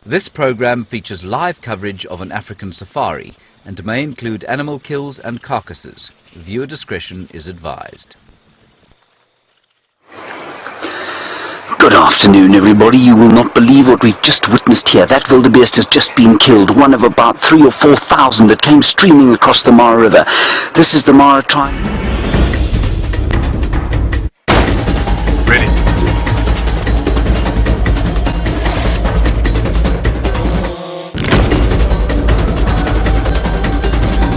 This program features live coverage of an African safari and may include animal kills and carcasses. Viewer discretion is advised. Good afternoon, everybody. You will not believe what we've just witnessed here. That wildebeest has just been killed, one of about 3,000 or 4,000 that came streaming across the Mara River. This is the Mara tribe. Ready.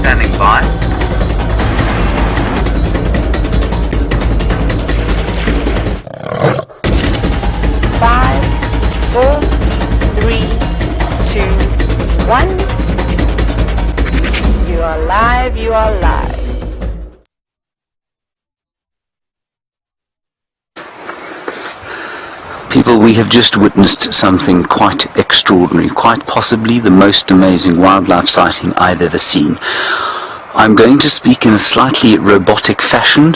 Standing by. Five, 4, 3, 2, 1. You are live, you are live. People, we have just witnessed something quite extraordinary, quite possibly the most amazing wildlife sighting I've ever seen. I'm going to speak in a slightly robotic fashion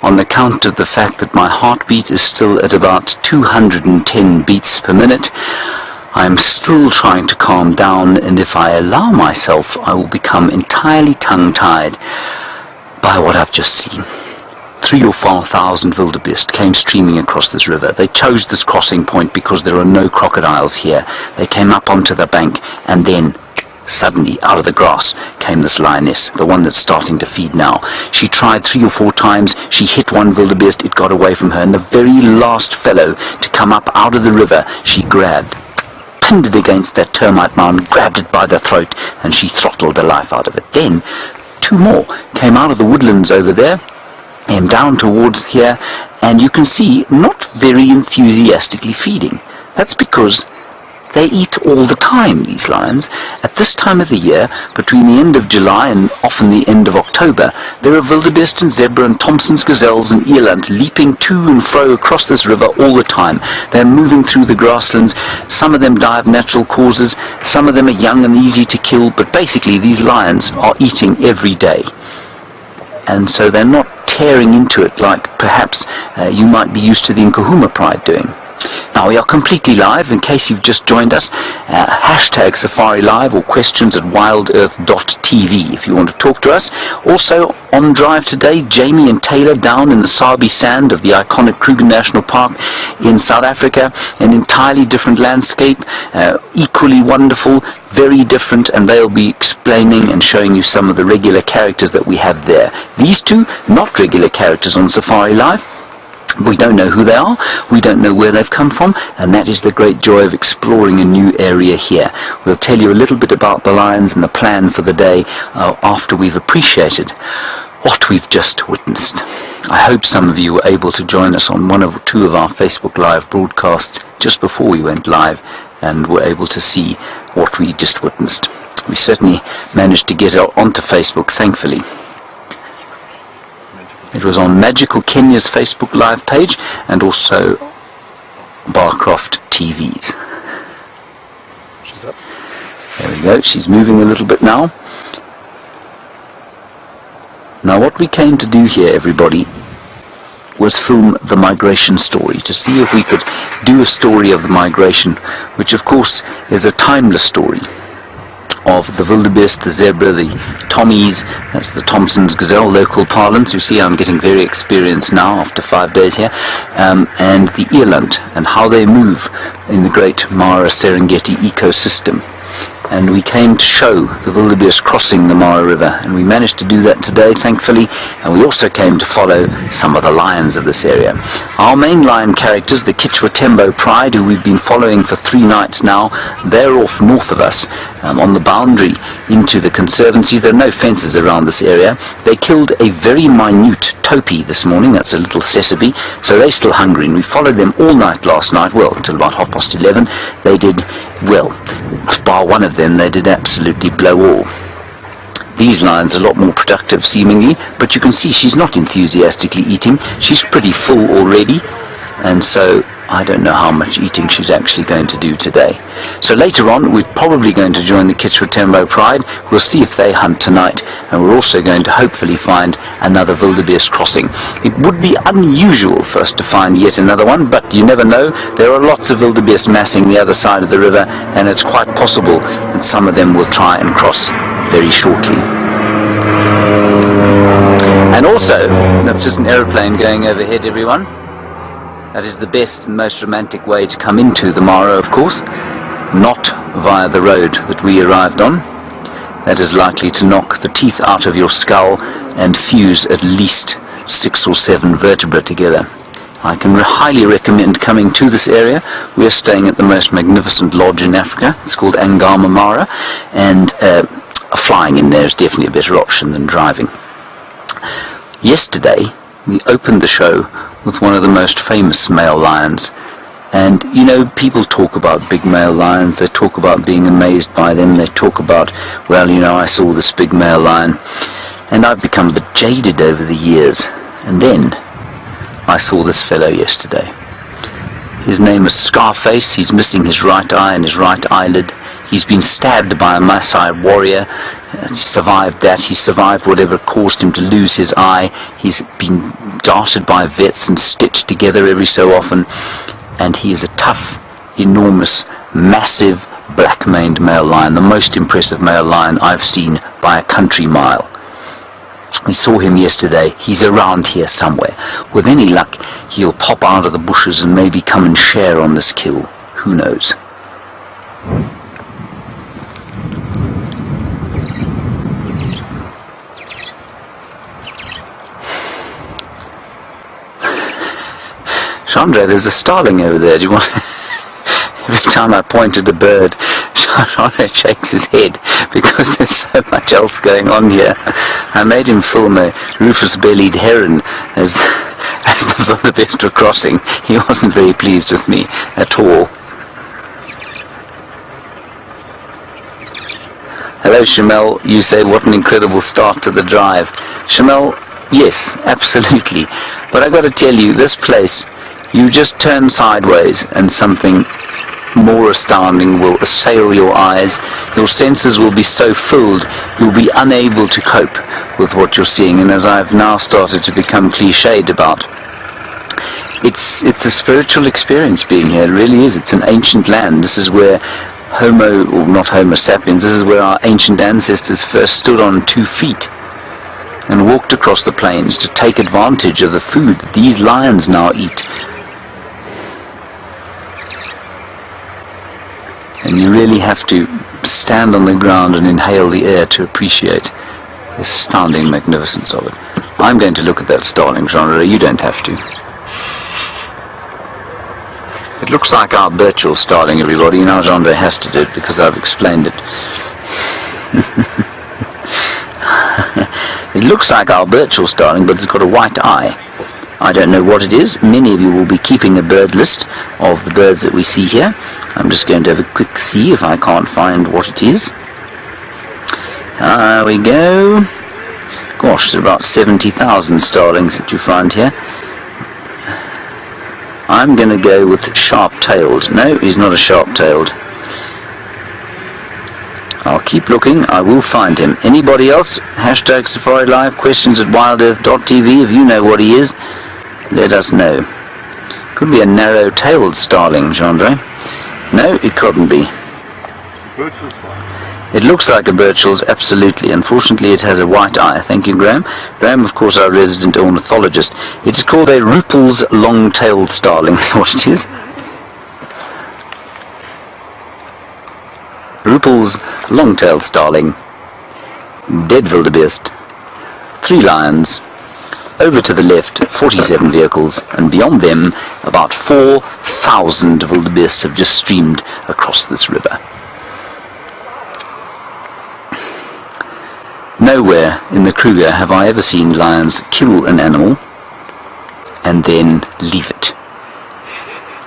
on account of the fact that my heartbeat is still at about 210 beats per minute. I'm still trying to calm down, and if I allow myself, I will become entirely tongue-tied by what I've just seen. 3,000 or 4,000 wildebeest came streaming across this river. They chose this crossing point because there are no crocodiles here. They came up onto the bank, and then suddenly, out of the grass, came this lioness, the one that's starting to feed now. She tried 3 or 4 times. She hit one wildebeest. It got away from her. And the very last fellow to come up out of the river, she grabbed, pinned it against that termite mound, grabbed it by the throat, and she throttled the life out of it. Then 2 more came out of the woodlands over there, and down towards here, and you can see not very enthusiastically feeding. That's because they eat all the time, these lions. At this time of the year, between the end of July and often the end of October, there are wildebeest and zebra and Thompson's gazelles and eland leaping to and fro across this river all the time. They're moving through the grasslands. Some of them die of natural causes, some of them are young and easy to kill, but basically these lions are eating every day. And so they're not tearing into it like perhaps you might be used to the Nkuhuma pride doing. Now we are completely live. In case you've just joined us, hashtag Safari Live or questions at WildEarthTV if you want to talk to us. Also on drive today, Jamie and Taylor down in the Sabi Sand of the iconic Kruger National Park in South Africa. An entirely different landscape, equally wonderful, very different, and they'll be explaining and showing you some of the regular characters that we have there. These two, not regular characters on Safari Live. We don't know who they are, we don't know where they've come from, and that is the great joy of exploring a new area here. We'll tell you a little bit about the lions and the plan for the day after we've appreciated what we've just witnessed. I hope some of you were able to join us on 1 or 2 of our Facebook Live broadcasts just before we went live and were able to see what we just witnessed. We certainly managed to get onto Facebook, thankfully. It was on Magical Kenya's Facebook Live page and also Barcroft TV's. She's up. There we go, she's moving a little bit now. Now what we came to do here, everybody, was film the migration story, to see if we could do a story of the migration, which of course is a timeless story of the wildebeest, the zebra, the Tommies, that's the Thompson's gazelle, local parlance. You see I'm getting very experienced now after 5 days here, and the eland, and how they move in the great Mara Serengeti ecosystem. And we came to show the wildebeest crossing the Mara River, and we managed to do that today, thankfully, and we also came to follow some of the lions of this area. Our main lion characters, the Kichwa Tembo Pride, who we've been following for 3 nights now, they're off north of us, on the boundary into the conservancies. There are no fences around this area. They killed a very minute topi this morning, that's a little sesame, so they're still hungry, and we followed them all night last night, well, until about 11:30. They did, well, bar one of them, they did absolutely blow all. These lions are a lot more productive seemingly, but you can see she's not enthusiastically eating. She's pretty full already, and so I don't know how much eating she's actually going to do today. So later on we're probably going to join the Kitchwatembo Pride. We'll see if they hunt tonight, and we're also going to hopefully find another wildebeest crossing. It would be unusual for us to find yet another one, but you never know. There are lots of wildebeest massing the other side of the river, and it's quite possible that some of them will try and cross very shortly. And also, that's just an aeroplane going overhead, everyone. That is the best and most romantic way to come into the Mara, of course, not via the road that we arrived on. That is likely to knock the teeth out of your skull and fuse at least 6 or 7 vertebrae together. I can highly recommend coming to this area. We are staying at the most magnificent lodge in Africa. It's called Angama Mara, and flying in there is definitely a better option than driving. Yesterday we opened the show with one of the most famous male lions, and you know, people talk about big male lions, they talk about being amazed by them, they talk about, well, you know, I saw this big male lion, and I've become a bit jaded over the years. And then I saw this fellow yesterday. His name is Scarface. He's missing his right eye and his right eyelid. He's been stabbed by a Maasai warrior. He survived that. He survived whatever caused him to lose his eye. He's been darted by vets and stitched together every so often. And he is a tough, enormous, massive, black-maned male lion. The most impressive male lion I've seen by a country mile. We saw him yesterday. He's around here somewhere. With any luck, he'll pop out of the bushes and maybe come and share on this kill. Who knows? Chandra, there's a starling over there. Do you want... Every time I point at the bird, Chandra shakes his head because there's so much else going on here. I made him film a rufous-bellied heron as the wildebeest were crossing. He wasn't very pleased with me at all. Hello, Shamel. You say, what an incredible start to the drive. Shamel, yes, absolutely. But I got to tell you, this place, you just turn sideways and something more astounding will assail your eyes. Your senses will be so filled you'll be unable to cope with what you're seeing. And as I've now started to become cliched about, it's a spiritual experience being here. It really is. It's an ancient land. This is where not Homo sapiens, this is where our ancient ancestors first stood on 2 feet and walked across the plains to take advantage of the food that these lions now eat. And you really have to stand on the ground and inhale the air to appreciate the astounding magnificence of it. I'm going to look at that starling, Chandra. You don't have to. It looks like our Birchall starling, everybody. Now Chandra has to do it because I've explained it. It looks like our Birchall starling, but it's got a white eye. I don't know what it is. Many of you will be keeping a bird list of the birds that we see here. I'm just going to have a quick see if I can't find what it is. There we go. Gosh, there are about 70,000 starlings that you find here. I'm going to go with sharp-tailed. No, he's not a sharp-tailed. I'll keep looking. I will find him. Anybody else? Hashtag Safari Live, questions at WildEarthTV. If you know what he is, let us know. Could be a narrow-tailed starling, Chandra. No, it couldn't be. It looks like a Birchall's, absolutely. Unfortunately, it has a white eye. Thank you, Graham. Graham, of course, our resident ornithologist. It's called a Ruppel's long-tailed starling, is what it is. Ruppel's long-tailed starling. Dead wildebeest. 3 lions. Over to the left, 47 vehicles, and beyond them, about 4,000 wildebeest have just streamed across this river. Nowhere in the Kruger have I ever seen lions kill an animal and then leave it.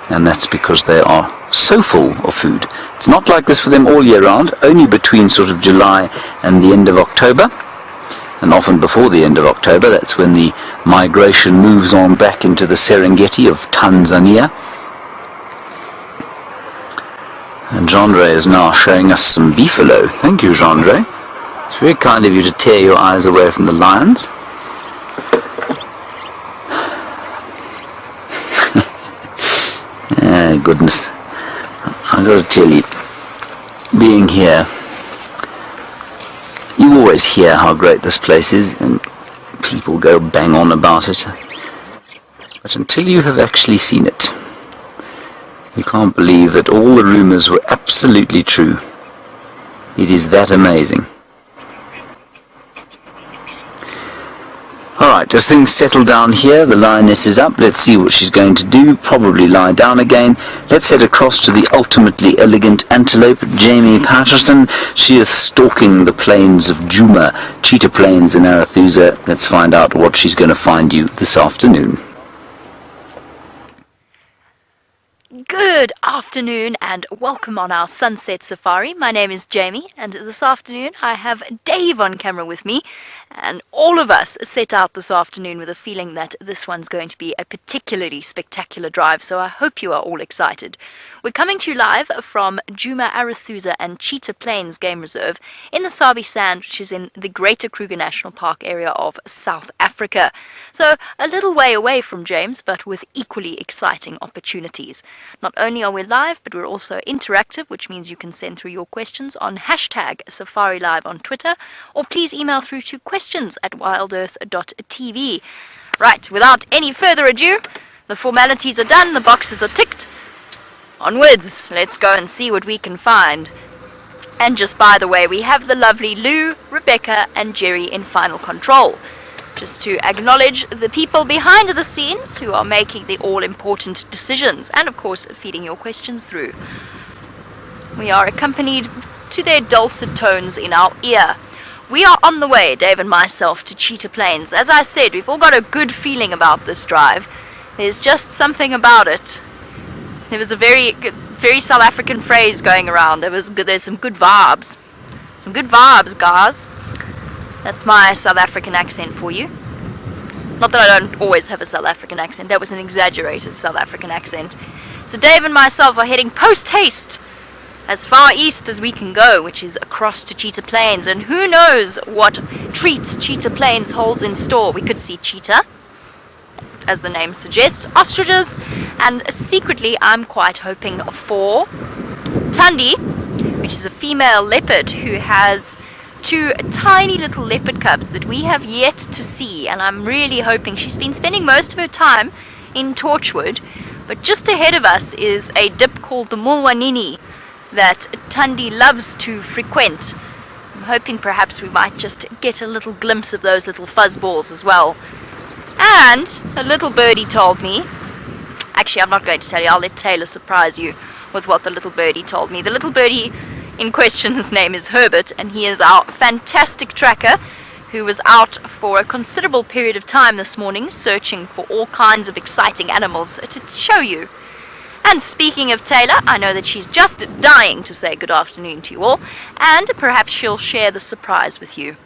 And that's because they are so full of food. It's not like this for them all year round, only between sort of July and the end of October. and often before the end of October. That's when the migration moves on back into the Serengeti of Tanzania. And Jean-Ray is now showing us some beefalo. Thank you, Jean-Ray. It's very kind of you to tear your eyes away from the lions. Goodness. I've got to tell you, being here, you always hear how great this place is, and people go bang on about it. But until you have actually seen it, you can't believe that all the rumours were absolutely true. It is that amazing. Alright, as things settle down here, the lioness is up. Let's see what she's going to do. Probably lie down again. Let's head across to the ultimately elegant antelope, Jamie Patterson. She is stalking the plains of Djuma, Cheetah Plains in Arathusa. Let's find out what she's going to find you this afternoon. Good afternoon and welcome on our sunset safari. My name is Jamie, and this afternoon I have Dave on camera with me, and all of us set out this afternoon with a feeling that this one's going to be a particularly spectacular drive, so I hope you are all excited. We're coming to you live from Djuma, Arathusa and Cheetah Plains Game Reserve in the Sabi Sand, which is in the Greater Kruger National Park area of South Africa. So a little way away from James, but with equally exciting opportunities. Not only are we live, but we're also interactive, which means you can send through your questions on hashtag #SafariLive on Twitter, or please email through to questions@WildEarthTV. Right, without any further ado, the formalities are done, the boxes are ticked. Onwards, let's go and see what we can find. And just by the way, we have the lovely Lou, Rebecca and Jerry in final control. Just to acknowledge the people behind the scenes who are making the all-important decisions and, of course, feeding your questions through. We are accompanied to their dulcet tones in our ear. We are on the way, Dave and myself, to Cheetah Plains. As I said, we've all got a good feeling about this drive. There's just something about it. There was a very South African phrase going around. There's some good vibes. Some good vibes, guys. That's my South African accent for you. Not that I don't always have a South African accent. That was an exaggerated South African accent. So Dave and myself are heading post-haste as far east as we can go, which is across to Cheetah Plains. And who knows what treats Cheetah Plains holds in store. We could see cheetah, as the name suggests, ostriches, and secretly I'm quite hoping for Thandi, which is a female leopard who has two tiny little leopard cubs that we have yet to see, and I'm really hoping. She's been spending most of her time in Torchwood, but just ahead of us is a dip called the Mulwanini that Thandi loves to frequent. I'm hoping perhaps we might just get a little glimpse of those little fuzzballs as well. And a little birdie told me, actually I'm not going to tell you, I'll let Taylor surprise you with what the little birdie told me. The little birdie in question, his name is Herbert, and he is our fantastic tracker who was out for a considerable period of time this morning searching for all kinds of exciting animals to show you. And speaking of Taylor, I know that she's just dying to say good afternoon to you all, and perhaps she'll share the surprise with you.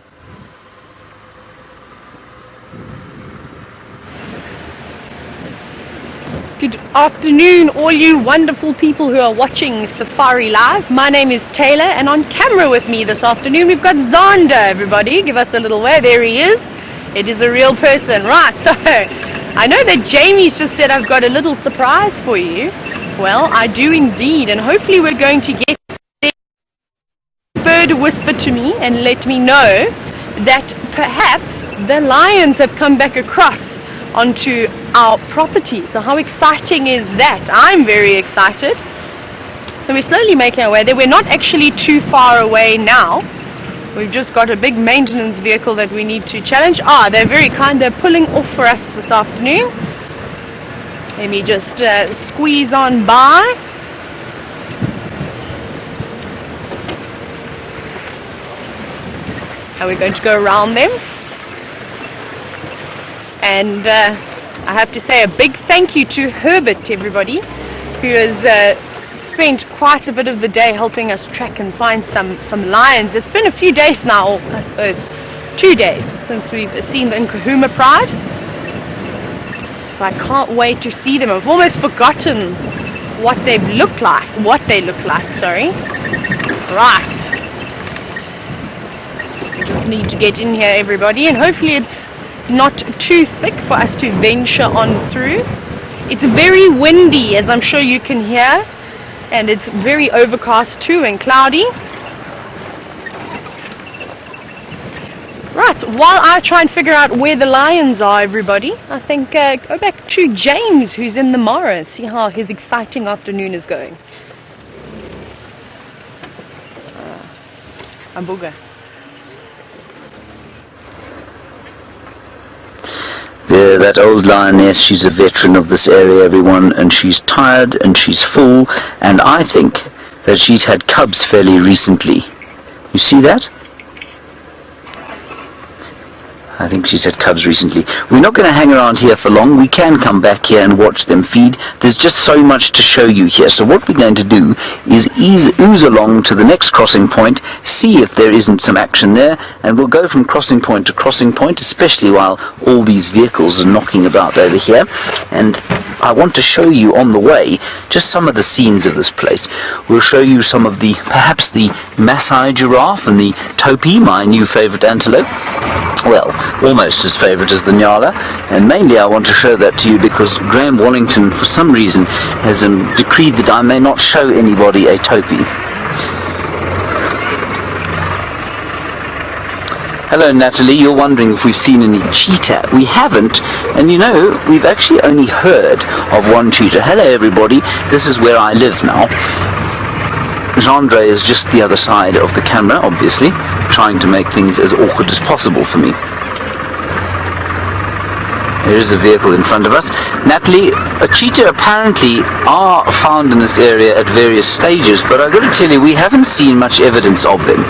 Good afternoon, all you wonderful people who are watching Safari Live. My name is Taylor, and on camera with me this afternoon we've got Zander, everybody. Give us a little wave. There he is. It is a real person. Right, so I know that Jamie's just said I've got a little surprise for you. Well, I do indeed, and hopefully we're going to get the bird whisper to me and let me know that perhaps the lions have come back across onto our property. So how exciting is that? I'm very excited. So we're slowly making our way there. We're not actually too far away now. We've just got a big maintenance vehicle that we need to challenge. They're very kind. They're pulling off for us this afternoon. Let me just squeeze on by. And we're going to go around them. And I have to say a big thank you to Herbert, everybody, who has spent quite a bit of the day helping us track and find some lions. It's been a few days now, I suppose, 2 days since we've seen the Nkahuma Pride. I can't wait to see them. I've almost forgotten what they look like. Sorry. Right. We just need to get in here, everybody, and hopefully it's not too thick for us to venture on through. It's very windy, as I'm sure you can hear, and it's very overcast too and cloudy. Right, while I try and figure out where the lions are, everybody, I think go back to James, who's in the Mara, and see how his exciting afternoon is going. Ambuga. There, that old lioness, she's a veteran of this area, everyone, and she's tired and she's full, and I think that she's had cubs fairly recently. You see that? I think she's had cubs recently. We're not going to hang around here for long. We can come back here and watch them feed. There's just so much to show you here. So what we're going to do is ooze along to the next crossing point, see if there isn't some action there, and we'll go from crossing point to crossing point, especially while all these vehicles are knocking about over here. And I want to show you on the way just some of the scenes of this place. We'll show you some of the, perhaps the Maasai giraffe and the topi, my new favorite antelope. Well, almost as favourite as the Nyala, and mainly I want to show that to you because Graham Wallington, for some reason, has decreed that I may not show anybody a topi. Hello Natalie, you're wondering if we've seen any cheetah. We haven't, and you know, we've actually only heard of one cheetah. Hello everybody, this is where I live now. Jean-Andre is just the other side of the camera, obviously, trying to make things as awkward as possible for me. There is a vehicle in front of us. Natalie, a cheetah apparently are found in this area at various stages, but I've got to tell you, we haven't seen much evidence of them,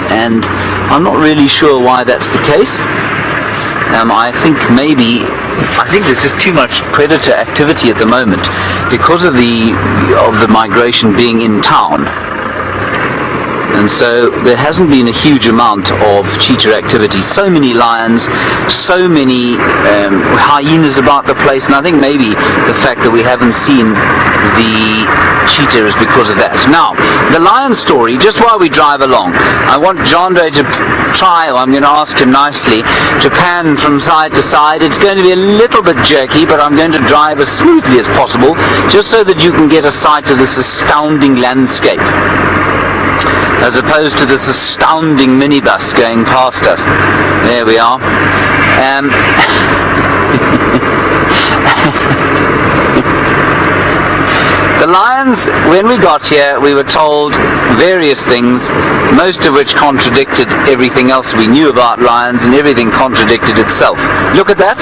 and I'm not really sure why that's the case. I think there's just too much predator activity at the moment because of the migration being in town. And so there hasn't been a huge amount of cheetah activity. So many lions, so many hyenas about the place, and I think maybe the fact that we haven't seen the cheetah is because of that. Now, the lion story, just while we drive along, I want Jean-Andre to try, or I'm going to ask him nicely, to pan from side to side. It's going to be a little bit jerky, but I'm going to drive as smoothly as possible, just so that you can get a sight of this astounding landscape, as opposed to this astounding minibus going past us. There we are. The lions, when we got here, we were told various things, most of which contradicted everything else we knew about lions, and everything contradicted itself. Look at that.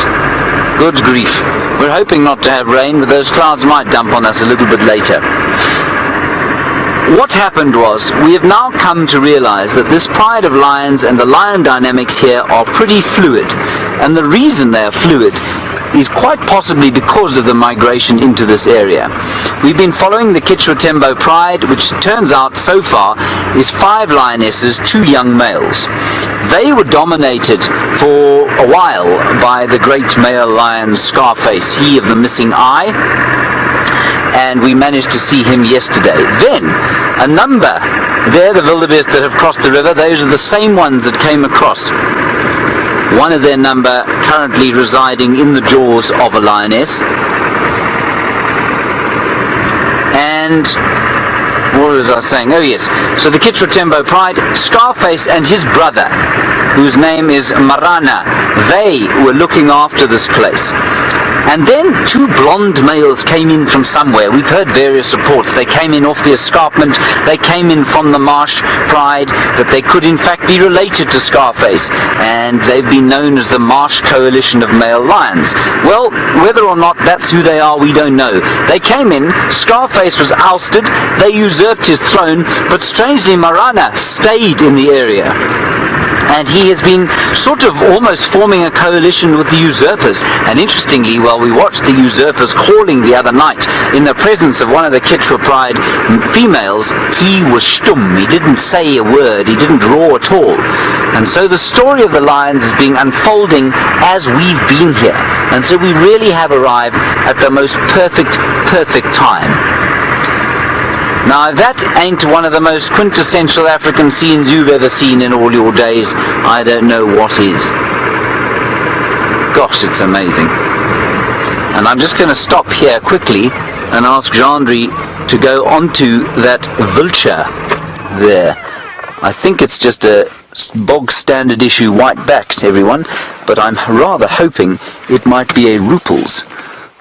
Good grief. We're hoping not to have rain, but those clouds might dump on us a little bit later. What happened was, we have now come to realize that this pride of lions and the lion dynamics here are pretty fluid. And the reason they are fluid is quite possibly because of the migration into this area. We've been following the Kichwatembo Pride, which turns out so far is 5 lionesses, 2 young males. They were dominated for a while by the great male lion Scarface, he of the missing eye, and we managed to see him yesterday. Then, a number, they're the wildebeest that have crossed the river, those are the same ones that came across. One of their number currently residing in the jaws of a lioness. And what was I saying? Oh yes, so the Kichwatembo Pride, Scarface and his brother, whose name is Marana, they were looking after this place. And then 2 blonde males came in from somewhere. We've heard various reports. They came in off the escarpment. They came in from the Marsh Pride, that they could in fact be related to Scarface. And they've been known as the Marsh Coalition of Male Lions. Well, whether or not that's who they are, we don't know. They came in, Scarface was ousted, they usurped his throne, but strangely Marana stayed in the area. And he has been sort of almost forming a coalition with the usurpers. And interestingly, while we watched the usurpers calling the other night in the presence of one of the Kichwa Pride females, he was stumm. He didn't say a word. He didn't roar at all. And so the story of the lions is being unfolding as we've been here. And so we really have arrived at the most perfect time. Now, if that ain't one of the most quintessential African scenes you've ever seen in all your days, I don't know what is. Gosh, it's amazing. And I'm just going to stop here quickly and ask Jean-André to go onto that vulture there. I think it's just a bog standard issue white-backed, everyone, but I'm rather hoping it might be a Rupels.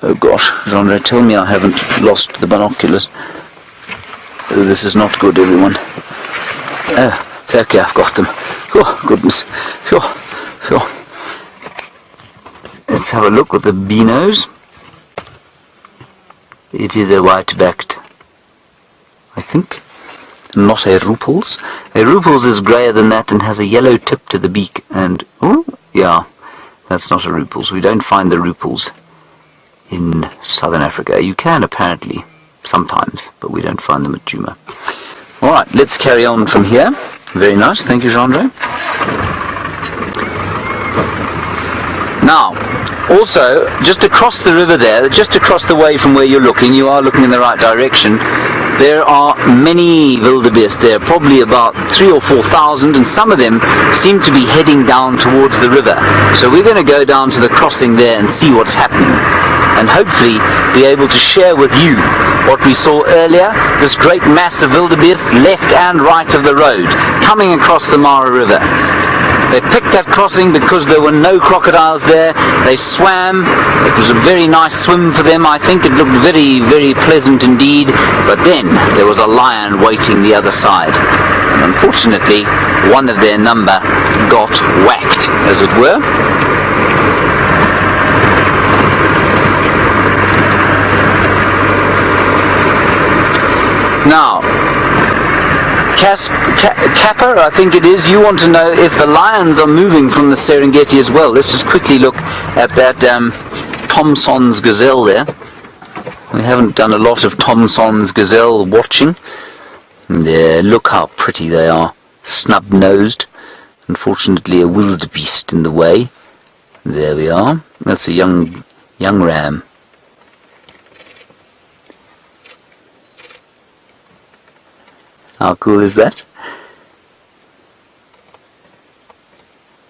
Oh gosh, Jean-André, tell me I haven't lost the binoculars. Oh, this is not good, everyone. Oh, it's okay, I've got them. Oh, goodness. Let's have a look at the binos. It is a white-backed, I think. Not a Rupels. A Rupels is greyer than that and has a yellow tip to the beak. And, oh, yeah, that's not a Rupels. We don't find the Rupels in southern Africa. You can, apparently. Sometimes, but we don't find them at Djuma. Alright, let's carry on from here. Very nice, thank you, Jean-André. Now, also, just across the river there, just across the way from where you're looking, you are looking in the right direction, there are many wildebeest there, probably about 3,000 or 4,000, and some of them seem to be heading down towards the river. So we're going to go down to the crossing there and see what's happening, and hopefully be able to share with you what we saw earlier, this great mass of wildebeest left and right of the road, coming across the Mara River. They picked that crossing because there were no crocodiles there. They swam. It was a very nice swim for them. I think it looked very, very pleasant indeed. But then there was a lion waiting the other side. And unfortunately, one of their number got whacked, as it were. Now, Kappa, I think it is, you want to know if the lions are moving from the Serengeti as well. Let's just quickly look at that Thomson's gazelle there. We haven't done a lot of Thomson's gazelle watching. There, look how pretty they are. Snub-nosed. Unfortunately, a wildebeest in the way. There we are. That's a young ram. How cool is that?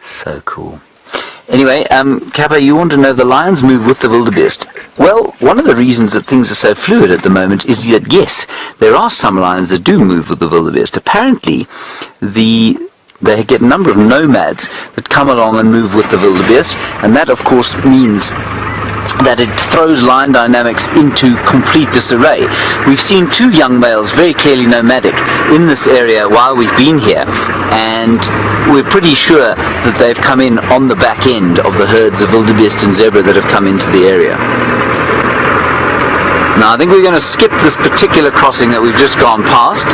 So cool. Anyway, Kappa, you want to know if the lions move with the wildebeest. Well, one of the reasons that things are so fluid at the moment is that, yes, there are some lions that do move with the wildebeest. Apparently, they get a number of nomads that come along and move with the wildebeest, and that, of course, means that it throws lion dynamics into complete disarray. We've seen two young males, very clearly nomadic, in this area while we've been here, and we're pretty sure that they've come in on the back end of the herds of wildebeest and zebra that have come into the area. Now, I think we're going to skip this particular crossing that we've just gone past,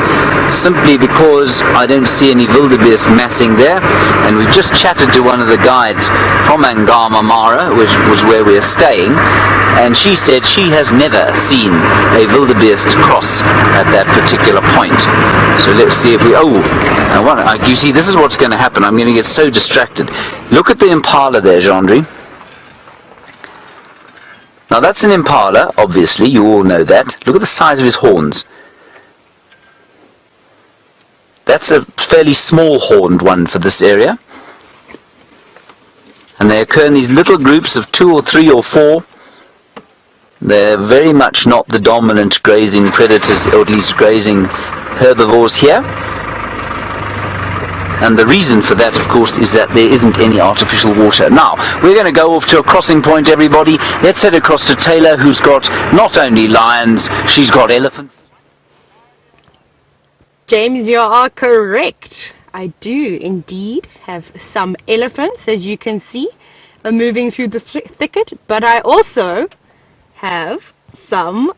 simply because I don't see any wildebeest massing there, and we've just chatted to one of the guides from Angama Mara, which was where we're staying, and she said she has never seen a wildebeest cross at that particular point. So let's see if we... you see, this is what's going to happen. I'm going to get so distracted. Look at the impala there, Jean-André. Now that's an impala, obviously, you all know that. Look at the size of his horns. That's a fairly small horned one for this area. And they occur in these little groups of 2 or 3 or 4. They're very much not the dominant grazing predators, or at least grazing herbivores here. And the reason for that, of course, is that there isn't any artificial water. Now, we're going to go off to a crossing point, everybody. Let's head across to Taylor, who's got not only lions, she's got elephants. James, you are correct. I do indeed have some elephants, as you can see. They're moving through the thicket, but I also have some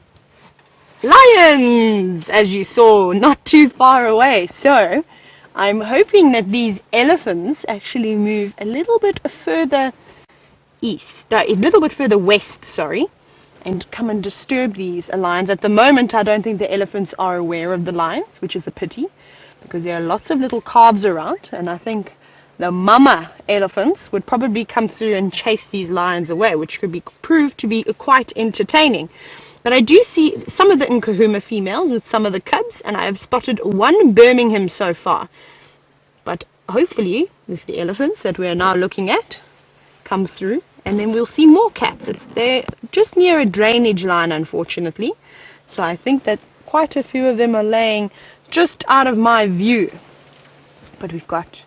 lions, as you saw not too far away. So I'm hoping that these elephants actually move a little bit further east, no, a little bit further west, sorry, and come and disturb these lions. At the moment, I don't think the elephants are aware of the lions, which is a pity, because there are lots of little calves around, and I think the mama elephants would probably come through and chase these lions away, which could be proved to be quite entertaining. But I do see some of the Nkahuma females with some of the cubs, and I have spotted one Birmingham so far. But hopefully, with the elephants that we are now looking at come through, and then we'll see more cats. They're just near a drainage line, unfortunately. So I think that quite a few of them are laying just out of my view. But we've got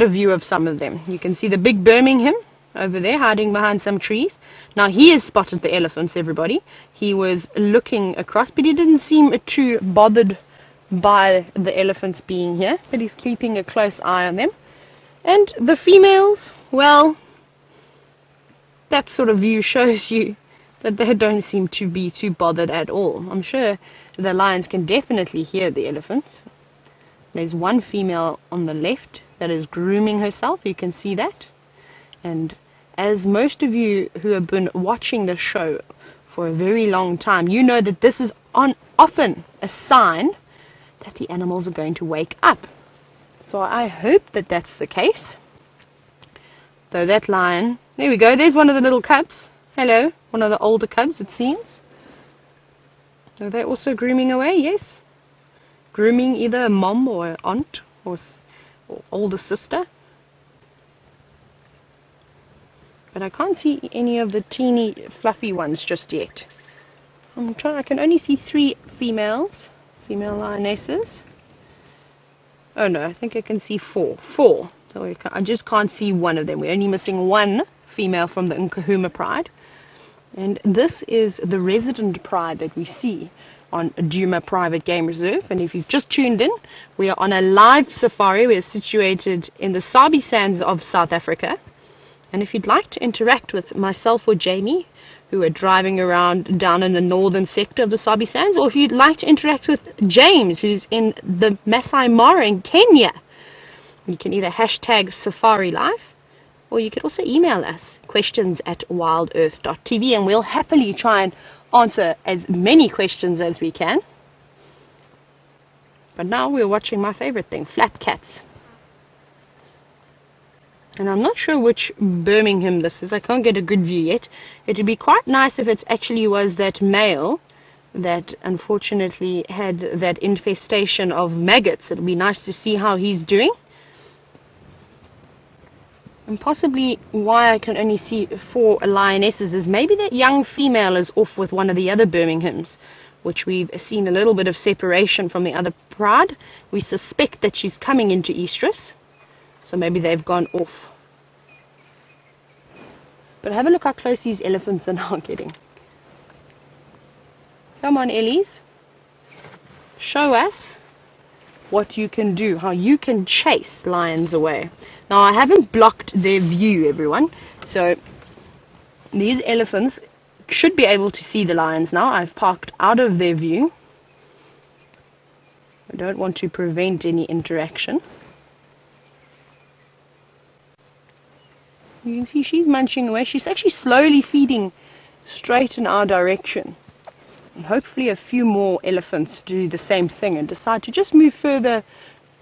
a view of some of them. You can see the big Birmingham over there hiding behind some trees. Now he has spotted the elephants, everybody. He was looking across, but he didn't seem too bothered by the elephants being here, but he's keeping a close eye on them. And the females, well, that sort of view shows you that they don't seem to be too bothered at all. I'm sure the lions can definitely hear the elephants. There's one female on the left that is grooming herself. You can see that. And as most of you who have been watching the show for a very long time, you know that this is often a sign that the animals are going to wake up. So I hope that that's the case. Though that lion, there we go, there's one of the little cubs. Hello, one of the older cubs, it seems. Are they also grooming away? Yes. Grooming either a mom or an aunt or older sister. But I can't see any of the teeny fluffy ones just yet. I can only see 3 females, female lionesses. Oh no, I think I can see 4. So I just can't see one of them. We're only missing one female from the Nkahuma pride. And this is the resident pride that we see on Djuma Private Game Reserve. And if you've just tuned in, we are on a live safari. We are situated in the Sabi Sands of South Africa. And if you'd like to interact with myself or Jamie, who are driving around down in the northern sector of the Sabi Sands, or if you'd like to interact with James, who's in the Masai Mara in Kenya, you can either hashtag Safari Live, or you could also email us, questions@wildearth.tv, and we'll happily try and answer as many questions as we can. But now we're watching my favorite thing, flat cats. And I'm not sure which Birmingham this is. I can't get a good view yet. It would be quite nice if it actually was that male that unfortunately had that infestation of maggots. It would be nice to see how he's doing. And possibly why I can only see 4 lionesses is maybe that young female is off with one of the other Birminghams, which we've seen a little bit of separation from the other pride. We suspect that she's coming into estrus. So maybe they've gone off. But have a look how close these elephants are now getting. Come on, Ellies. Show us what you can do, how you can chase lions away. Now, I haven't blocked their view, everyone. So these elephants should be able to see the lions now. I've parked out of their view. I don't want to prevent any interaction. You can see she's munching away. She's actually slowly feeding straight in our direction. And hopefully a few more elephants do the same thing and decide to just move further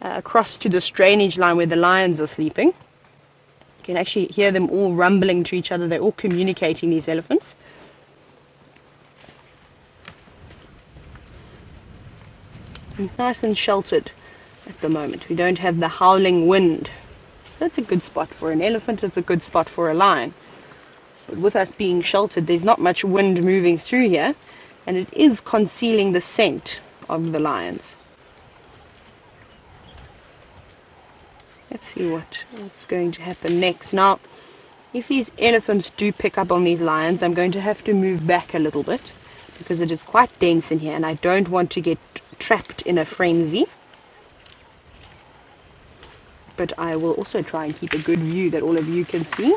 across to this drainage line where the lions are sleeping. You can actually hear them all rumbling to each other. They're all communicating, these elephants. It's nice and sheltered at the moment. We don't have the howling wind. That's a good spot for an elephant. It's a good spot for a lion. But with us being sheltered, there's not much wind moving through here, and it is concealing the scent of the lions. Let's see what's going to happen next. Now, if these elephants do pick up on these lions, I'm going to have to move back a little bit because it is quite dense in here, and I don't want to get trapped in a frenzy. But I will also try and keep a good view that all of you can see.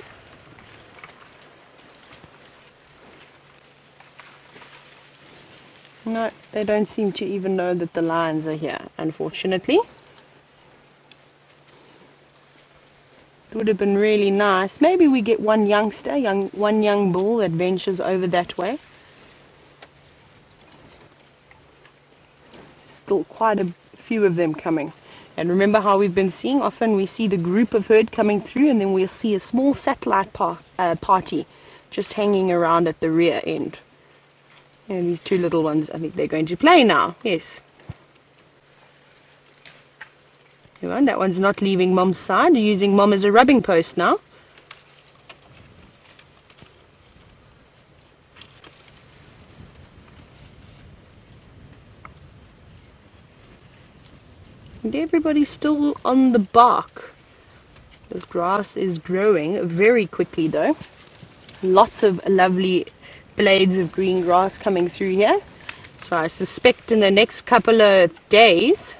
No, they don't seem to even know that the lions are here, unfortunately. It would have been really nice. Maybe we get one youngster, one young bull that ventures over that way. Still quite a few of them coming. And remember how we've been seeing, often we see the group of herd coming through, and then we'll see a small satellite party just hanging around at the rear end. And these two little ones, I think they're going to play now. Yes. And that one's not leaving Mom's side. They're using Mom as a rubbing post now. And everybody's still on the bark. This grass is growing very quickly though. Lots of lovely blades of green grass coming through here. So I suspect in the next couple of days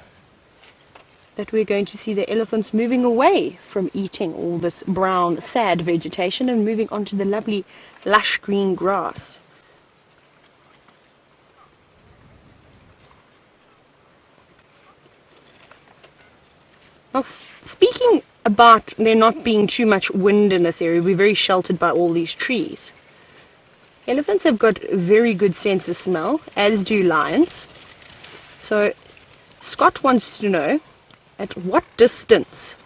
that we're going to see the elephants moving away from eating all this brown, sad vegetation and moving onto the lovely, lush green grass. Now, speaking about there not being too much wind in this area, we're very sheltered by all these trees. Elephants have got very good sense of smell, as do lions. So Scott wants to know, at what distance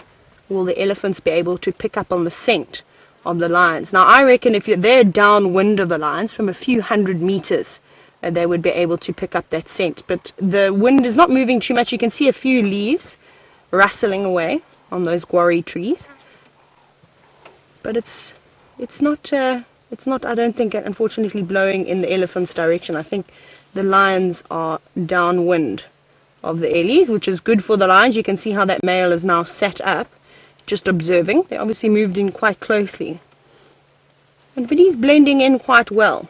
will the elephants be able to pick up on the scent of the lions? Now, I reckon if they're downwind of the lions, from a few hundred meters, they would be able to pick up that scent. But the wind is not moving too much. You can see a few leaves rustling away on those guarri trees, but it's not I don't think, unfortunately, blowing in the elephant's direction. I think the lions are downwind of the ellies, which is good for the lions. You can see how that male is now sat up, just observing. They obviously moved in quite closely, but he's blending in quite well.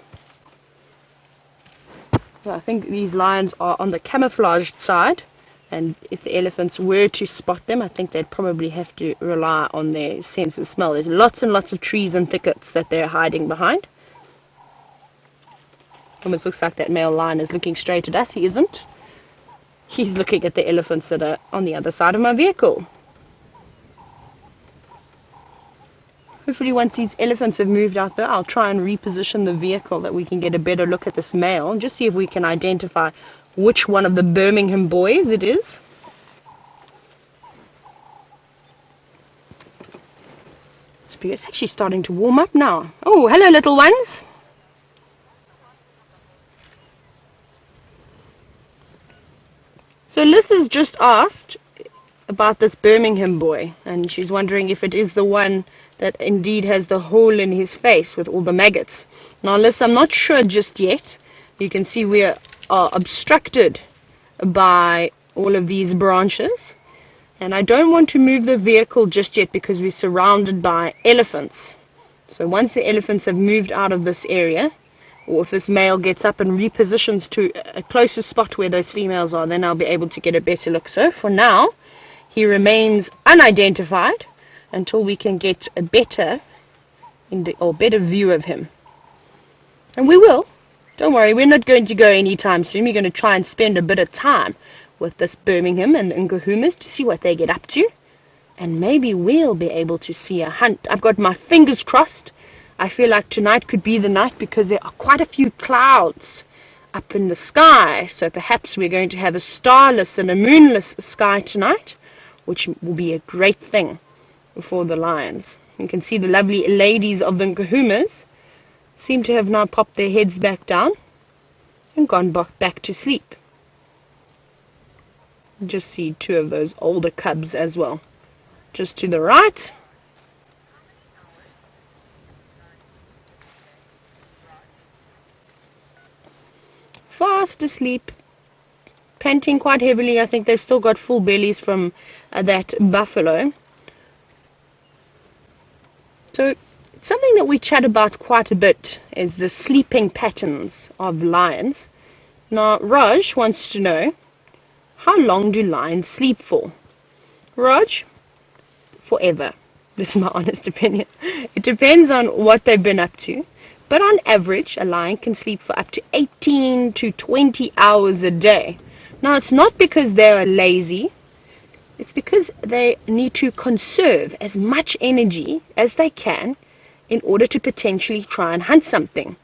So I think these lions are on the camouflaged side. And if the elephants were to spot them, I think they'd probably have to rely on their sense of smell. There's lots and lots of trees and thickets that they're hiding behind. Almost looks like that male lion is looking straight at us. He isn't. He's looking at the elephants that are on the other side of my vehicle. Hopefully once these elephants have moved out there, I'll try and reposition the vehicle that we can get a better look at this male and just see if we can identify which one of the Birmingham boys it is. It's actually starting to warm up now. Oh, hello little ones. So Liz has just asked about this Birmingham boy, and she's wondering if it is the one that indeed has the hole in his face with all the maggots. Now Liz, I'm not sure just yet. You can see we are obstructed by all of these branches, and I don't want to move the vehicle just yet because we're surrounded by elephants. So once the elephants have moved out of this area, or if this male gets up and repositions to a closer spot where those females are, then I'll be able to get a better look. So for now, he remains unidentified until we can get a better view of him. And we will. Don't worry, we're not going to go anytime soon. We're going to try and spend a bit of time with this Birmingham and Nkahumas to see what they get up to. And maybe we'll be able to see a hunt. I've got my fingers crossed. I feel like tonight could be the night because there are quite a few clouds up in the sky. So perhaps we're going to have a starless and a moonless sky tonight, which will be a great thing for the lions. You can see the lovely ladies of the Nkahumas seem to have now popped their heads back down and gone back to sleep. Just see two of those older cubs as well, just to the right. Fast asleep, panting quite heavily. I think they've still got full bellies from that buffalo. So something that we chat about quite a bit is the sleeping patterns of lions. Now, Raj wants to know, how long do lions sleep for? Raj, forever. This is my honest opinion. It depends on what they've been up to. But on average, a lion can sleep for up to 18 to 20 hours a day. Now, it's not because they are lazy. It's because they need to conserve as much energy as they can in order to potentially try and hunt something.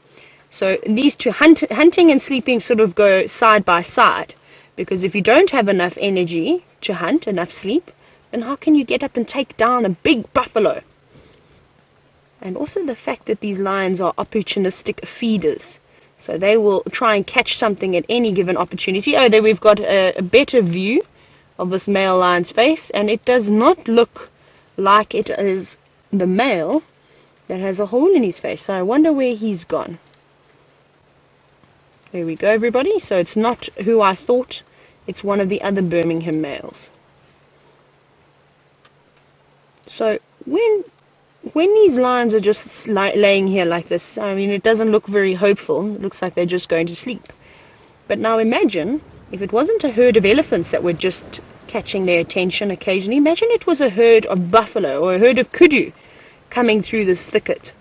So these two, hunting and sleeping, sort of go side by side, because if you don't have enough energy to hunt, enough sleep, then how can you get up and take down a big buffalo? And also the fact that these lions are opportunistic feeders. So they will try and catch something at any given opportunity. Oh, there we've got a better view of this male lion's face, and it does not look like it is the male that has a hole in his face. So I wonder where he's gone. There we go, everybody. So it's not who I thought. It's one of the other Birmingham males. So when these lions are just laying here like this, I mean, it doesn't look very hopeful. It looks like they're just going to sleep. But now imagine if it wasn't a herd of elephants that were just catching their attention occasionally. Imagine it was a herd of buffalo or a herd of kudu coming through this thicket.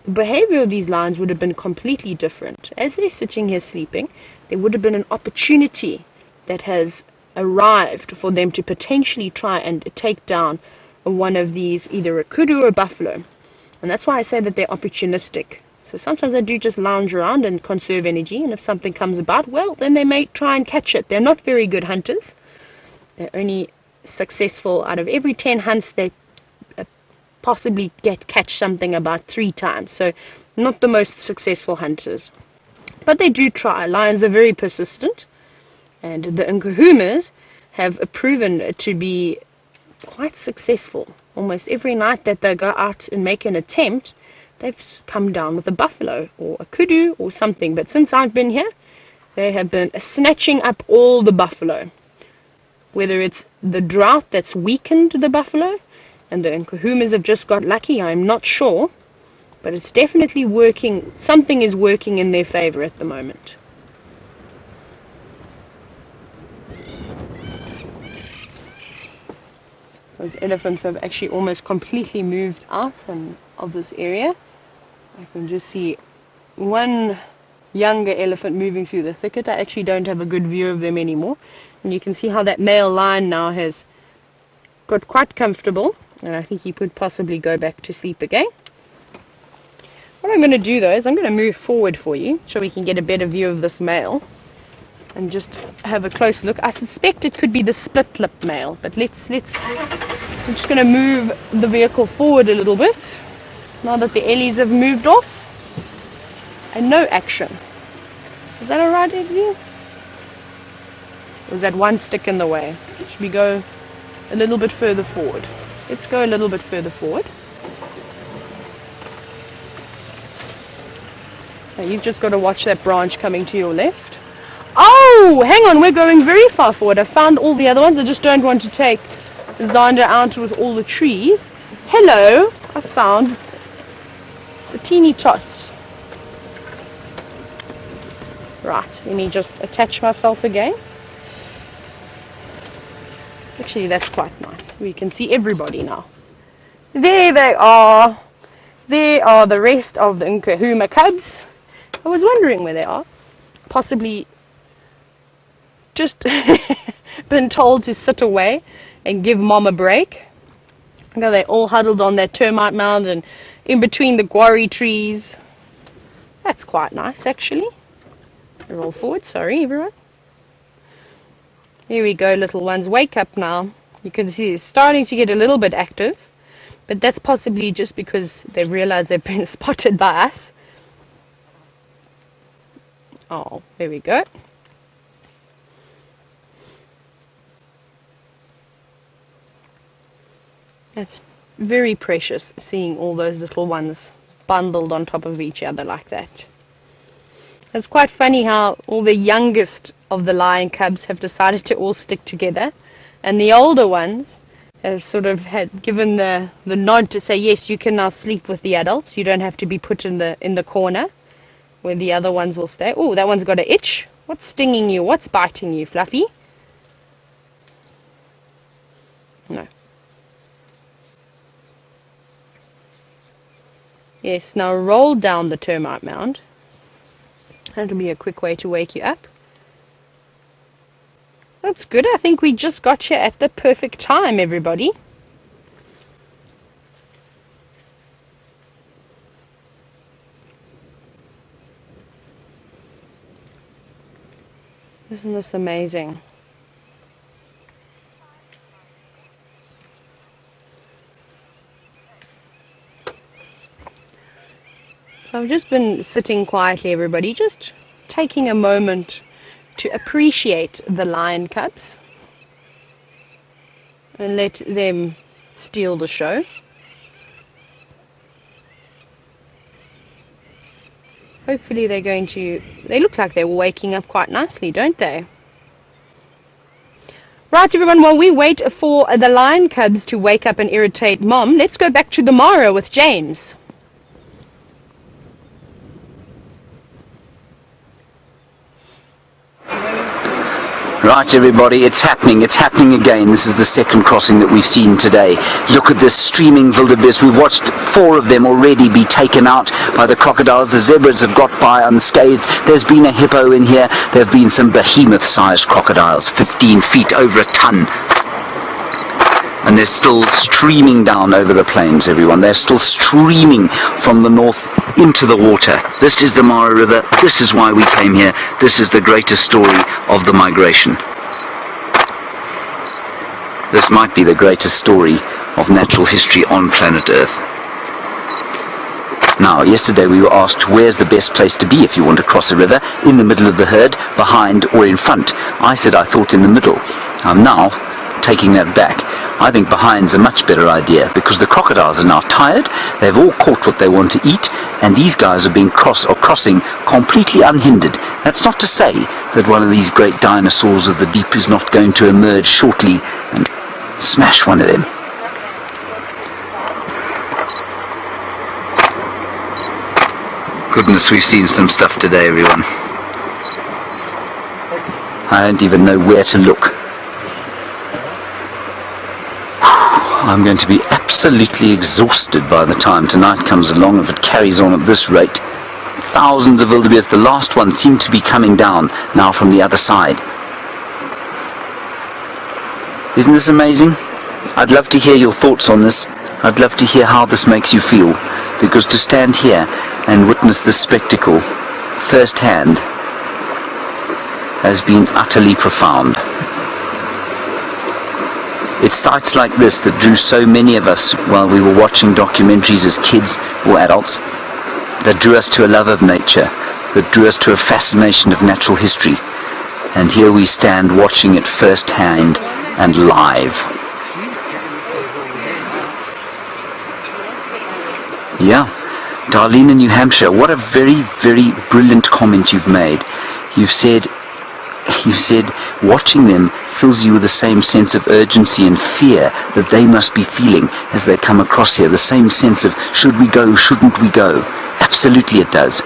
The behavior of these lions would have been completely different. As they're sitting here sleeping, there would have been an opportunity that has arrived for them to potentially try and take down one of these, either a kudu or a buffalo. And that's why I say that they're opportunistic. So sometimes they do just lounge around and conserve energy, and if something comes about, well, then they may try and catch it. They're not very good hunters. They're only successful out of every 10 hunts they possibly catch something about 3 times. So not the most successful hunters. But they do try. Lions are very persistent, and the Nkuhumas have proven to be quite successful. Almost every night that they go out and make an attempt, they've come down with a buffalo or a kudu or something. But since I've been here, they have been snatching up all the buffalo. Whether it's the drought that's weakened the buffalo and the Nkuhumas have just got lucky, I'm not sure. But it's definitely working. Something is working in their favor at the moment. Those elephants have actually almost completely moved out of this area. I can just see one younger elephant moving through the thicket. I actually don't have a good view of them anymore. And you can see how that male lion now has got quite comfortable. And I think he could possibly go back to sleep again. What I'm going to do though is I'm going to move forward for you so we can get a better view of this male. And just have a close look. I suspect it could be the split-lip male, but I'm just going to move the vehicle forward a little bit now that the Ellies have moved off. And no action. Is that alright, Eggsy? Or is that one stick in the way? Should we go a little bit further forward? Let's go a little bit further forward. Now you've just got to watch that branch coming to your left. Oh, hang on, we're going very far forward. I found all the other ones. I just don't want to take Zander out with all the trees. Hello, I found the teeny tots. Right, let me just attach myself again. Actually, that's quite nice. We can see everybody now. There they are. There are the rest of the Nkuhuma cubs. I was wondering where they are. Possibly just been told to sit away and give mom a break. You know, they all huddled on that termite mound and in between the guarri trees. That's quite nice, actually. Roll forward, sorry everyone. Here we go, little ones. Wake up now. You can see they're starting to get a little bit active, but that's possibly just because they realize they've been spotted by us. Oh, there we go. It's very precious seeing all those little ones bundled on top of each other like that. It's quite funny how all the youngest of the lion cubs have decided to all stick together, and the older ones have sort of had given the nod to say, yes, you can now sleep with the adults. You don't have to be put in the corner where the other ones will stay. Oh, that one's got an itch. What's stinging you? What's biting you, Fluffy? No. Yes, now roll down the termite mound. That'll be a quick way to wake you up. That's good. I think we just got here at the perfect time, everybody. Isn't this amazing? So I've just been sitting quietly, everybody, just taking a moment to appreciate the lion cubs and let them steal the show. Hopefully they look like they're waking up quite nicely, don't they? Right, everyone, while we wait for the lion cubs to wake up and irritate Mom, let's go back to the Mara with James. Right, everybody, it's happening again. This is the second crossing that we've seen today. Look at this streaming wildebeest. We've watched 4 of them already be taken out by the crocodiles. The zebras have got by unscathed. There's been a hippo in here. There have been some behemoth-sized crocodiles, 15 feet, over a ton. And they're still streaming down over the plains, everyone. They're still streaming from the north into the water. This is the Mara River. This is why we came here. This is the greatest story of the migration. This might be the greatest story of natural history on planet Earth. Now, yesterday we were asked where's the best place to be if you want to cross a river, in the middle of the herd, behind, or in front. I said I thought in the middle. I'm now taking that back. I think behind's a much better idea because the crocodiles are now tired, they've all caught what they want to eat, and these guys are being crossing completely unhindered. That's not to say that one of these great dinosaurs of the deep is not going to emerge shortly and smash one of them. Goodness, we've seen some stuff today, everyone. I don't even know where to look. I'm going to be absolutely exhausted by the time tonight comes along if it carries on at this rate. Thousands of wildebeest. The last one seemed to be coming down now from the other side. Isn't this amazing? I'd love to hear your thoughts on this. I'd love to hear how this makes you feel, because to stand here and witness this spectacle firsthand has been utterly profound. It's sights like this that drew so many of us while we were watching documentaries as kids or adults, that drew us to a love of nature, that drew us to a fascination of natural history. And here we stand watching it firsthand and live. Yeah, Darlene in New Hampshire, what a very, very brilliant comment you've made. You've said watching them fills you with the same sense of urgency and fear that they must be feeling as they come across here. The same sense of should we go, shouldn't we go? Absolutely it does.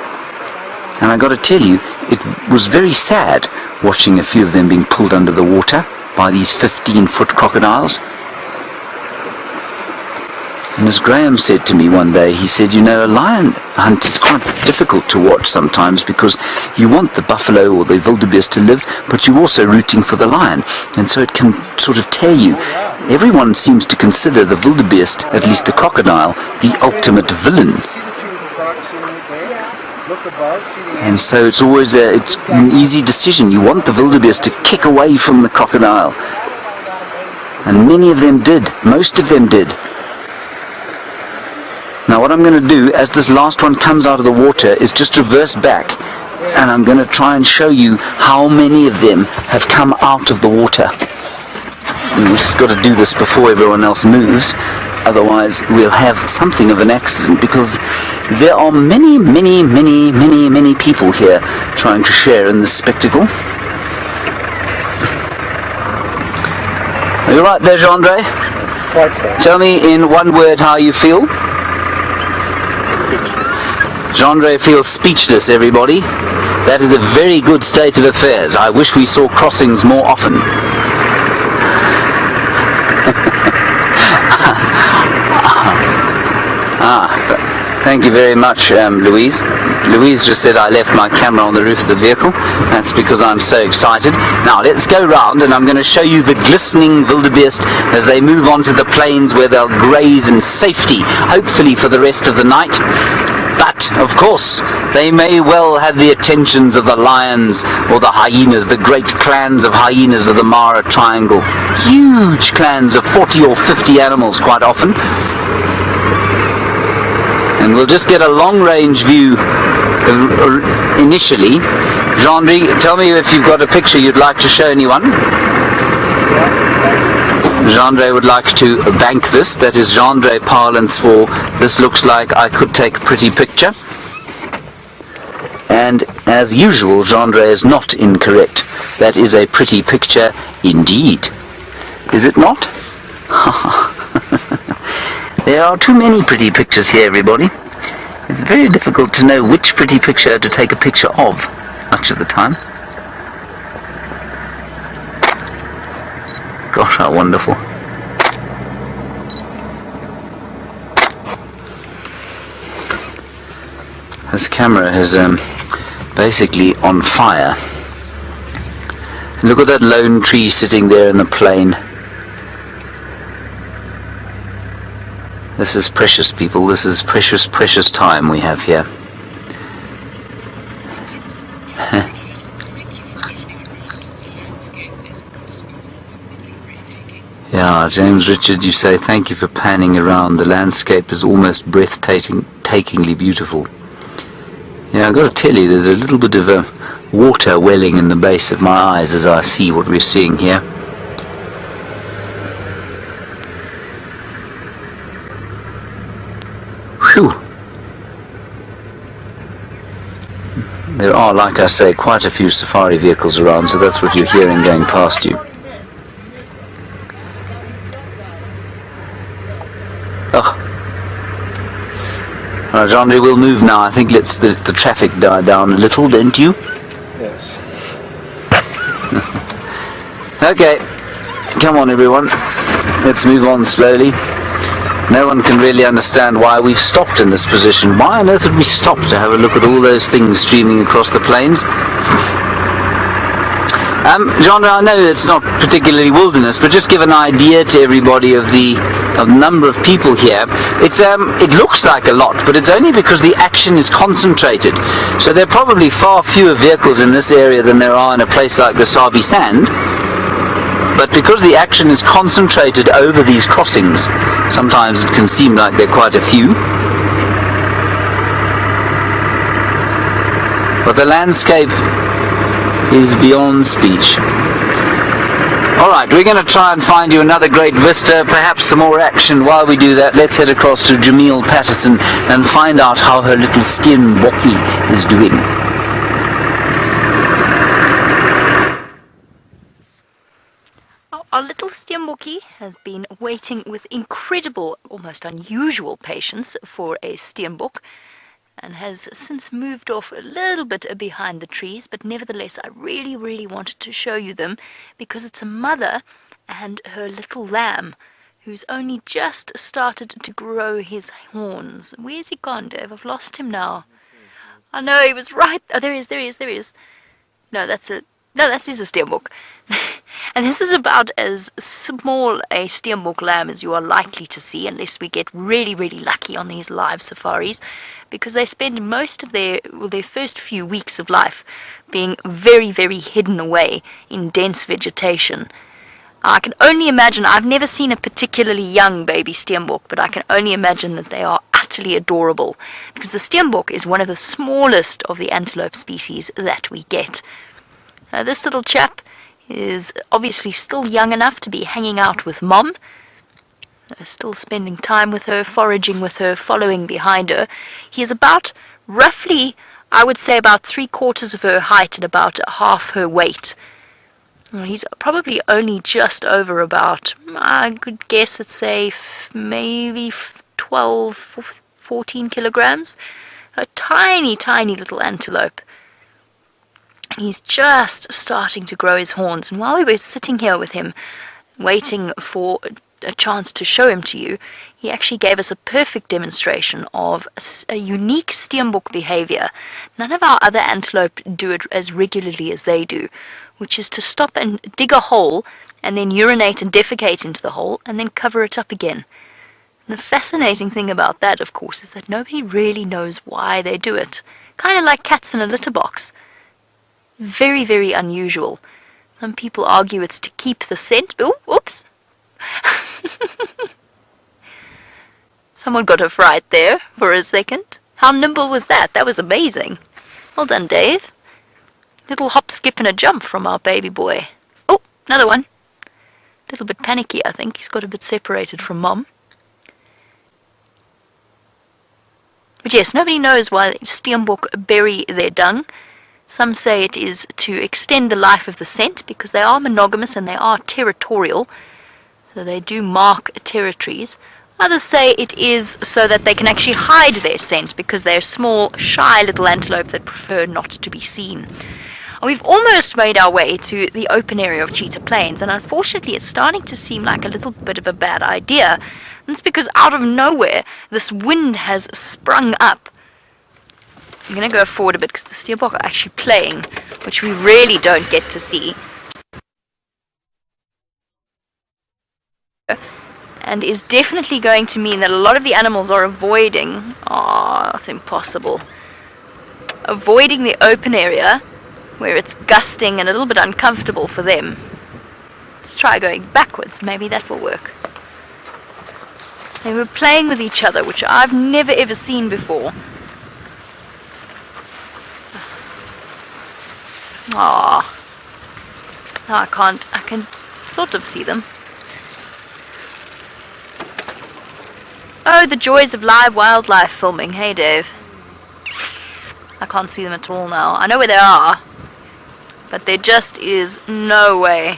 And I got to tell you, it was very sad watching a few of them being pulled under the water by these 15-foot crocodiles. And as Graham said to me one day, he said, you know, a lion hunt is quite difficult to watch sometimes because you want the buffalo or the wildebeest to live, but you're also rooting for the lion. And so it can sort of tear you. Everyone seems to consider the wildebeest, at least the crocodile, the ultimate villain. And so it's always it's an easy decision. You want the wildebeest to kick away from the crocodile. And many of them did. Most of them did. Now what I'm going to do as this last one comes out of the water is just reverse back, and I'm going to try and show you how many of them have come out of the water. And we've just got to do this before everyone else moves, otherwise we'll have something of an accident, because there are many, many, many, many, many people here trying to share in this spectacle. Are you right there, Jean-Andre? Right, sir. Tell me in one word how you feel. Jean-Andre feels speechless, everybody. That is a very good state of affairs. I wish we saw crossings more often. Thank you very much, Louise. Louise just said I left my camera on the roof of the vehicle. That's because I'm so excited. Now let's go round and I'm going to show you the glistening wildebeest as they move on to the plains where they'll graze in safety, hopefully for the rest of the night. But, of course, they may well have the attentions of the lions or the hyenas, the great clans of hyenas of the Mara Triangle. Huge clans of 40 or 50 animals quite often. And we'll just get a long-range view initially. Jean-Louis, tell me if you've got a picture you'd like to show anyone. Jean-Louis would like to bank this. That is Jean-Louis parlance for this looks like I could take a pretty picture. And as usual, Jean-Louis is not incorrect. That is a pretty picture indeed. Is it not? There are too many pretty pictures here, everybody. It's very difficult to know which pretty picture to take a picture of, much of the time. Gosh, how wonderful. This camera is basically on fire. Look at that lone tree sitting there in the plain. This is precious, people. This is precious, precious time we have here. Yeah, James Richard, you say thank you for panning around. The landscape is almost breathtakingly beautiful. Yeah, I've got to tell you, there's a little bit of water welling in the base of my eyes as I see what we're seeing here. Whew. There are, like I say, quite a few safari vehicles around, so that's what you're hearing going past you. Oh. Alright, Jean-Louis, we'll move now. I think let's the traffic die down a little, don't you? Yes. Okay, come on everyone. Let's move on slowly. No one can really understand why we've stopped in this position. Why on earth would we stop to have a look at all those things streaming across the plains? Genre, I know it's not particularly wilderness, but just give an idea to everybody of the number of people here. It looks like a lot, but it's only because the action is concentrated. So there are probably far fewer vehicles in this area than there are in a place like the Sabi Sand. But because the action is concentrated over these crossings, sometimes it can seem like there are quite a few. But the landscape is beyond speech. Alright, we're going to try and find you another great vista, perhaps some more action. While we do that, let's head across to Jamil Patterson and find out how her little Steenbokkie is doing. Our little Steenbokkie has been waiting with incredible, almost unusual patience for a steenbok, and has since moved off a little bit behind the trees, but nevertheless I really, really wanted to show you them because it's a mother and her little lamb who's only just started to grow his horns. Where's he gone, Dave? I've lost him now. Oh no, he was right. Oh, there he is. No, that's it. No, that is a steenbok. And this is about as small a steenbok lamb as you are likely to see, unless we get really, really lucky on these live safaris, because they spend most of their first few weeks of life being very, very hidden away in dense vegetation. I can only imagine, I've never seen a particularly young baby steenbok, but I can only imagine that they are utterly adorable, because the steenbok is one of the smallest of the antelope species that we get. This little chap is obviously still young enough to be hanging out with Mom, still spending time with her, foraging with her, following behind her. He is about, roughly, I would say about 3/4 of her height and about half her weight. He's probably only just over about, I could guess, let's say maybe 12, 14 kilograms. A tiny, tiny little antelope. He's just starting to grow his horns, and while we were sitting here with him, waiting for a chance to show him to you, he actually gave us a perfect demonstration of a unique steenbok behavior. None of our other antelope do it as regularly as they do, which is to stop and dig a hole and then urinate and defecate into the hole and then cover it up again. And the fascinating thing about that, of course, is that nobody really knows why they do it. Kind of like cats in a litter box. Very, very unusual. Some people argue it's to keep the scent. Oh, oops. Someone got a fright there for a second. How nimble was that? That was amazing. Well done, Dave. Little hop, skip and a jump from our baby boy. Oh, another one. A little bit panicky, I think. He's got a bit separated from Mom. But yes, nobody knows why steenbok bury their dung. Some say it is to extend the life of the scent because they are monogamous and they are territorial. So they do mark territories. Others say it is so that they can actually hide their scent because they're small, shy little antelope that prefer not to be seen. We've almost made our way to the open area of Cheetah Plains, and unfortunately it's starting to seem like a little bit of a bad idea. And it's because out of nowhere, this wind has sprung up. I'm going to go forward a bit because the steenbok are actually playing, which we really don't get to see. And is definitely going to mean that a lot of the animals are avoiding, that's impossible, avoiding the open area where it's gusting and a little bit uncomfortable for them. Let's try going backwards, maybe that will work. They were playing with each other, which I've never ever seen before. Now I can't, I can sort of see them. Oh, the joys of live wildlife filming. Hey, Dave. I can't see them at all now. I know where they are, but there just is no way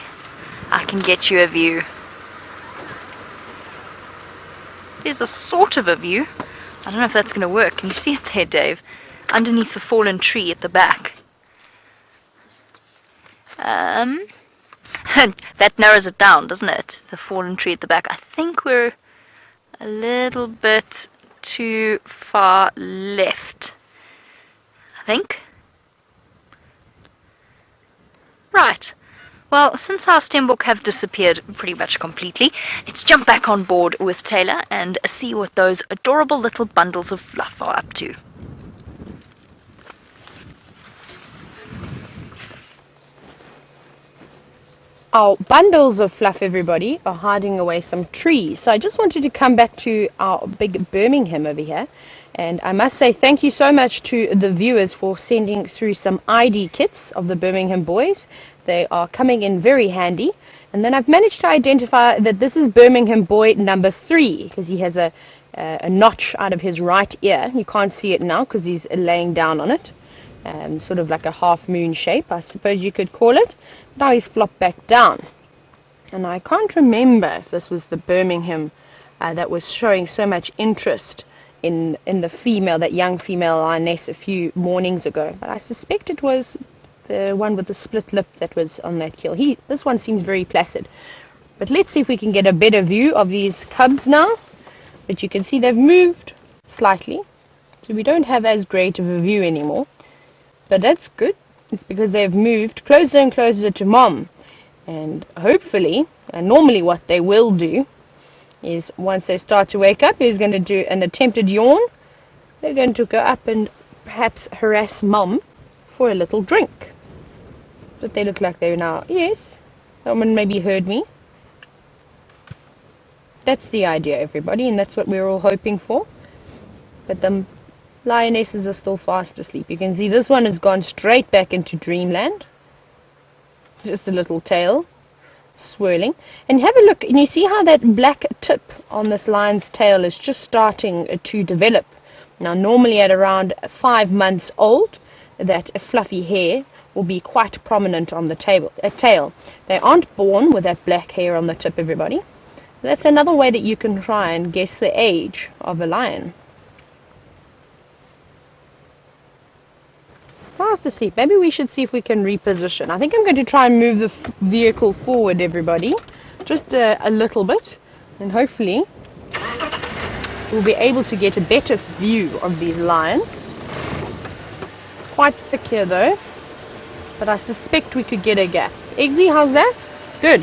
I can get you a view. There's a sort of a view. I don't know if that's going to work. Can you see it there, Dave? Underneath the fallen tree at the back. That narrows it down, doesn't it? The fallen tree at the back. I think we're a little bit too far left. I think. Right. Well, since our steenbok have disappeared pretty much completely, let's jump back on board with Taylor and see what those adorable little bundles of fluff are up to. Our bundles of fluff, everybody, are hiding away some trees. So I just wanted to come back to our big Birmingham over here. And I must say thank you so much to the viewers for sending through some ID kits of the Birmingham boys. They are coming in very handy. And then I've managed to identify that this is Birmingham boy number 3, because he has a notch out of his right ear. You can't see it now because he's laying down on it. Sort of like a half moon shape, I suppose you could call it. Now he's flopped back down. And I can't remember if this was the Birmingham that was showing so much interest in the female, that young female lioness a few mornings ago. But I suspect it was the one with the split lip that was on that kill. This one seems very placid. But let's see if we can get a better view of these cubs now. But you can see they've moved slightly. So we don't have as great of a view anymore. But that's good. It's because they've moved closer and closer to Mom. And hopefully, and normally what they will do, is once they start to wake up, he's going to do an attempted yawn. They're going to go up and perhaps harass Mom for a little drink. But they look like they're now, yes, someone maybe heard me. That's the idea, everybody, and that's what we're all hoping for. But the lionesses are still fast asleep. You can see this one has gone straight back into dreamland. Just a little tail swirling. And have a look, and you see how that black tip on this lion's tail is just starting to develop. Now normally at around 5 months old, that fluffy hair will be quite prominent on the tail. They aren't born with that black hair on the tip, everybody. That's another way that you can try and guess the age of a lion. Fast asleep. Maybe we should see if we can reposition. I think I'm going to try and move the vehicle forward, everybody. Just a little bit. And hopefully we'll be able to get a better view of these lions. It's quite thick here though, but I suspect we could get a gap. Eggsy, how's that? Good.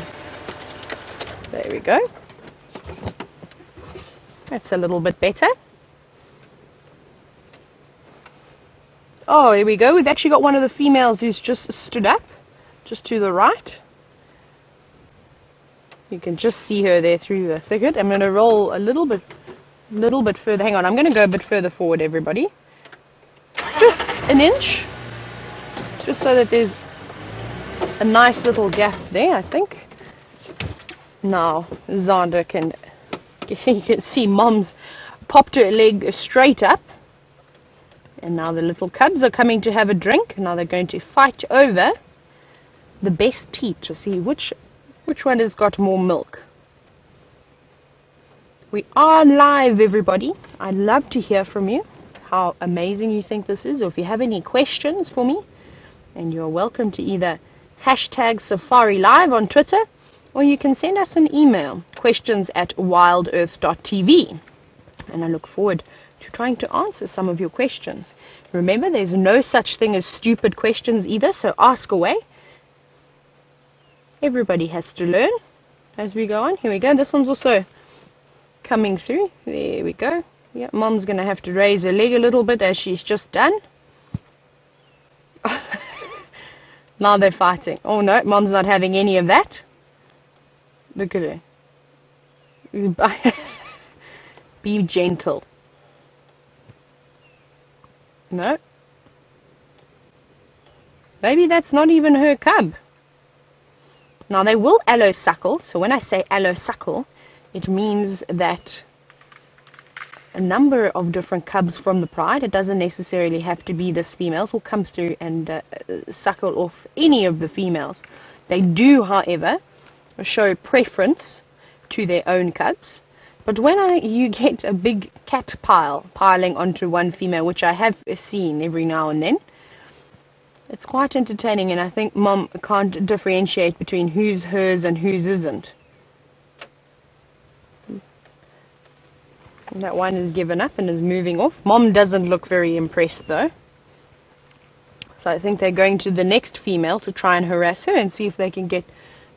There we go. That's a little bit better. Oh, here we go. We've actually got one of the females who's just stood up, just to the right. You can just see her there through the thicket. I'm going to roll a little bit further. Hang on, I'm going to go a bit further forward, everybody. Just an inch. Just so that there's a nice little gap there, I think. Now, Zander can... You can see Mom's popped her leg straight up. And now the little cubs are coming to have a drink. Now they're going to fight over the best teat to see which one has got more milk. We are live, everybody. I'd love to hear from you how amazing you think this is, or if you have any questions for me. And you're welcome to either hashtag Safari Live on Twitter, or you can send us an email, questions@WildEarth.tv. And I look forward to trying to answer some of your questions. Remember, there's no such thing as stupid questions either, so ask away. Everybody has to learn as we go on. Here we go. This one's also coming through. There we go. Yeah, Mom's going to have to raise her leg a little bit as she's just done. Now they're fighting. Oh no, Mom's not having any of that. Look at her. Be gentle. No. Maybe that's not even her cub. Now they will allo-suckle. So when I say allo-suckle, it means that a number of different cubs from the pride, it doesn't necessarily have to be this females, will come through and suckle off any of the females. They do, however, show preference to their own cubs. But when you get a big cat piling onto one female, which I have seen every now and then, it's quite entertaining, and I think Mom can't differentiate between who's hers and whose isn't. That one is given up and is moving off. Mom doesn't look very impressed though. So I think they're going to the next female to try and harass her and see if they can get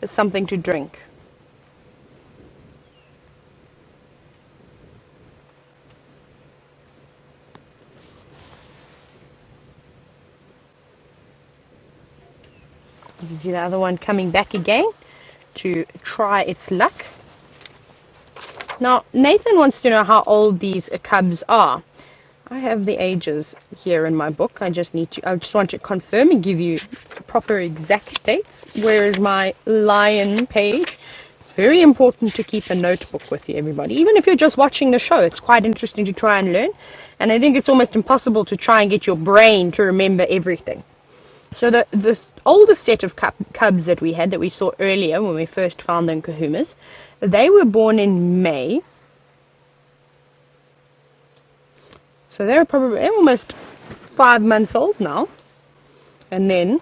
something to drink. You can see the other one coming back again to try its luck. Now, Nathan wants to know how old these cubs are. I have the ages here in my book. I just want to confirm and give you proper exact dates. Where is my lion page? It's very important to keep a notebook with you, everybody. Even if you're just watching the show, it's quite interesting to try and learn. And I think it's almost impossible to try and get your brain to remember everything. So the oldest set of cubs that we had, that we saw earlier when we first found them in Kahumas, they were born in May. So they're almost 5 months old now. And then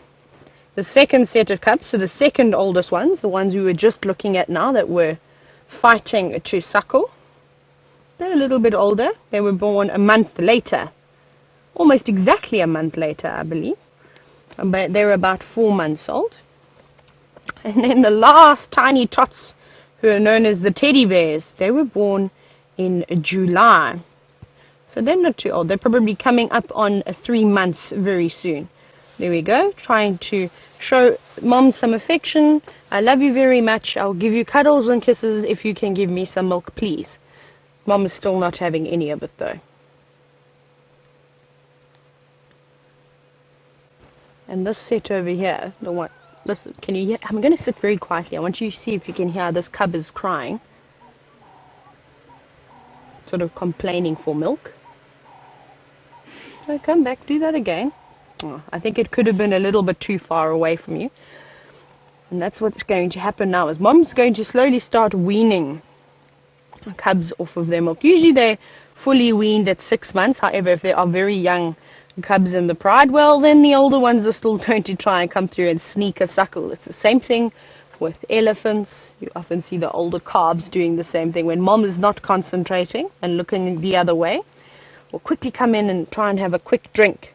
the second set of cubs, so the second oldest ones, the ones we were just looking at now that were fighting to suckle, they're a little bit older. They were born a month later. Almost exactly a month later, I believe. But they were about 4 months old. And then the last tiny tots, who are known as the teddy bears, they were born in July. So they're not too old. They're probably coming up on 3 months very soon. There we go. Trying to show Mom some affection. I love you very much. I'll give you cuddles and kisses if you can give me some milk, please. Mom is still not having any of it, though. And this set over here, the one... Listen, can you hear? I'm going to sit very quietly. I want you to see if you can hear this cub is crying. Sort of complaining for milk. So come back, do that again. Oh, I think it could have been a little bit too far away from you. And that's what's going to happen now, is Mom's going to slowly start weaning cubs off of their milk. Usually they're fully weaned at 6 months. However, if they are very young cubs in the pride, well, then the older ones are still going to try and come through and sneak a suckle. It's the same thing with elephants. You often see the older calves doing the same thing. When mom is not concentrating and looking the other way, will quickly come in and try and have a quick drink.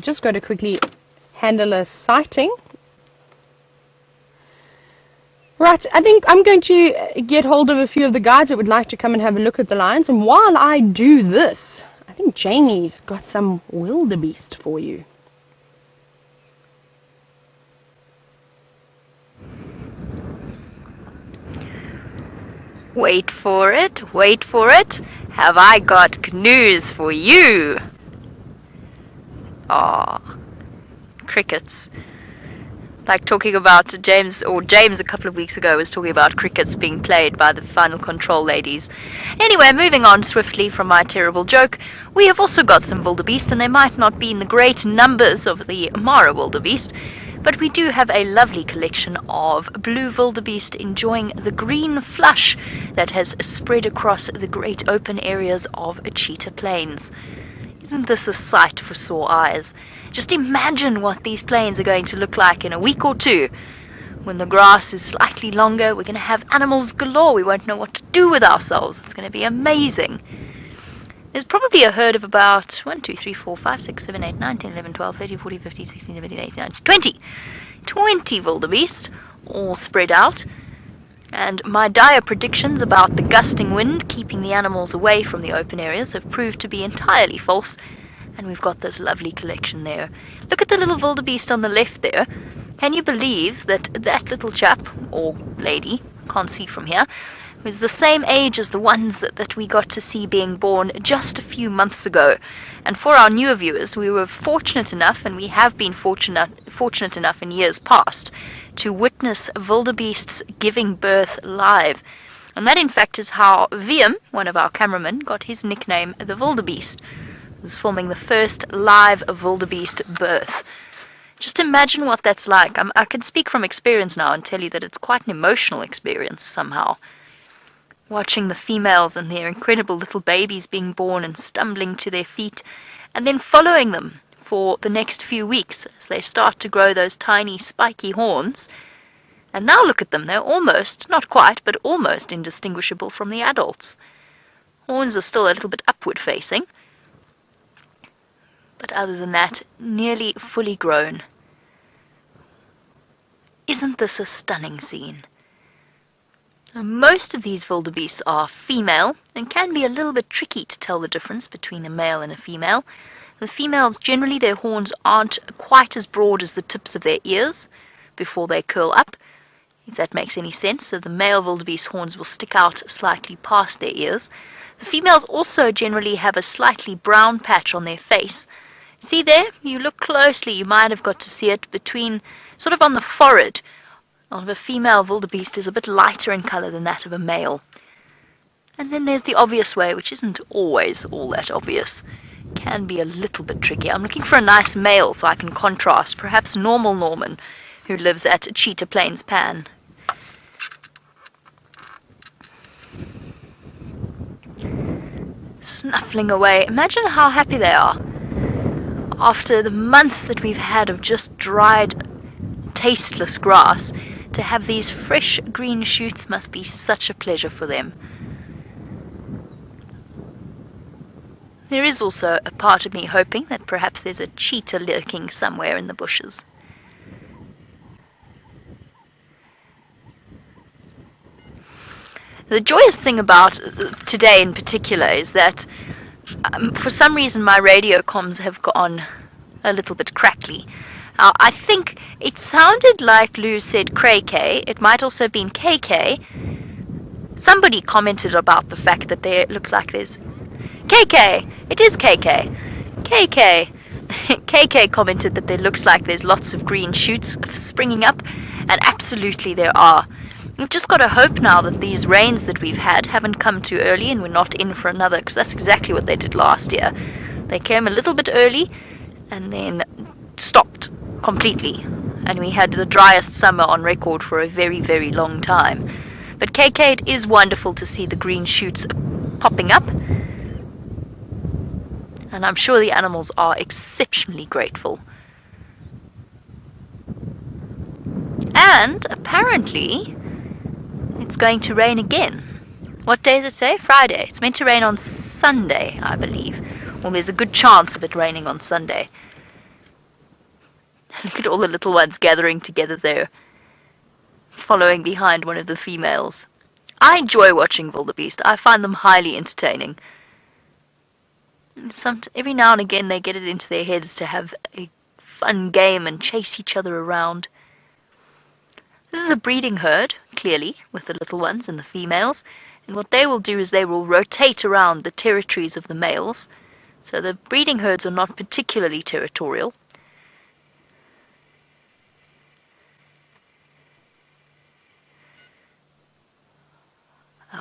Just got to quickly handle a sighting. Right, I think I'm going to get hold of a few of the guys that would like to come and have a look at the lions. And while I do this, I think Jamie's got some wildebeest for you. Wait for it, wait for it. Have I got news for you? Ah, crickets. Like talking about James a couple of weeks ago was talking about crickets being played by the Final Control ladies. Anyway, moving on swiftly from my terrible joke, we have also got some wildebeest, and they might not be in the great numbers of the Mara wildebeest, but we do have a lovely collection of blue wildebeest enjoying the green flush that has spread across the great open areas of Cheetah Plains. Isn't this a sight for sore eyes? Just imagine what these plains are going to look like in a week or two. When the grass is slightly longer, we're going to have animals galore. We won't know what to do with ourselves. It's going to be amazing. There's probably a herd of about 1, 2, 3, 4, 5, 6, 7, 8, 9, 10, 11, 12, 13, 14, 15, 16, 17, 18, 19, 20. 20 wildebeest, all spread out. And my dire predictions about the gusting wind keeping the animals away from the open areas have proved to be entirely false, and we've got this lovely collection there. Look at the little wildebeest on the left there. Can you believe that that little chap, or lady, can't see from here, was the same age as the ones that we got to see being born just a few months ago? And for our newer viewers, we were fortunate enough, and we have been fortunate enough in years past, to witness wildebeests giving birth live. And that in fact is how Liam, one of our cameramen, got his nickname the wildebeest. He was filming the first live wildebeest birth. Just imagine what that's like. I can speak from experience now and tell you that it's quite an emotional experience somehow. Watching the females and their incredible little babies being born and stumbling to their feet, and then following them for the next few weeks as they start to grow those tiny spiky horns. And now look at them, they're almost, not quite, but almost indistinguishable from the adults. Horns are still a little bit upward facing, but other than that, nearly fully grown. Isn't this a stunning scene? Most of these wildebeests are female and can be a little bit tricky to tell the difference between a male and a female. The females, generally their horns aren't quite as broad as the tips of their ears before they curl up, if that makes any sense. So the male wildebeest horns will stick out slightly past their ears. The females also generally have a slightly brown patch on their face. See there? You look closely, you might have got to see it between, sort of on the forehead of a female wildebeest is a bit lighter in colour than that of a male. And then there's the obvious way, which isn't always all that obvious. Can be a little bit tricky. I'm looking for a nice male so I can contrast, perhaps normal Norman, who lives at Cheetah Plains Pan. Snuffling away. Imagine how happy they are. After the months that we've had of just dried, tasteless grass, to have these fresh green shoots must be such a pleasure for them. There is also a part of me hoping that perhaps there's a cheetah lurking somewhere in the bushes. The joyous thing about today in particular is that for some reason my radio comms have gone a little bit crackly. I think it sounded like Lou said cray-cray. It might also have been KK. Somebody commented about the fact that there looks like there's KK. It is KK. KK. KK commented that there looks like there's lots of green shoots springing up, and absolutely there are. We've just got to hope now that these rains that we've had haven't come too early and we're not in for another, because that's exactly what they did last year. They came a little bit early and then stopped completely, and we had the driest summer on record for a very, very long time. But KK, it is wonderful to see the green shoots popping up, and I'm sure the animals are exceptionally grateful. And apparently it's going to rain again. What day does it say? Friday. It's meant to rain on Sunday, I believe. Well, there's a good chance of it raining on Sunday. Look at all the little ones gathering together there, following behind one of the females. I enjoy watching wildebeest. I find them highly entertaining. Every now and again they get it into their heads to have a fun game and chase each other around. This is a breeding herd, clearly, with the little ones and the females. And what they will do is they will rotate around the territories of the males. So the breeding herds are not particularly territorial.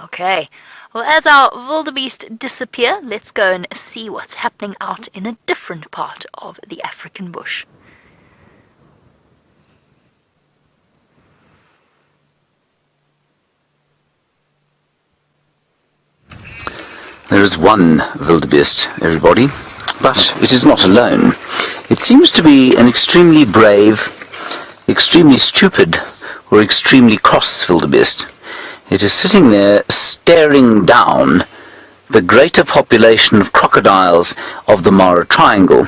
Okay, well, as our wildebeest disappear, let's go and see what's happening out in a different part of the African bush. There is one wildebeest, everybody, but it is not alone. It seems to be an extremely brave, extremely stupid, or extremely cross wildebeest. It is sitting there staring down the greater population of crocodiles of the Mara Triangle.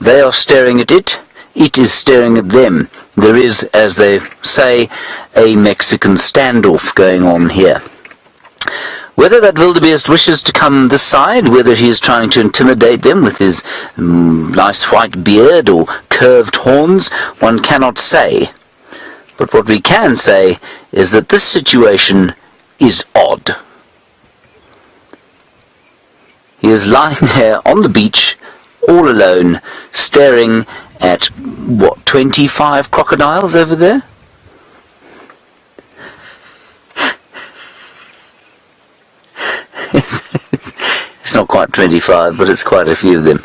They are staring at it, it is staring at them. There is, as they say, a Mexican standoff going on here. Whether that wildebeest wishes to come this side, whether he is trying to intimidate them with his nice white beard or curved horns, one cannot say. But what we can say is that this situation is odd. He is lying there on the beach, all alone, staring at, 25 crocodiles over there? It's not quite 25, but it's quite a few of them.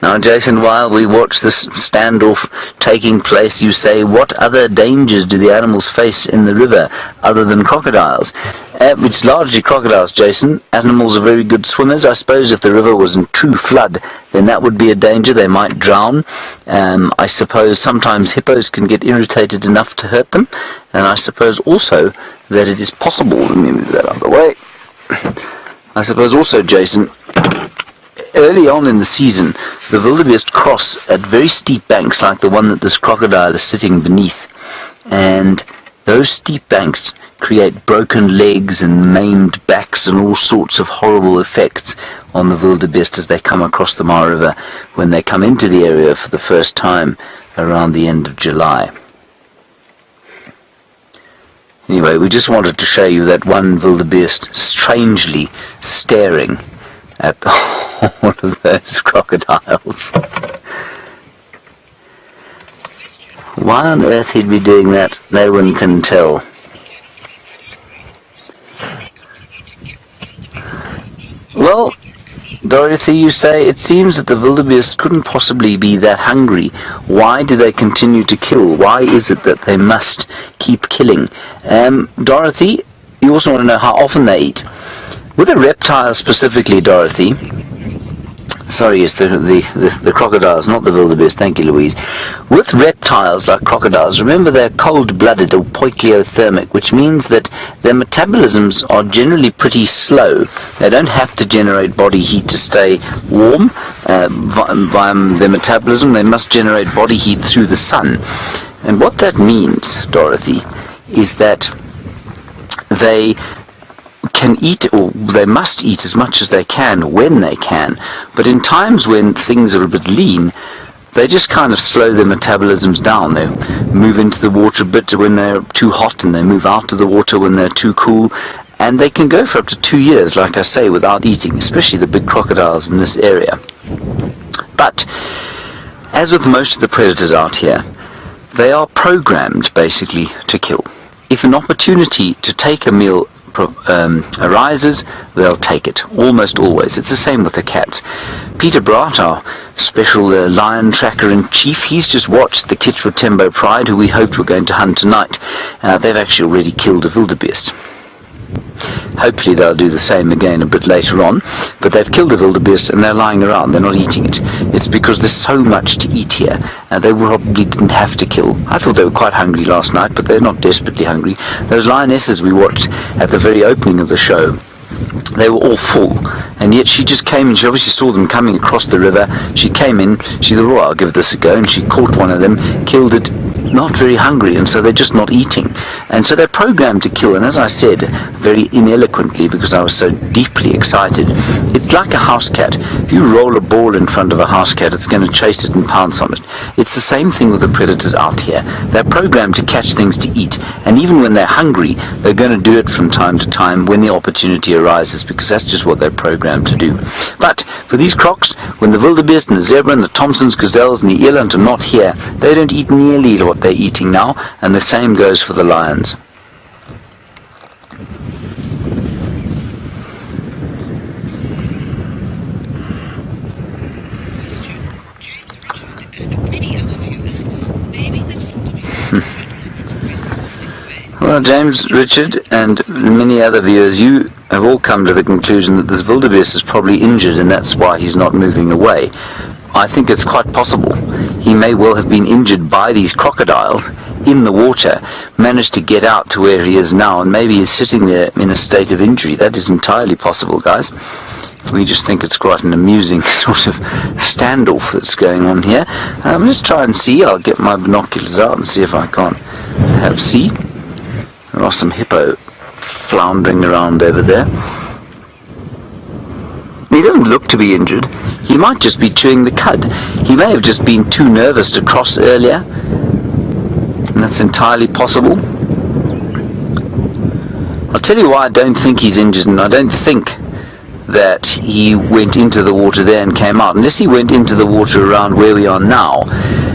Now, Jason, while we watch this standoff taking place, you say, what other dangers do the animals face in the river other than crocodiles? It's largely crocodiles, Jason. Animals are very good swimmers. I suppose if the river was in true flood, then that would be a danger. They might drown. I suppose sometimes hippos can get irritated enough to hurt them. And I suppose also that it is possible, let me move that out of the way. I suppose also, Jason, early on in the season, the wildebeest cross at very steep banks like the one that this crocodile is sitting beneath. And those steep banks create broken legs and maimed backs and all sorts of horrible effects on the wildebeest as they come across the Mara River when they come into the area for the first time around the end of July. Anyway, we just wanted to show you that one wildebeest strangely staring at all of those crocodiles. Why on earth he'd be doing that, no one can tell. Well, Dorothy, you say it seems that the wildebeest couldn't possibly be that hungry. Why do they continue to kill? Why is it that they must keep killing? Dorothy, you also want to know how often they eat. With a reptile specifically, Dorothy, sorry, it's the crocodiles, not the wildebeest, thank you, Louise. With reptiles like crocodiles, remember they're cold-blooded or poikilothermic, which means that their metabolisms are generally pretty slow. They don't have to generate body heat to stay warm via their metabolism. They must generate body heat through the sun. And what that means, Dorothy, is that they can eat, or they must eat as much as they can when they can, but in times when things are a bit lean, they just kind of slow their metabolisms down. They move into the water a bit when they're too hot, and they move out of the water when they're too cool, and they can go for up to 2 years, like I say, without eating, especially the big crocodiles in this area. But as with most of the predators out here, they are programmed basically to kill. If an opportunity to take a meal arises, they'll take it, almost always. It's the same with the cats. Peter Bratt, our special lion tracker-in-chief, he's just watched the Kichwa Pride, who we hoped were going to hunt tonight. They've actually already killed a wildebeest. Hopefully they'll do the same again a bit later on. But they've killed the wildebeest and they're lying around. They're not eating it. It's because there's so much to eat here. They probably didn't have to kill. I thought they were quite hungry last night, but they're not desperately hungry. Those lionesses we watched at the very opening of the show, they were all full, and yet she just came and she obviously saw them coming across the river. She came in, she thought, oh, I'll give this a go, and she caught one of them, killed it, not very hungry, and so they're just not eating. And so they're programmed to kill, and as I said, very ineloquently, because I was so deeply excited, it's like a house cat. If you roll a ball in front of a house cat, it's going to chase it and pounce on it. It's the same thing with the predators out here. They're programmed to catch things to eat, and even when they're hungry, they're going to do it from time to time when the opportunity arises, because that's just what they're programmed to do. But for these crocs, when the wildebeest and the zebra and the Thompson's gazelles and the eland are not here, they don't eat nearly what they're eating now, and the same goes for the lions. Well, James, Richard, and many other viewers, you have all come to the conclusion that this wildebeest is probably injured and that's why he's not moving away. I think it's quite possible. He may well have been injured by these crocodiles in the water, managed to get out to where he is now, and maybe he's sitting there in a state of injury. That is entirely possible, guys. We just think it's quite an amusing sort of standoff that's going on here. Let's try and see. I'll get my binoculars out and see if I can't see. There are some hippo floundering around over there. He doesn't look to be injured. He might just be chewing the cud. He may have just been too nervous to cross earlier, and that's entirely possible. I'll tell you why I don't think he's injured, and I don't think that he went into the water there and came out, unless he went into the water around where we are now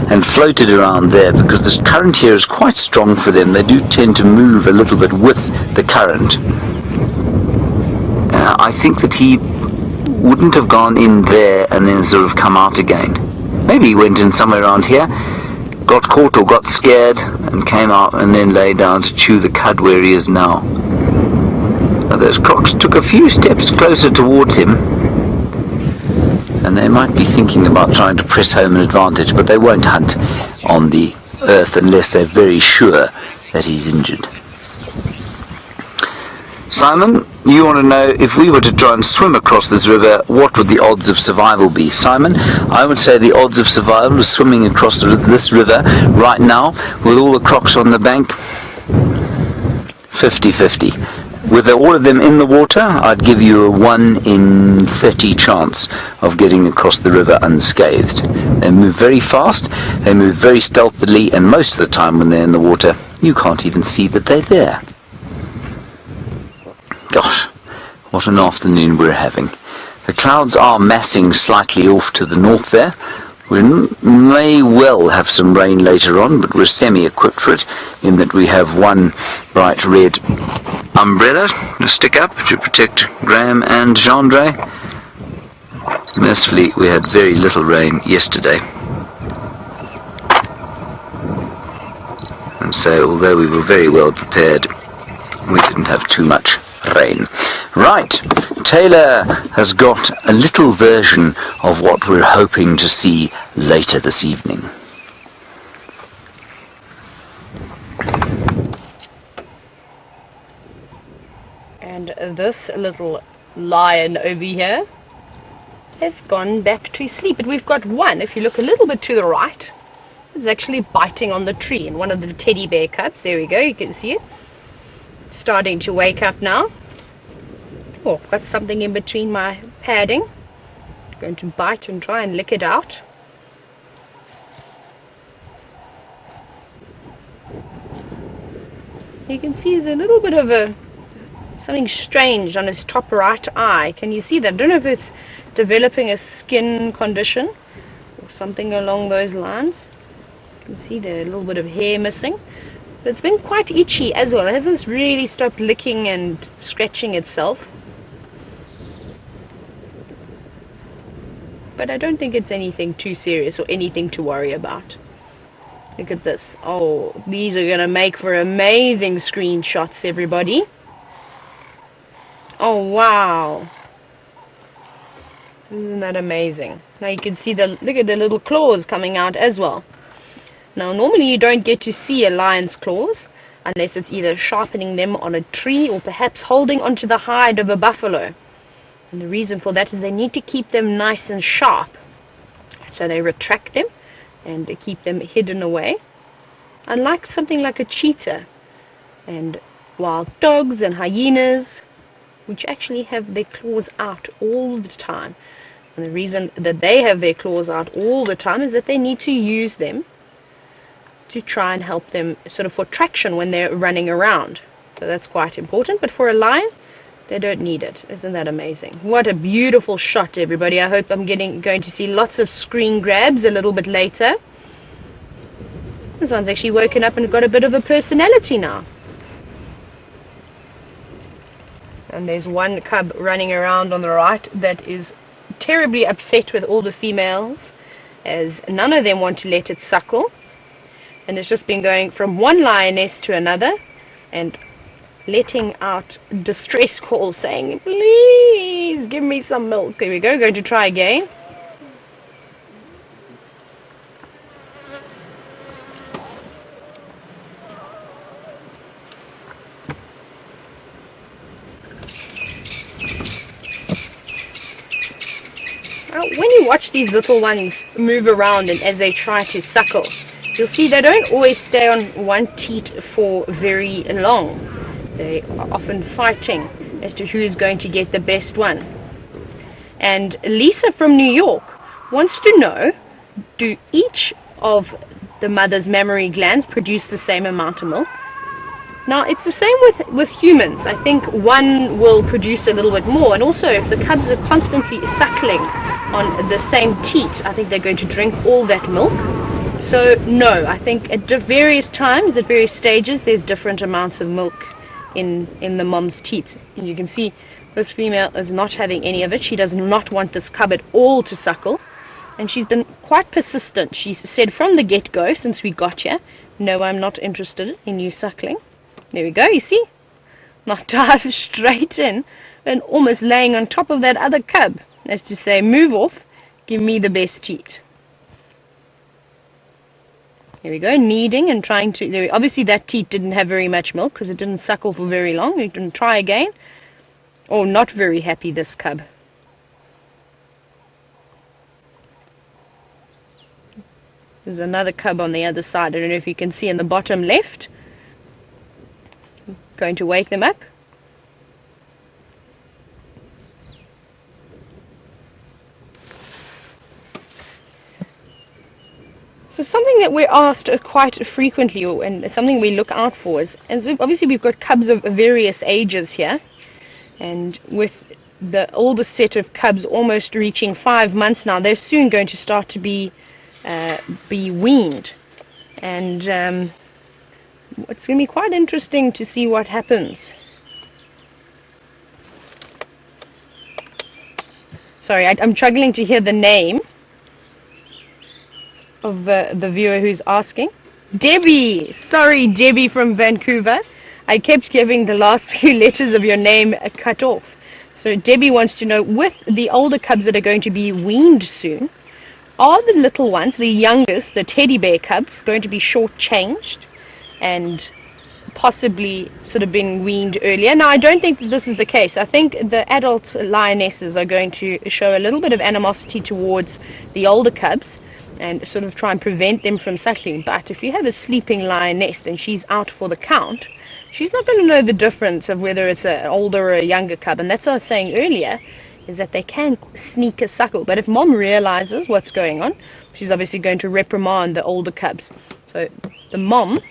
and floated around there, because this current here is quite strong for them. They do tend to move a little bit with the current. I think that he wouldn't have gone in there and then sort of come out again. Maybe he went in somewhere around here, got caught or got scared and came out and then lay down to chew the cud where he is now. Now those crocs took a few steps closer towards him, and they might be thinking about trying to press home an advantage, but they won't hunt on the earth unless they're very sure that he's injured. Simon, you want to know, if we were to try and swim across this river, what would the odds of survival be? Simon, I would say the odds of survival of swimming across this river right now, with all the crocs on the bank, 50-50. With all of them in the water, I'd give you a 1 in 30 chance of getting across the river unscathed. They move very fast, they move very stealthily, and most of the time when they're in the water, you can't even see that they're there. Gosh, what an afternoon we're having. The clouds are massing slightly off to the north there. We may well have some rain later on, but we're semi-equipped for it, in that we have one bright red umbrella to stick up to protect Graham and Gendre. Mercifully, we had very little rain yesterday. And so, although we were very well prepared, we didn't have too much rain. Right, Taylor has got a little version of what we're hoping to see later this evening. And this little lion over here has gone back to sleep. But we've got one, if you look a little bit to the right, is actually biting on the tree, and one of the teddy bear cubs, there we go, you can see it, starting to wake up now. Oh, got something in between my padding. Going to bite and try and lick it out. You can see there's a little bit of something strange on his top right eye. Can you see that? I don't know if it's developing a skin condition or something along those lines. You can see there a little bit of hair missing. But it's been quite itchy as well. It hasn't really stopped licking and scratching itself. But I don't think it's anything too serious or anything to worry about. Look at this. Oh, these are going to make for amazing screenshots, everybody. Oh wow. Isn't that amazing? Now you can see look at the little claws coming out as well. Now normally you don't get to see a lion's claws unless it's either sharpening them on a tree or perhaps holding onto the hide of a buffalo. And the reason for that is they need to keep them nice and sharp. So they retract them and they keep them hidden away. Unlike something like a cheetah and wild dogs and hyenas, which actually have their claws out all the time. And the reason that they have their claws out all the time is that they need to use them to try and help them sort of for traction when they're running around. So that's quite important. But for a lion, they don't need it. Isn't that amazing? What a beautiful shot, everybody. I hope I'm going to see lots of screen grabs a little bit later. This one's actually woken up and got a bit of a personality now. And there's one cub running around on the right that is terribly upset with all the females, as none of them want to let it suckle. And it's just been going from one lioness to another and letting out distress calls saying, please give me some milk. There we go, going to try again. When you watch these little ones move around and as they try to suckle, you'll see they don't always stay on one teat for very long. They are often fighting as to who is going to get the best one. And Lisa from New York wants to know, do each of the mother's mammary glands produce the same amount of milk? Now, it's the same with humans. I think one will produce a little bit more, and also if the cubs are constantly suckling on the same teat, I think they're going to drink all that milk. So no, I think at various times, at various stages, there's different amounts of milk in the mom's teats. And you can see this female is not having any of it. She does not want this cub at all to suckle, and she's been quite persistent. She's said from the get-go, since we got here, no, I'm not interested in you suckling. There we go, you see? Now dive straight in and almost laying on top of that other cub, as to say, move off, give me the best teat. There we go, kneading and trying to... Obviously that teat didn't have very much milk because it didn't suckle for very long. We can try again. Oh, not very happy, this cub. There's another cub on the other side. I don't know if you can see in the bottom left. Going to wake them up. So something that we're asked quite frequently, and something we look out for is, and so obviously we've got cubs of various ages here, and with the oldest set of cubs almost reaching 5 months now, they're soon going to start to be weaned, and it's going to be quite interesting to see what happens. Sorry, I'm struggling to hear the name of the viewer who's asking. Debbie! Sorry, Debbie from Vancouver. I kept giving the last few letters of your name cut off. So Debbie wants to know, with the older cubs that are going to be weaned soon, are the little ones, the youngest, the teddy bear cubs, going to be shortchanged and possibly sort of been weaned earlier? Now, I don't think that this is the case. I think the adult lionesses are going to show a little bit of animosity towards the older cubs and sort of try and prevent them from suckling. But if you have a sleeping lioness and she's out for the count, she's not going to know the difference of whether it's an older or a younger cub. And that's what I was saying earlier, is that they can sneak a suckle. But if mom realizes what's going on, she's obviously going to reprimand the older cubs. So the mom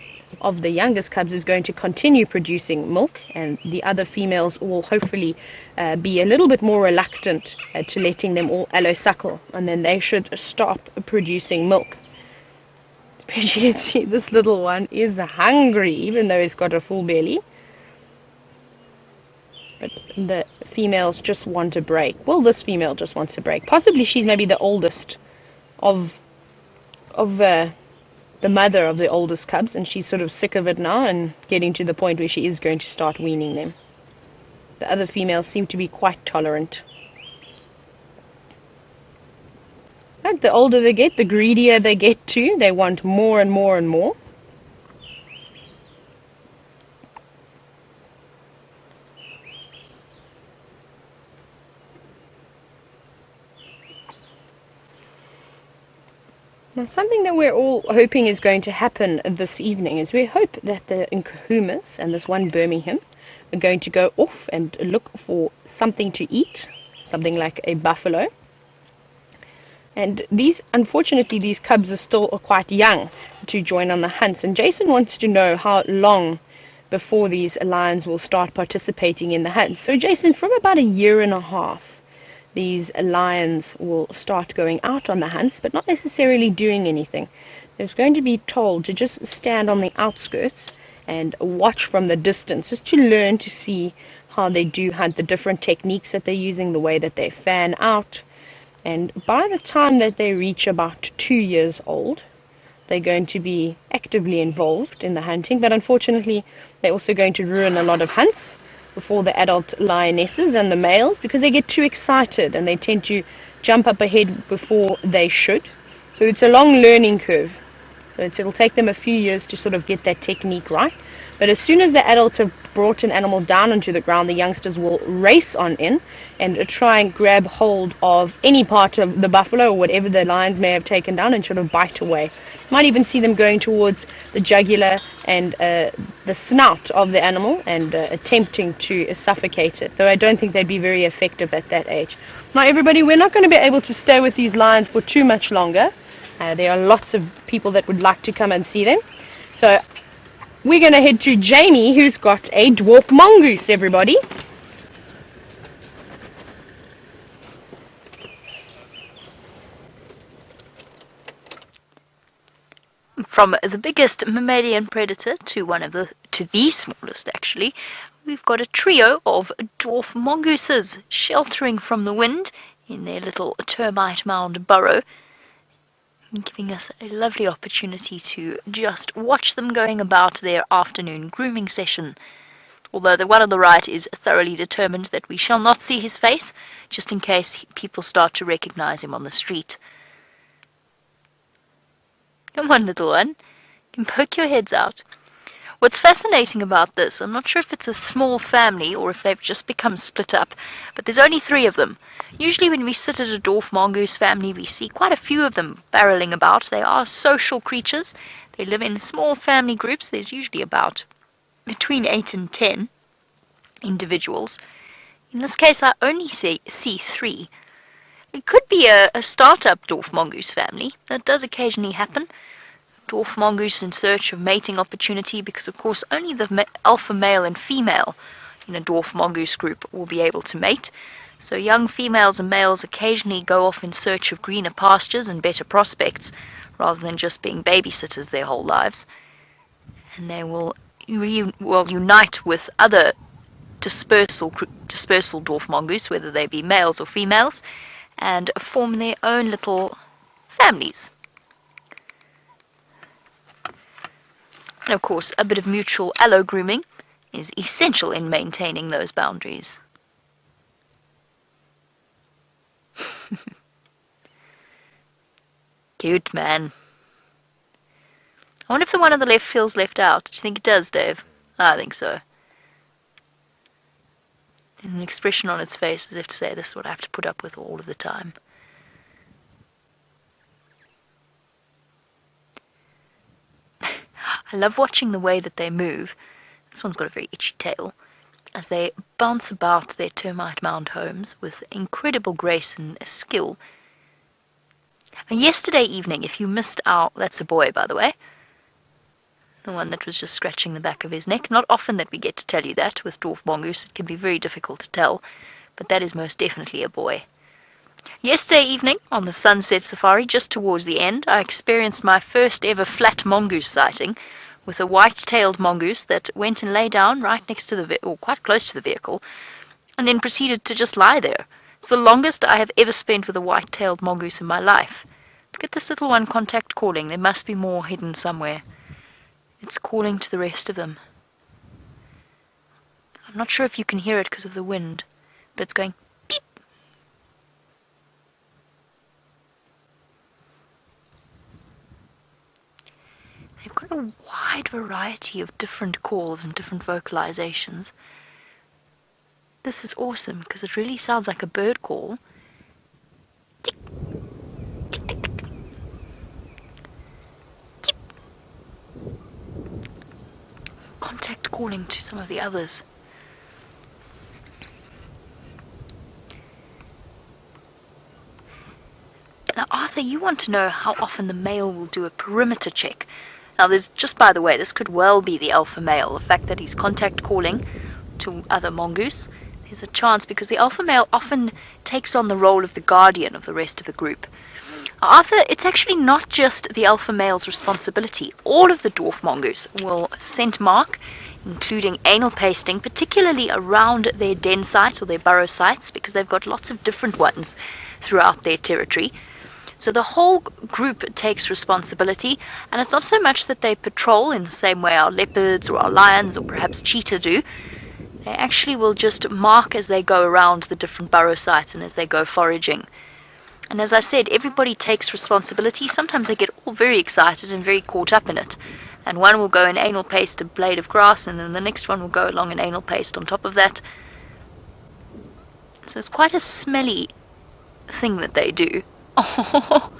of the youngest cubs is going to continue producing milk, and the other females will hopefully be a little bit more reluctant to letting them all allo-suckle, and then they should stop producing milk. As you can see, this little one is hungry, even though it's got a full belly. But the females just want a break. Well, this female just wants a break. Possibly she's maybe the oldest of the mother of the oldest cubs, and she's sort of sick of it now and getting to the point where she is going to start weaning them. The other females seem to be quite tolerant. But the older they get, the greedier they get too. They want more and more and more. Now, something that we're all hoping is going to happen this evening is we hope that the Nkuhumas and this one Birmingham are going to go off and look for something to eat, something like a buffalo. And unfortunately, these cubs are still quite young to join on the hunts. And Jason wants to know how long before these lions will start participating in the hunts. So Jason, from about 1.5 years, these lions will start going out on the hunts, but not necessarily doing anything. They're going to be told to just stand on the outskirts and watch from the distance, just to learn to see how they do hunt, the different techniques that they're using, the way that they fan out. And by the time that they reach about 2 years old, they're going to be actively involved in the hunting, but unfortunately they're also going to ruin a lot of hunts before the adult lionesses and the males, because they get too excited and they tend to jump up ahead before they should. So it's a long learning curve. So it'll take them a few years to sort of get that technique right. But as soon as the adults have brought an animal down onto the ground, the youngsters will race on in and try and grab hold of any part of the buffalo or whatever the lions may have taken down and sort of bite away. Might even see them going towards the jugular and the snout of the animal and attempting to suffocate it, though I don't think they'd be very effective at that age. Now everybody, we're not going to be able to stay with these lions for too much longer. There are lots of people that would like to come and see them. So we're going to head to Jamie, who's got a dwarf mongoose, everybody. From the biggest mammalian predator to the smallest, actually, we've got a trio of dwarf mongooses sheltering from the wind in their little termite mound burrow, giving us a lovely opportunity to just watch them going about their afternoon grooming session. Although the one on the right is thoroughly determined that we shall not see his face, just in case people start to recognize him on the street. Come on, little one. You can poke your heads out. What's fascinating about this, I'm not sure if it's a small family or if they've just become split up, but there's only 3 of them. Usually when we sit at a dwarf mongoose family, we see quite a few of them barreling about. They are social creatures. They live in small family groups. There's usually about between 8 and 10 individuals. In this case, I only see 3. It could be a start-up dwarf mongoose family. That does occasionally happen. Dwarf mongoose in search of mating opportunity, because of course only the alpha male and female in a dwarf mongoose group will be able to mate. So young females and males occasionally go off in search of greener pastures and better prospects, rather than just being babysitters their whole lives. And they will unite with other dispersal dwarf mongoose, whether they be males or females, and form their own little families. And of course, a bit of mutual allo grooming is essential in maintaining those boundaries. Cute, man. I wonder if the one on the left feels left out. Do you think it does, Dave? I think so. There's an expression on its face as if to say, this is what I have to put up with all of the time. I love watching the way that they move. This one's got a very itchy tail. As they bounce about their termite mound homes with incredible grace and skill. And yesterday evening, if you missed out, that's a boy, by the way, the one that was just scratching the back of his neck. Not often that we get to tell you that with dwarf mongoose. It can be very difficult to tell, but that is most definitely a boy. Yesterday evening, on the sunset safari, just towards the end, I experienced my first ever flat mongoose sighting, with a white-tailed mongoose that went and lay down right next to or quite close to the vehicle, and then proceeded to just lie there. It's the longest I have ever spent with a white-tailed mongoose in my life. Look at this little one contact calling. There must be more hidden somewhere. It's calling to the rest of them. I'm not sure if you can hear it because of the wind, but it's going beep. They've got a wide variety of different calls and different vocalizations. This is awesome because it really sounds like a bird call. Tick, tick, tick, tick. Tick. Contact calling to some of the others. Now, Arthur, you want to know how often the male will do a perimeter check. Now, just by the way, this could well be the alpha male. The fact that he's contact calling to other mongoose, there's a chance because the alpha male often takes on the role of the guardian of the rest of the group. Arthur, it's actually not just the alpha male's responsibility. All of the dwarf mongoose will scent mark, including anal pasting, particularly around their den site or their burrow sites, because they've got lots of different ones throughout their territory. So the whole group takes responsibility, and it's not so much that they patrol in the same way our leopards or our lions or perhaps cheetah do. They actually will just mark as they go around the different burrow sites and as they go foraging. And as I said, everybody takes responsibility. Sometimes they get all very excited and very caught up in it. And one will go and anal paste a blade of grass, and then the next one will go along and anal paste on top of that. So it's quite a smelly thing that they do. Oh,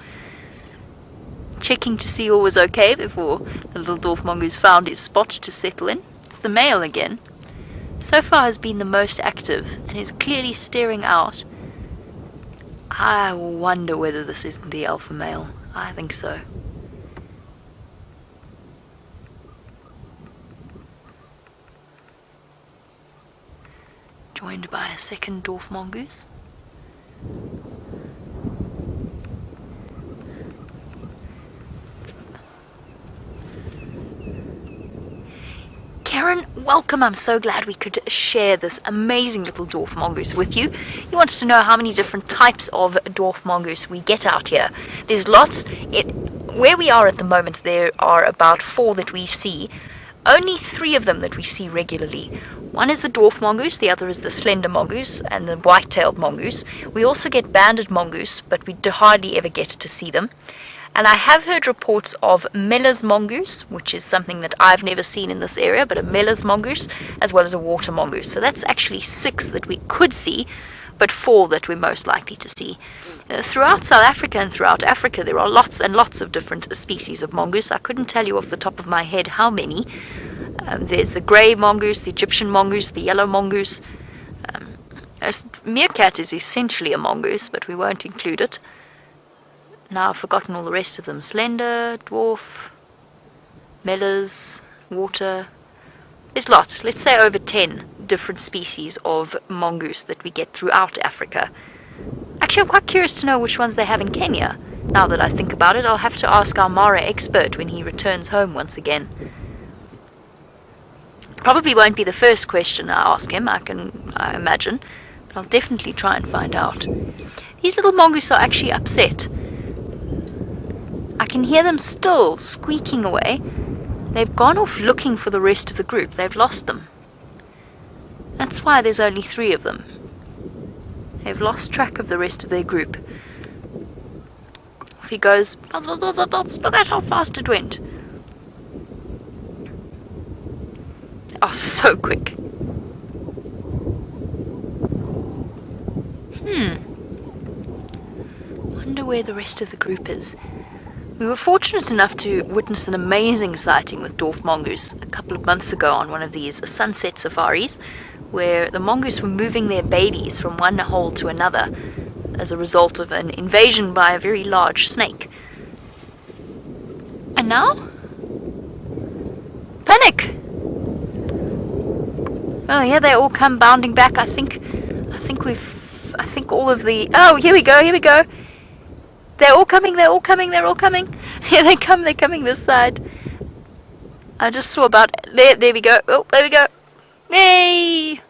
checking to see all was okay before the little dwarf mongoose found his spot to settle in. It's the male again. So far has been the most active and is clearly staring out. I wonder whether this isn't the alpha male. I think so. Joined by a second dwarf mongoose. Karen, welcome. I'm so glad we could share this amazing little dwarf mongoose with you. You wanted to know how many different types of dwarf mongoose we get out here. There's lots. Where we are at the moment, there are about 4 that we see. Only 3 of them that we see regularly. One is the dwarf mongoose, the other is the slender mongoose and the white-tailed mongoose. We also get banded mongoose, but we hardly ever get to see them. And I have heard reports of Miller's mongoose, which is something that I've never seen in this area, but a Miller's mongoose, as well as a water mongoose. So that's actually 6 that we could see, but 4 that we're most likely to see. Throughout South Africa and throughout Africa, there are lots and lots of different species of mongoose. I couldn't tell you off the top of my head how many. There's the grey mongoose, the Egyptian mongoose, the yellow mongoose. A meerkat is essentially a mongoose, but we won't include it. Now I've forgotten all the rest of them. Slender, dwarf, Miller's, water. There's lots. Let's say over 10 different species of mongoose that we get throughout Africa. Actually, I'm quite curious to know which ones they have in Kenya. Now that I think about it, I'll have to ask our Mara expert when he returns home once again. Probably won't be the first question I ask him, I imagine, but I'll definitely try and find out. These little mongoose are actually upset. I can hear them still squeaking away. They've gone off looking for the rest of the group. They've lost them. That's why there's only 3 of them. They've lost track of the rest of their group. Off he goes. Look at how fast it went. Oh, so quick. Wonder where the rest of the group is. We were fortunate enough to witness an amazing sighting with dwarf mongoose a couple of months ago on one of these sunset safaris, where the mongoose were moving their babies from one hole to another as a result of an invasion by a very large snake. And now? Panic! Oh yeah, they all come bounding back. I think all of the... Oh, here we go. They're all coming. Here they come, they're coming this side. I just saw about... There we go. Oh, there we go. Yay!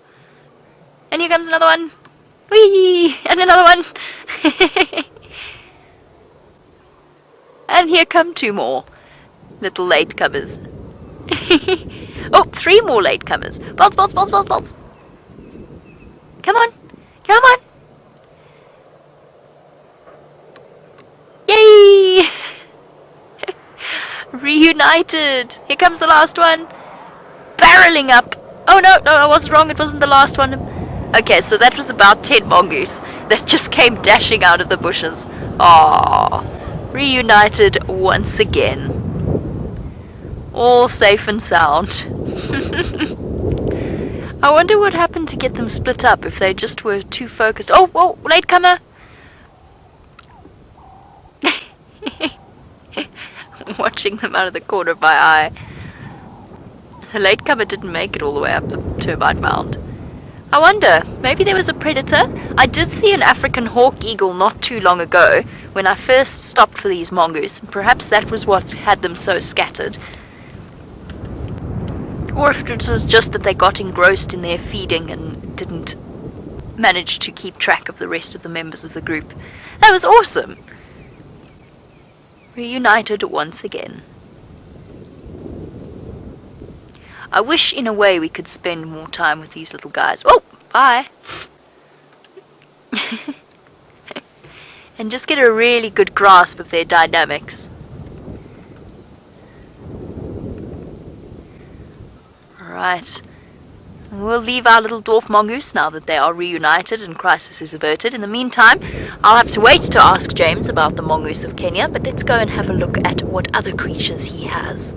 And here comes another one. Whee! And another one. And here come 2 more little latecomers. Oh, 3 more latecomers. Bounce. Come on. Come on. Yay! Reunited. Here comes the last one. Barreling up. Oh no, I was wrong. It wasn't the last one. Okay, so that was about 10 mongoose that just came dashing out of the bushes. Aww. Reunited once again. All safe and sound. I wonder what happened to get them split up if they just were too focused. Oh, whoa, latecomer! Watching them out of the corner of my eye. The latecomer didn't make it all the way up the turbine mound. I wonder, maybe there was a predator? I did see an African hawk eagle not too long ago when I first stopped for these mongoose. Perhaps that was what had them so scattered. Or if it was just that they got engrossed in their feeding and didn't manage to keep track of the rest of the members of the group. That was awesome! Reunited once again. I wish in a way we could spend more time with these little guys. Oh, bye! And just get a really good grasp of their dynamics. Right. We'll leave our little dwarf mongoose now that they are reunited and crisis is averted. In the meantime, I'll have to wait to ask James about the mongoose of Kenya, but let's go and have a look at what other creatures he has.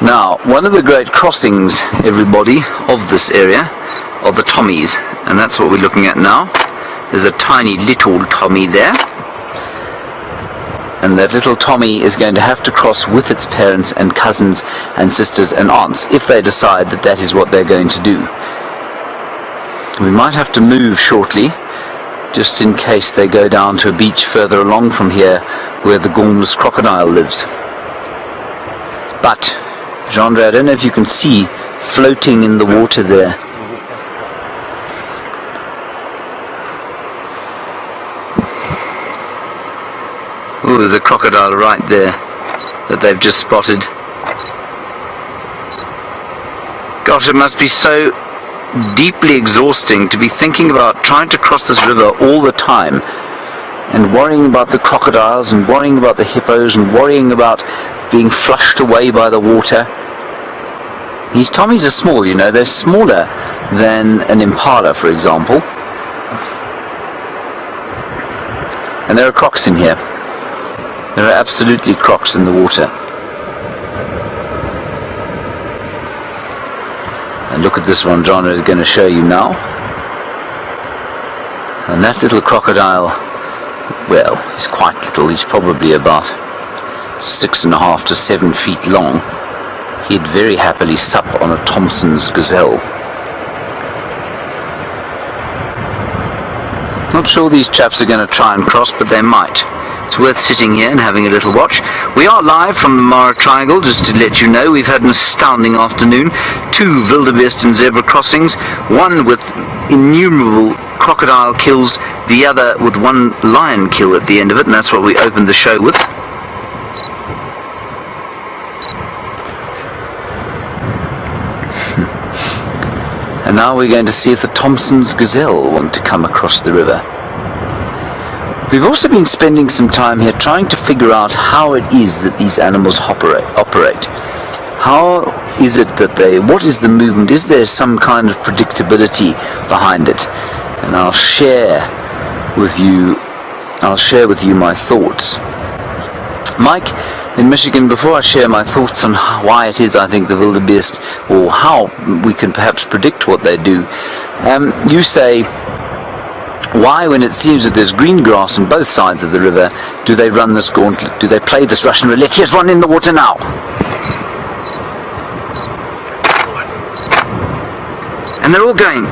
Now, one of the great crossings, everybody, of this area are the Tommies, and that's what we're looking at now. There's a tiny little Tommy there, and that little Tommy is going to have to cross with its parents and cousins and sisters and aunts if they decide that that is what they're going to do. We might have to move shortly, just in case they go down to a beach further along from here where the gormless crocodile lives. But Jean-Andre, I don't know if you can see floating in the water there. Oh, there's a crocodile right there that they've just spotted. Gosh, it must be so deeply exhausting to be thinking about trying to cross this river all the time and worrying about the crocodiles and worrying about the hippos and worrying about being flushed away by the water. These Tommies are small, you know, they're smaller than an impala, for example. And there are crocs in here. There are absolutely crocs in the water. And look at this one John is going to show you now. And that little crocodile, well, he's quite little, he's probably about 6.5 to 7 feet long. He'd very happily sup on a Thompson's gazelle. Not sure these chaps are going to try and cross, but they might. It's worth sitting here and having a little watch. We are live from the Mara Triangle, just to let you know. We've had an astounding afternoon. 2 wildebeest and zebra crossings, one with innumerable crocodile kills, the other with 1 lion kill at the end of it, and that's what we opened the show with. And now we're going to see if the Thompson's gazelle want to come across the river. We've also been spending some time here trying to figure out how it is that these animals operate. How is it that what is the movement? Is there some kind of predictability behind it? And I'll share with you my thoughts. Mike, in Michigan, before I share my thoughts on why it is I think the wildebeest, or how we can perhaps predict what they do, you say, why, when it seems that there's green grass on both sides of the river, do they run this gauntlet? Do they play this Russian roulette? Here's one in the water now! And they're all going.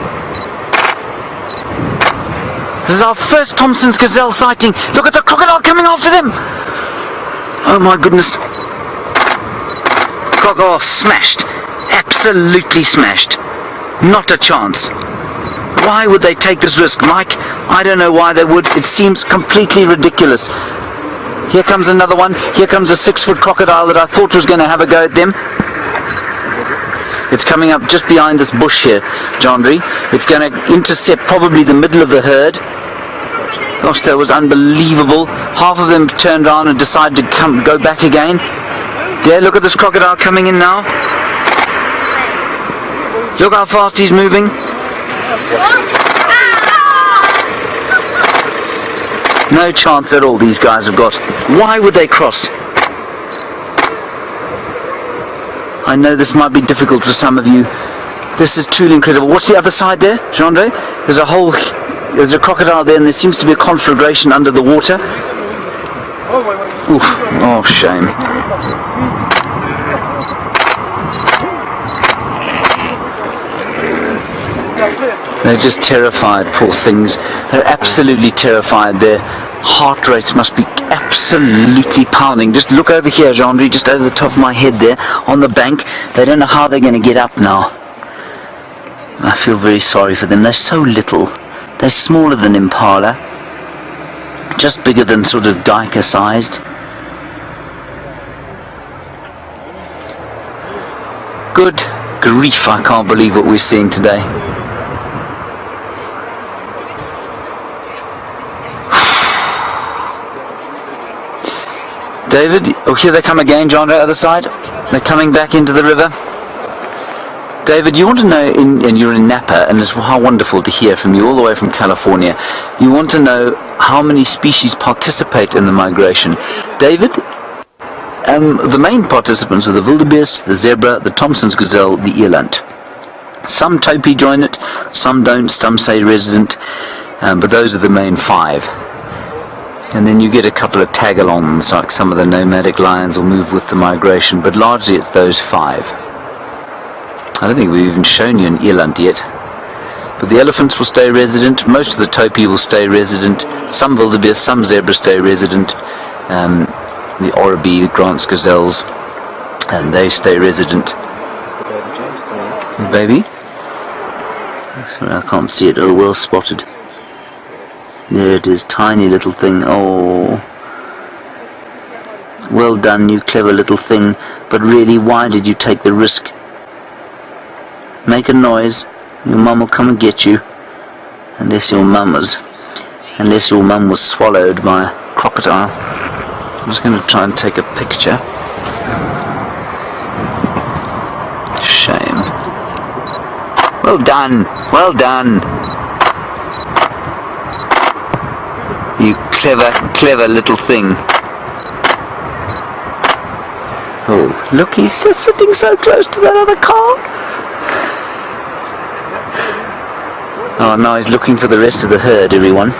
This is our first Thompson's gazelle sighting. Look at the crocodile coming after them! Oh my goodness. Crocodile smashed. Absolutely smashed. Not a chance. Why would they take this risk, Mike? I don't know why they would. It seems completely ridiculous. Here comes another one. Here comes a 6-foot crocodile that I thought was going to have a go at them. It's coming up just behind this bush here, Jandri. It's going to intercept probably the middle of the herd. Gosh, that was unbelievable. Half of them turned around and decided to go back again. Yeah, look at this crocodile coming in now. Look how fast he's moving. No chance at all these guys have got. Why would they cross? I know this might be difficult for some of you. This is truly incredible. What's the other side there, Jandre? There's a crocodile there, and there seems to be a conflagration under the water. Oof, oh, shame. They're just terrified, poor things. They're absolutely terrified. Their heart rates must be absolutely pounding. Just look over here, Jean-Marie, just over the top of my head there, on the bank. They don't know how they're going to get up now. I feel very sorry for them. They're so little. They're smaller than impala. Just bigger than sort of duiker sized. Good grief, I can't believe what we're seeing today. David, oh, here they come again, John, on the other side. They're coming back into the river. David, you want to know, and you're in Napa, and it's how wonderful to hear from you all the way from California. You want to know how many species participate in the migration. David, the main participants are the wildebeest, the zebra, the Thompson's gazelle, the eland. Some topi join it, some don't, some stay resident, but those are the main 5. And then you get a couple of tag-alongs, like some of the nomadic lions will move with the migration, but largely it's those 5. I don't think we've even shown you an eland yet. But the elephants will stay resident, most of the topi will stay resident, some wildebeest, some zebras stay resident, the oribi, the Grant's gazelles, and they stay resident. Baby? Sorry, I can't see it. Oh, well spotted. There it is, tiny little thing. Oh, well done, you clever little thing. But really, why did you take the risk? Make a noise. Your mum will come and get you. Unless your mum was swallowed by a crocodile. I'm just going to try and take a picture. Shame. Well done. Well done. You clever, clever little thing. Oh, look, he's just sitting so close to that other car. Oh, now he's looking for the rest of the herd, everyone.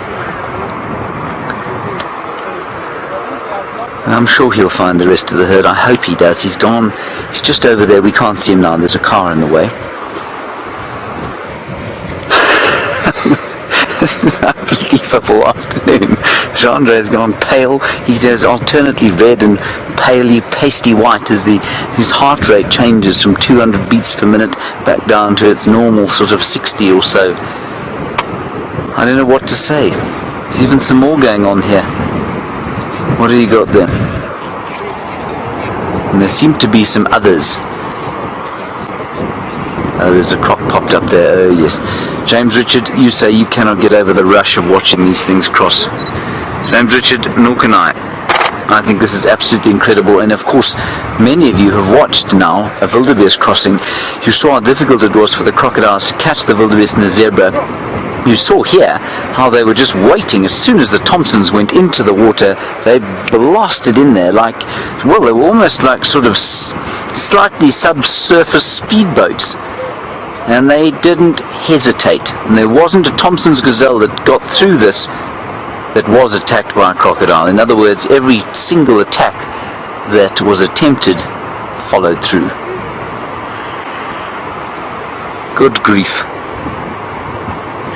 I'm sure he'll find the rest of the herd. I hope he does. He's gone. He's just over there. We can't see him now. There's a car in the way. This is an unbelievable afternoon. Chandra has gone pale. He does alternately red and palely pasty white as his heart rate changes from 200 beats per minute back down to its normal sort of 60 or so. I don't know what to say. There's even some more going on here. What have you got there? And there seem to be some others. Oh, there's a croc popped up there. Oh, yes. James Richard, you say you cannot get over the rush of watching these things cross. James Richard, nor can I. I think this is absolutely incredible, and of course many of you have watched now a wildebeest crossing. You saw how difficult it was for the crocodiles to catch the wildebeest and the zebra. You saw here how they were just waiting. As soon as the Thompsons went into the water, they blasted in there like, well, they were almost like sort of slightly subsurface speedboats. And they didn't hesitate. And there wasn't a Thompson's gazelle that got through this that was attacked by a crocodile. In other words, every single attack that was attempted followed through. Good grief.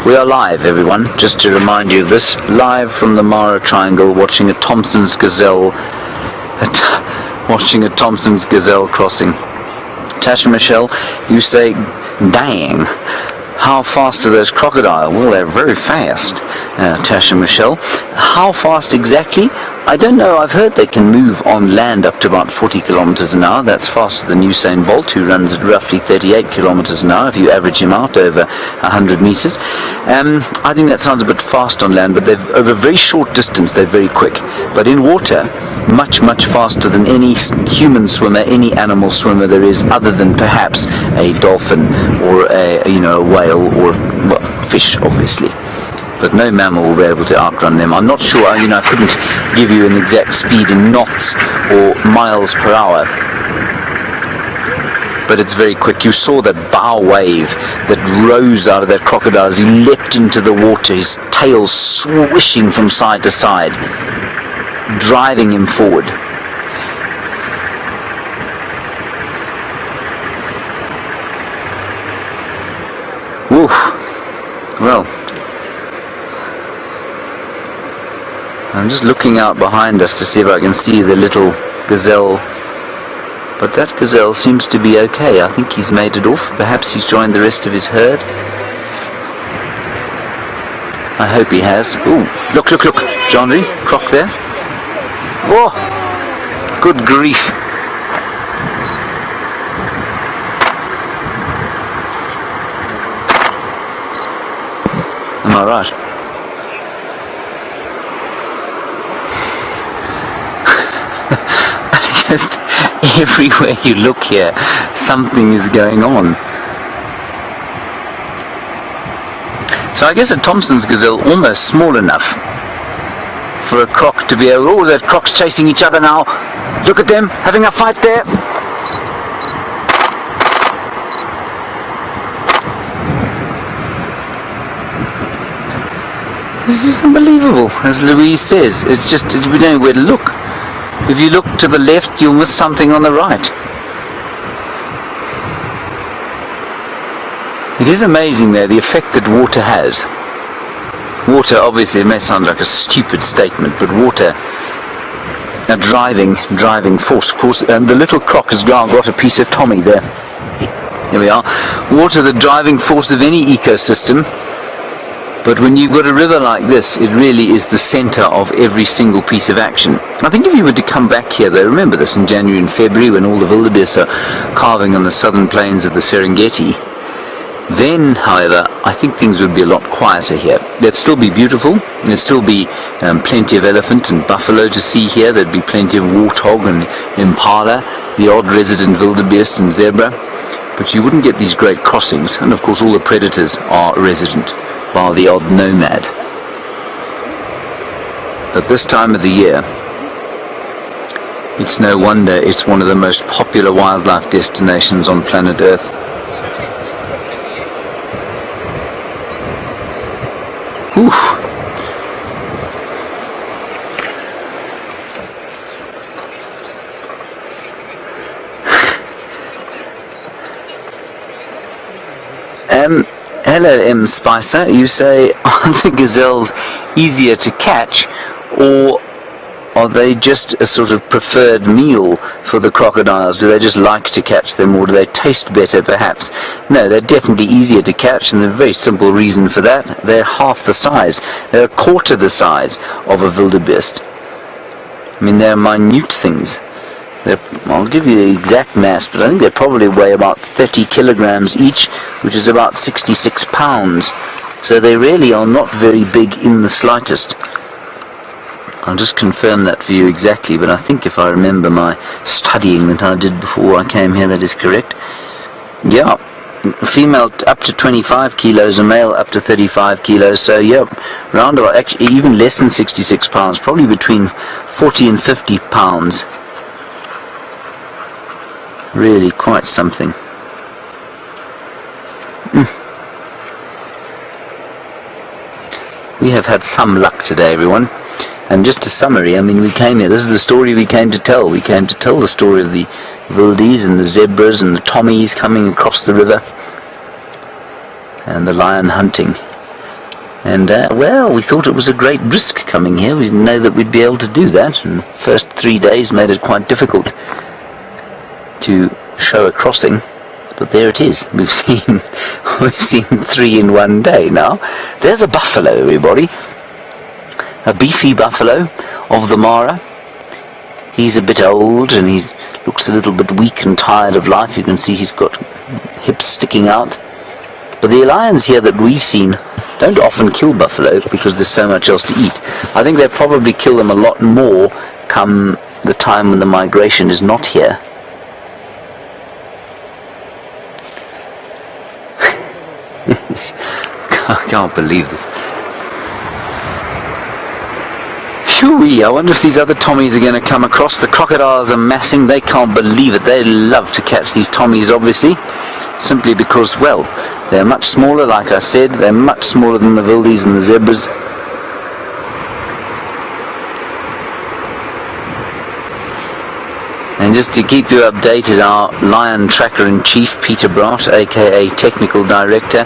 We are live, everyone, just to remind you of this. Live from the Mara Triangle, watching a Thompson's gazelle crossing. Tasha Michelle, you say, dang, How fast are those crocodiles? Well, they're very fast, Tasha Michelle. How fast exactly? I don't know. I've heard they can move on land up to about 40 kilometers an hour. That's faster than Usain Bolt, who runs at roughly 38 kilometers an hour if you average him out over 100 meters. I think that sounds a bit fast on land, but they've, over a very short distance, they're very quick. But in water, much, much faster than any human swimmer, any animal swimmer there is, other than perhaps a dolphin or a whale or, well, fish, obviously. But no mammal will be able to outrun them. I'm not sure, I couldn't give you an exact speed in knots or miles per hour. But it's very quick. You saw that bow wave that rose out of that crocodile as he leapt into the water, his tail swishing from side to side, driving him forward. Woof. Well, I'm just looking out behind us to see if I can see the little gazelle. But that gazelle seems to be okay. I think he's made it off. Perhaps he's joined the rest of his herd. I hope he has. Ooh, look, look, look. John-Ry, croc there. Oh, good grief. Am I right? Just everywhere you look here, something is going on. So I guess a Thompson's gazelle almost small enough for a croc to be able. Oh, that croc's chasing each other now. Look at them having a fight there. This is unbelievable, as Louise says. It's just, we don't know where to look. If you look to the left, you'll miss something on the right. It is amazing there, the effect that water has. Water, obviously, it may sound like a stupid statement, but water, a driving force. Of course, the little croc has got a piece of Tommy there. Here we are. Water, the driving force of any ecosystem. But when you've got a river like this, it really is the center of every single piece of action. I think if you were to come back here, though, remember this in January and February when all the wildebeest are calving on the southern plains of the Serengeti, then, however, I think things would be a lot quieter here. There'd still be beautiful, there'd still be plenty of elephant and buffalo to see here, there'd be plenty of warthog and impala, the odd resident wildebeest and zebra, but you wouldn't get these great crossings, and of course all the predators are resident, bar the odd nomad. But this time of the year, it's no wonder it's one of the most popular wildlife destinations on planet Earth. Whew. Hello M. Spicer, you say, are the gazelles easier to catch, or are they just a sort of preferred meal for the crocodiles? Do they just like to catch them, or do they taste better perhaps? No, they're definitely easier to catch, and there's a very simple reason for that. They're half the size. They're a quarter the size of a wildebeest. I mean, they're minute things. I'll give you the exact mass, but I think they probably weigh about 30 kilograms each, which is about 66 pounds. So they really are not very big in the slightest. I'll just confirm that for you exactly, but I think if I remember my studying that I did before I came here, that is correct. Yeah, a female up to 25 kilos, a male up to 35 kilos, so yeah, round about, actually even less than 66 pounds, probably between 40 and 50 pounds. Really quite something. We have had some luck today, everyone. And just a summary, I mean, we came here, this is the story we came to tell. We came to tell the story of the wildies and the zebras and the tommies coming across the river. And the lion hunting. And, well, we thought it was a great risk coming here. We didn't know that we'd be able to do that. And the first 3 days made it quite difficult to show a crossing. But there it is. We've seen 3 in one day now. There's a buffalo, everybody. A beefy buffalo of the Mara. He's a bit old and he looks a little bit weak and tired of life. You can see he's got hips sticking out. But the lions here that we've seen don't often kill buffalo because there's so much else to eat. I think they probably kill them a lot more come the time when the migration is not here. I can't believe this. Phew, I wonder if these other Tommies are going to come across. The crocodiles are massing. They can't believe it. They love to catch these Tommies, obviously, simply because, well, they're much smaller, like I said. They're much smaller than the wildies and the zebras. And just to keep you updated, our lion tracker-in-chief, Peter Brott, aka Technical Director,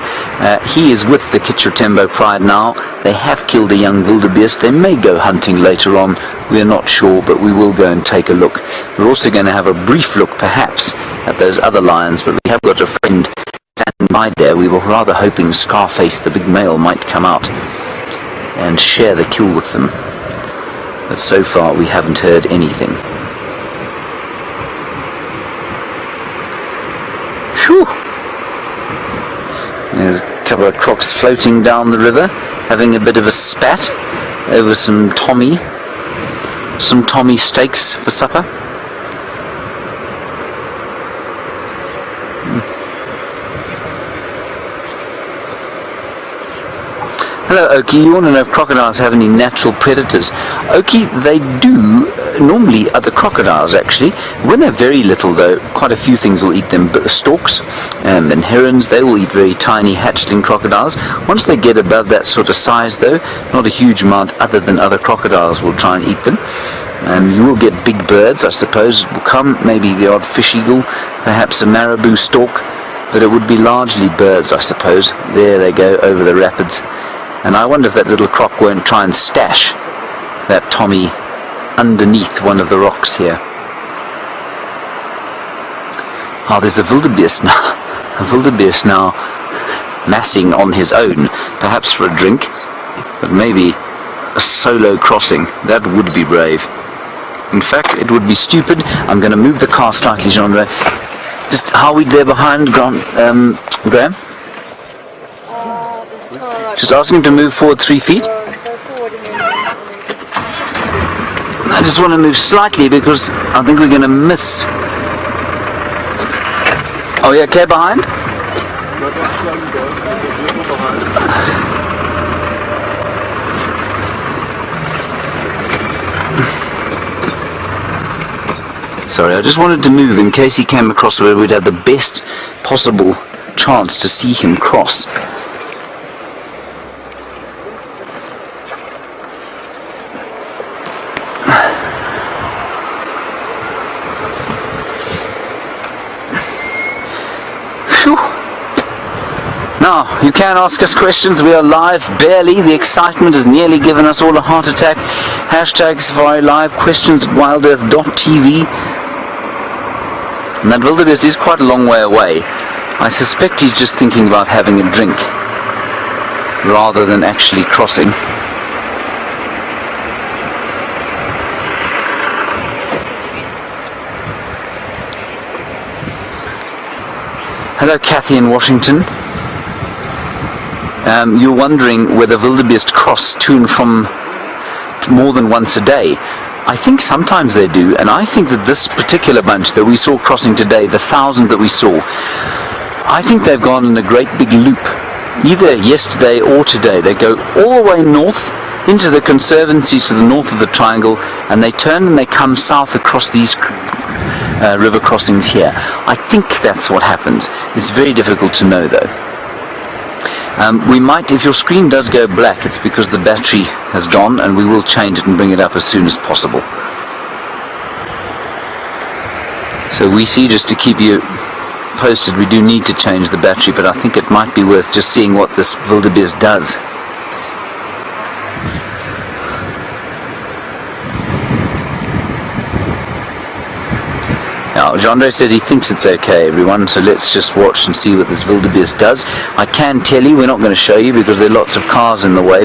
he is with the Kitchetembo Pride now. They have killed a young wildebeest. They may go hunting later on. We're not sure, but we will go and take a look. We're also going to have a brief look, perhaps, at those other lions, but we have got a friend standing by there. We were rather hoping Scarface, the big male, might come out and share the kill with them. But so far, we haven't heard anything. Whew. There's a couple of crocs floating down the river, having a bit of a spat over some Tommy steaks for supper. Hello, Oki. You want to know if crocodiles have any natural predators? Oki, they do. Normally, other crocodiles, actually. When they're very little, though, quite a few things will eat them. Storks and herons, they will eat very tiny hatchling crocodiles. Once they get above that sort of size, though, not a huge amount other than other crocodiles will try and eat them. You will get big birds, I suppose, will come. Maybe the odd fish eagle, perhaps a marabou stork. But it would be largely birds, I suppose. There they go, over the rapids. And I wonder if that little croc won't try and stash that Tommy underneath one of the rocks here. Ah, there's a wildebeest now. A wildebeest now massing on his own, perhaps for a drink, but maybe a solo crossing. That would be brave. In fact, it would be stupid. I'm going to move the car slightly, Jean-Ray. Just how are we there behind, Graham? Just asking him to move forward 3 feet. I just want to move slightly because I think we're going to miss. Oh, you okay behind? Sorry, I just wanted to move in case he came across where we'd have the best possible chance to see him cross. Now, you can ask us questions. We are live, barely. The excitement has nearly given us all a heart attack. Hashtag Safari Live, questions at WildEarthTV. And that wildebeest is quite a long way away. I suspect he's just thinking about having a drink, rather than actually crossing. Hello, Kathy in Washington. You're wondering whether wildebeest cross to and from more than once a day. I think sometimes they do, and I think that this particular bunch that we saw crossing today, the 1,000 that we saw, I think they've gone in a great big loop, either yesterday or today. They go all the way north into the conservancies to the north of the triangle, and they turn and they come south across these river crossings here. I think that's what happens. It's very difficult to know, though. We might, if your screen does go black, it's because the battery has gone, and we will change it and bring it up as soon as possible. So we see, just to keep you posted, we do need to change the battery, but I think it might be worth just seeing what this wildebeest does. Now, Now, Jandre says he thinks it's okay, everyone, so let's just watch and see what this wildebeest does. I can tell you, we're not going to show you because there are lots of cars in the way,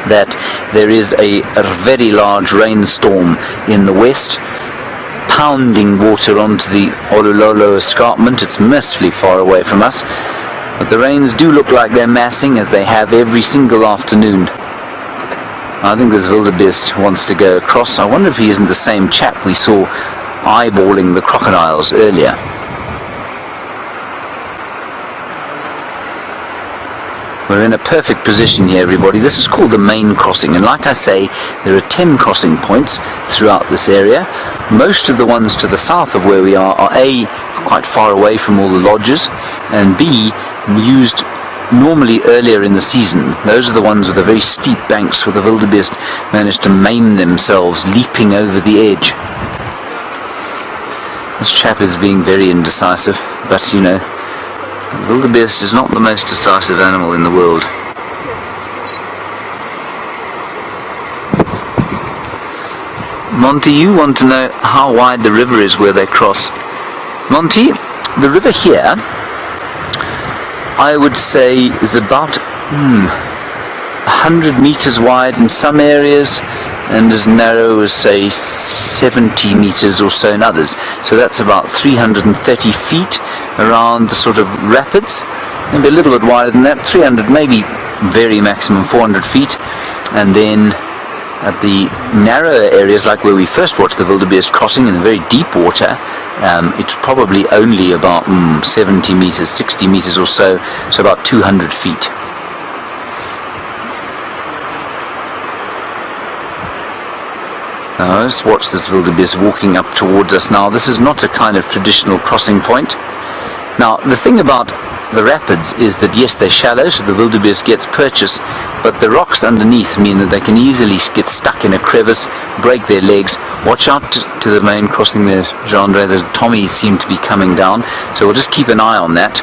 that there is a very large rainstorm in the west, pounding water onto the Olulolo escarpment. It's mercifully far away from us, but the rains do look like they're massing, as they have every single afternoon. I think this wildebeest wants to go across. I wonder if he isn't the same chap we saw eyeballing the crocodiles earlier. We're in a perfect position here, everybody. This is called the main crossing, and like I say, there are 10 crossing points throughout this area. Most of the ones to the south of where we are A, quite far away from all the lodges, and B, used normally earlier in the season. Those are the ones with the very steep banks where the wildebeest managed to maim themselves, leaping over the edge. This chap is being very indecisive, but you know, the wildebeest is not the most decisive animal in the world. Monty, you want to know how wide the river is where they cross. Monty, the river here, I would say, is about 100 meters wide in some areas, and as narrow as, say, 70 meters or so in others. So that's about 330 feet around the sort of rapids, maybe a little bit wider than that, 300, maybe very maximum 400 feet. And then at the narrower areas, like where we first watched the wildebeest crossing in the very deep water, it's probably only about 70 meters, 60 meters or so, so about 200 feet. Now let's watch this wildebeest walking up towards us now. This is not a kind of traditional crossing point. Now the thing about the rapids is that yes, they're shallow, so the wildebeest gets purchase, but the rocks underneath mean that they can easily get stuck in a crevice, break their legs. Watch out to the main crossing there, Jandre. The Tommies seem to be coming down, so we'll just keep an eye on that.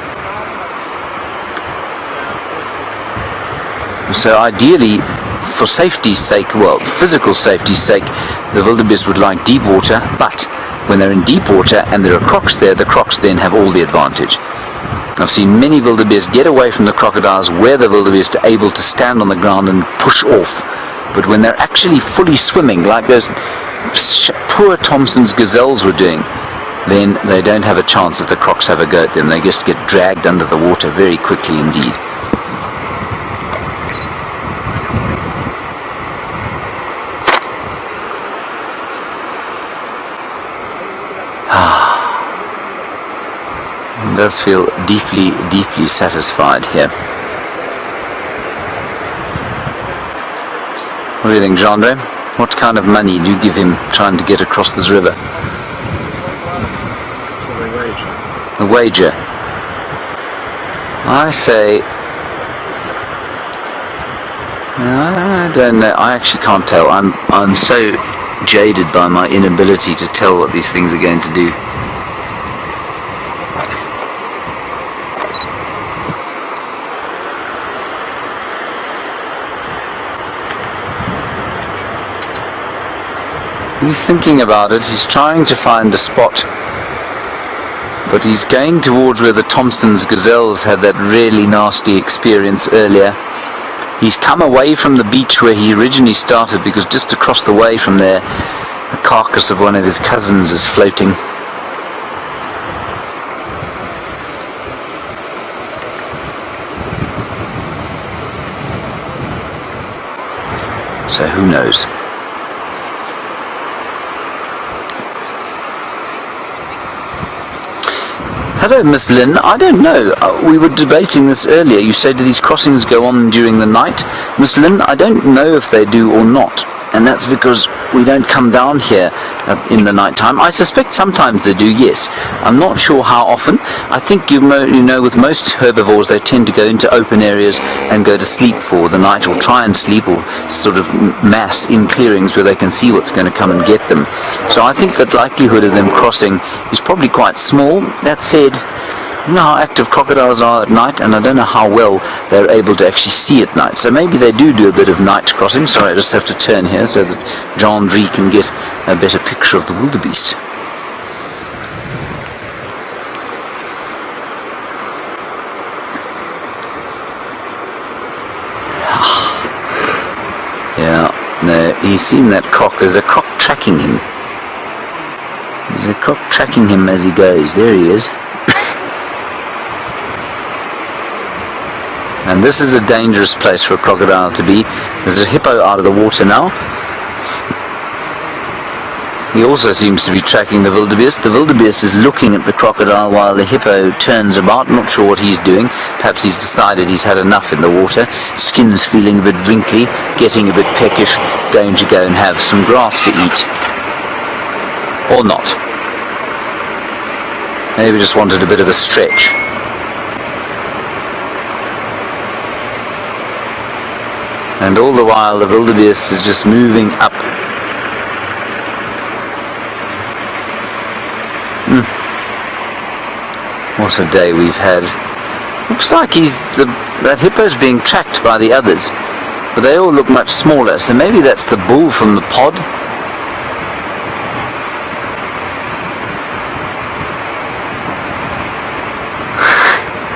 So ideally, for safety's sake, well, physical safety's sake, the wildebeest would like deep water, but when they're in deep water and there are crocs there, the crocs then have all the advantage. I've seen many wildebeest get away from the crocodiles where the wildebeest are able to stand on the ground and push off. But when they're actually fully swimming, like those poor Thompson's gazelles were doing, then they don't have a chance that the crocs have a go at them. They just get dragged under the water very quickly indeed. Does feel deeply, deeply satisfied here. What do you think, Jandre? What kind of money do you give him trying to get across this river? A wager. I say, I don't know. I actually can't tell. I'm so jaded by my inability to tell what these things are going to do. He's thinking about it, he's trying to find a spot, but he's going towards where the Thompson's gazelles had that really nasty experience earlier. He's come away from the beach where he originally started, because just across the way from there, the carcass of one of his cousins is floating. So who knows? Hello, Miss Lynn. I don't know. We were debating this earlier. You said these crossings go on during the night. Miss Lynn, I don't know if they do or not. And that's because we don't come down here in the night time. I suspect sometimes they do, yes. I'm not sure how often. I think you know with most herbivores they tend to go into open areas and go to sleep for the night, or try and sleep, or sort of mass in clearings where they can see what's going to come and get them. So I think the likelihood of them crossing is probably quite small. That said, you know how active crocodiles are at night, and I don't know how well they're able to actually see at night. So maybe they do a bit of night crossing. Sorry, I just have to turn here so that Jandre can get a better picture of the wildebeest. Yeah, no, he's seen that croc. There's a croc tracking him. There's a croc tracking him as he goes. There he is. And this is a dangerous place for a crocodile to be. There's a hippo out of the water now. He also seems to be tracking the wildebeest. The wildebeest is looking at the crocodile while the hippo turns about. Not sure what he's doing. Perhaps he's decided he's had enough in the water. Skin's feeling a bit wrinkly, getting a bit peckish, going to go and have some grass to eat. Or not. Maybe just wanted a bit of a stretch. And all the while the wildebeest is just moving up. What a day we've had. Looks like that hippo's being tracked by the others. But they all look much smaller, so maybe that's the bull from the pod.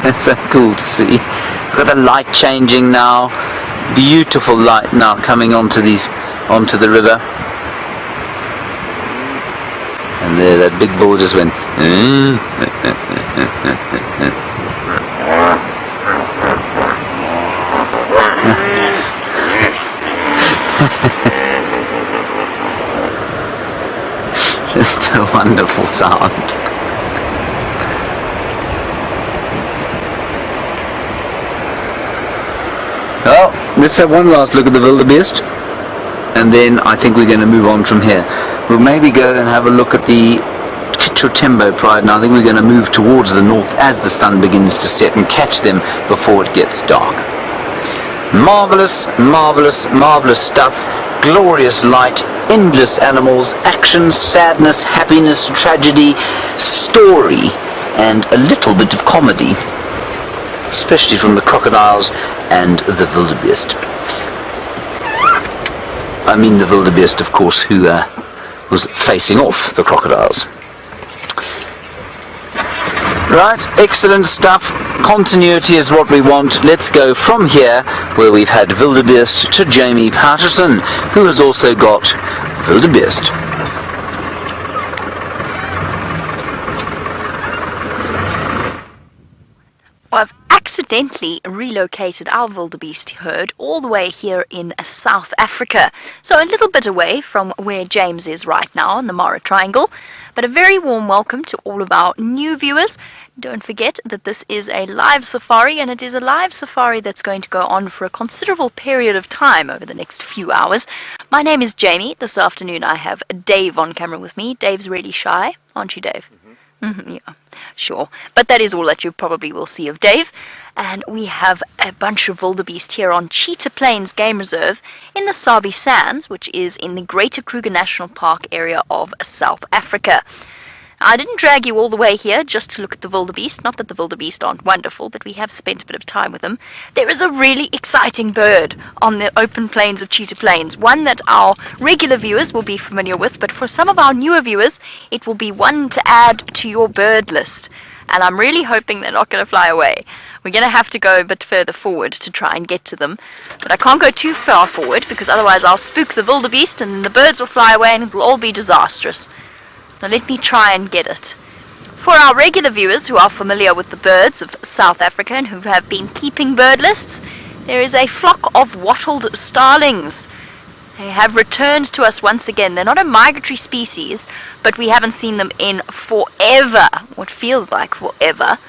That's so cool to see. Look at the light changing now. Beautiful light now coming onto the river. And there, that big bull just went. Just a wonderful sound. Well, let's have one last look at the wildebeest, and then I think we're going to move on from here. We'll maybe go and have a look at the Chitembo pride, and I think we're going to move towards the north as the sun begins to set and catch them before it gets dark. Marvelous, marvelous, marvelous stuff. Glorious light, endless animals, action, sadness, happiness, tragedy, story, and a little bit of comedy, especially from the crocodiles and the wildebeest. I mean the wildebeest, of course, who was facing off the crocodiles. Right, excellent stuff. Continuity is what we want. Let's go from here, where we've had wildebeest, to Jamie Patterson, who has also got wildebeest. I've accidentally relocated our wildebeest herd all the way here in South Africa. So a little bit away from where James is right now in the Mara Triangle. But a very warm welcome to all of our new viewers. Don't forget that this is a live safari, and it is a live safari that's going to go on for a considerable period of time over the next few hours. My name is Jamie. This afternoon I have Dave on camera with me. Dave's really shy, aren't you, Dave? Yeah, sure. But that is all that you probably will see of Dave. And we have a bunch of wildebeest here on Cheetah Plains Game Reserve in the Sabi Sands, which is in the Greater Kruger National Park area of South Africa. I didn't drag you all the way here just to look at the wildebeest. Not that the wildebeest aren't wonderful, but we have spent a bit of time with them. There is a really exciting bird on the open plains of Cheetah Plains, one that our regular viewers will be familiar with, but for some of our newer viewers, it will be one to add to your bird list. And I'm really hoping they're not going to fly away. We're going to have to go a bit further forward to try and get to them. But I can't go too far forward, because otherwise I'll spook the wildebeest and the birds will fly away and it'll all be disastrous. Now let me try and get it. For our regular viewers who are familiar with the birds of South Africa and who have been keeping bird lists, there is a flock of wattled starlings. They have returned to us once again. They're not a migratory species, but we haven't seen them in forever, what feels like forever.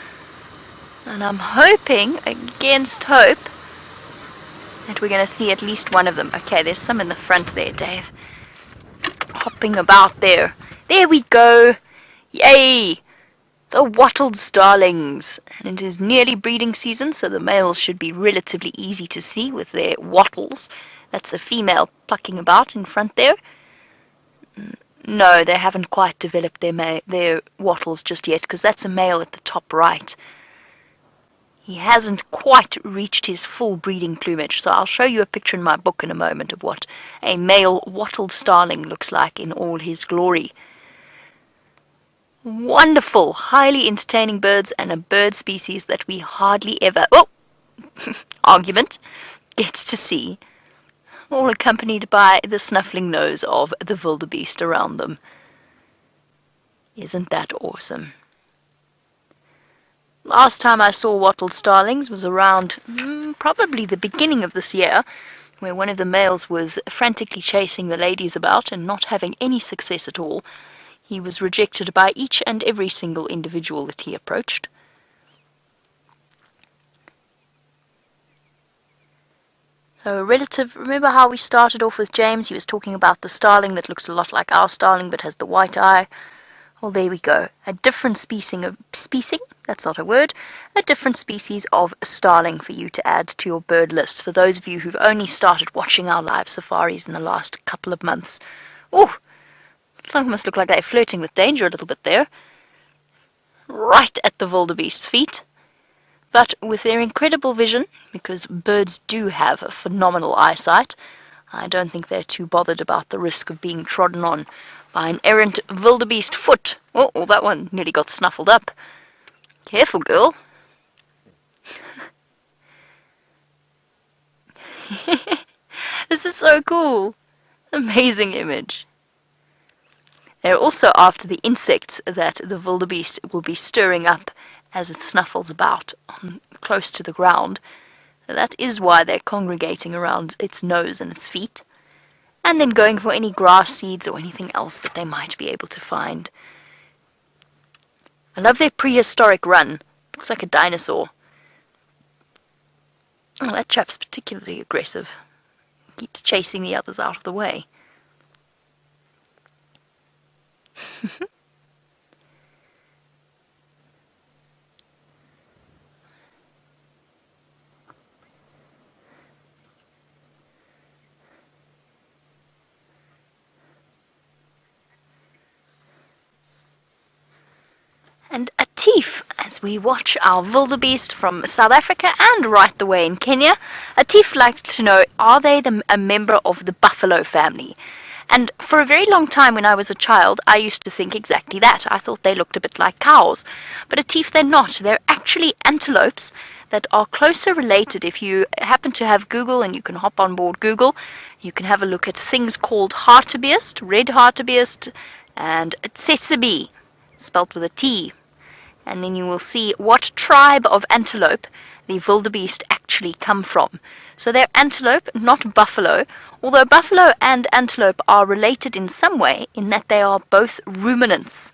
And I'm hoping, against hope, that we're going to see at least one of them. Okay, there's some in the front there, Dave. Hopping about there. There we go. Yay! The wattled starlings. And it is nearly breeding season, so the males should be relatively easy to see with their wattles. That's a female plucking about in front there. No, they haven't quite developed their wattles just yet, because that's a male at the top right. He hasn't quite reached his full breeding plumage, so I'll show you a picture in my book in a moment of what a male wattled starling looks like in all his glory. Wonderful, highly entertaining birds, and a bird species that we hardly ever, argument, get to see. all accompanied by the snuffling nose of the wildebeest around them. Isn't that awesome? Last time I saw wattled starlings was around probably the beginning of this year, where one of the males was frantically chasing the ladies about and not having any success at all. He was rejected by each and every single individual that he approached. So a relative, remember how we started off with James? He was talking about the starling that looks a lot like our starling but has the white eye. Well, there we go. A different species, that's not a word, a different species of starling for you to add to your bird list. For those of you who've only started watching our live safaris in the last couple of months. Oh, must look like they're flirting with danger a little bit there. Right at the wildebeest's feet. But with their incredible vision, because birds do have a phenomenal eyesight, I don't think they're too bothered about the risk of being trodden on by an errant wildebeest foot. Oh, that one nearly got snuffled up. Careful, girl. This is so cool. Amazing image. They're also after the insects that the wildebeest will be stirring up as it snuffles about close to the ground. That is why they're congregating around its nose and its feet, and then going for any grass seeds or anything else that they might be able to find. I love their prehistoric run. Looks like a dinosaur. Oh, that chap's particularly aggressive. Keeps chasing the others out of the way. And a teef, as we watch our wildebeest from South Africa and right the way in Kenya. A teef like to know, are they a member of the buffalo family? And for a very long time when I was a child, I used to think exactly that. I thought they looked a bit like cows. But a teef, they're not. They're actually antelopes that are closer related. If you happen to have Google, and you can hop on board Google, you can have a look at things called hartebeest, red hartebeest, and tsetse, spelt with a T. And then you will see what tribe of antelope the wildebeest actually come from. So they're antelope, not buffalo, although buffalo and antelope are related in some way in that they are both ruminants.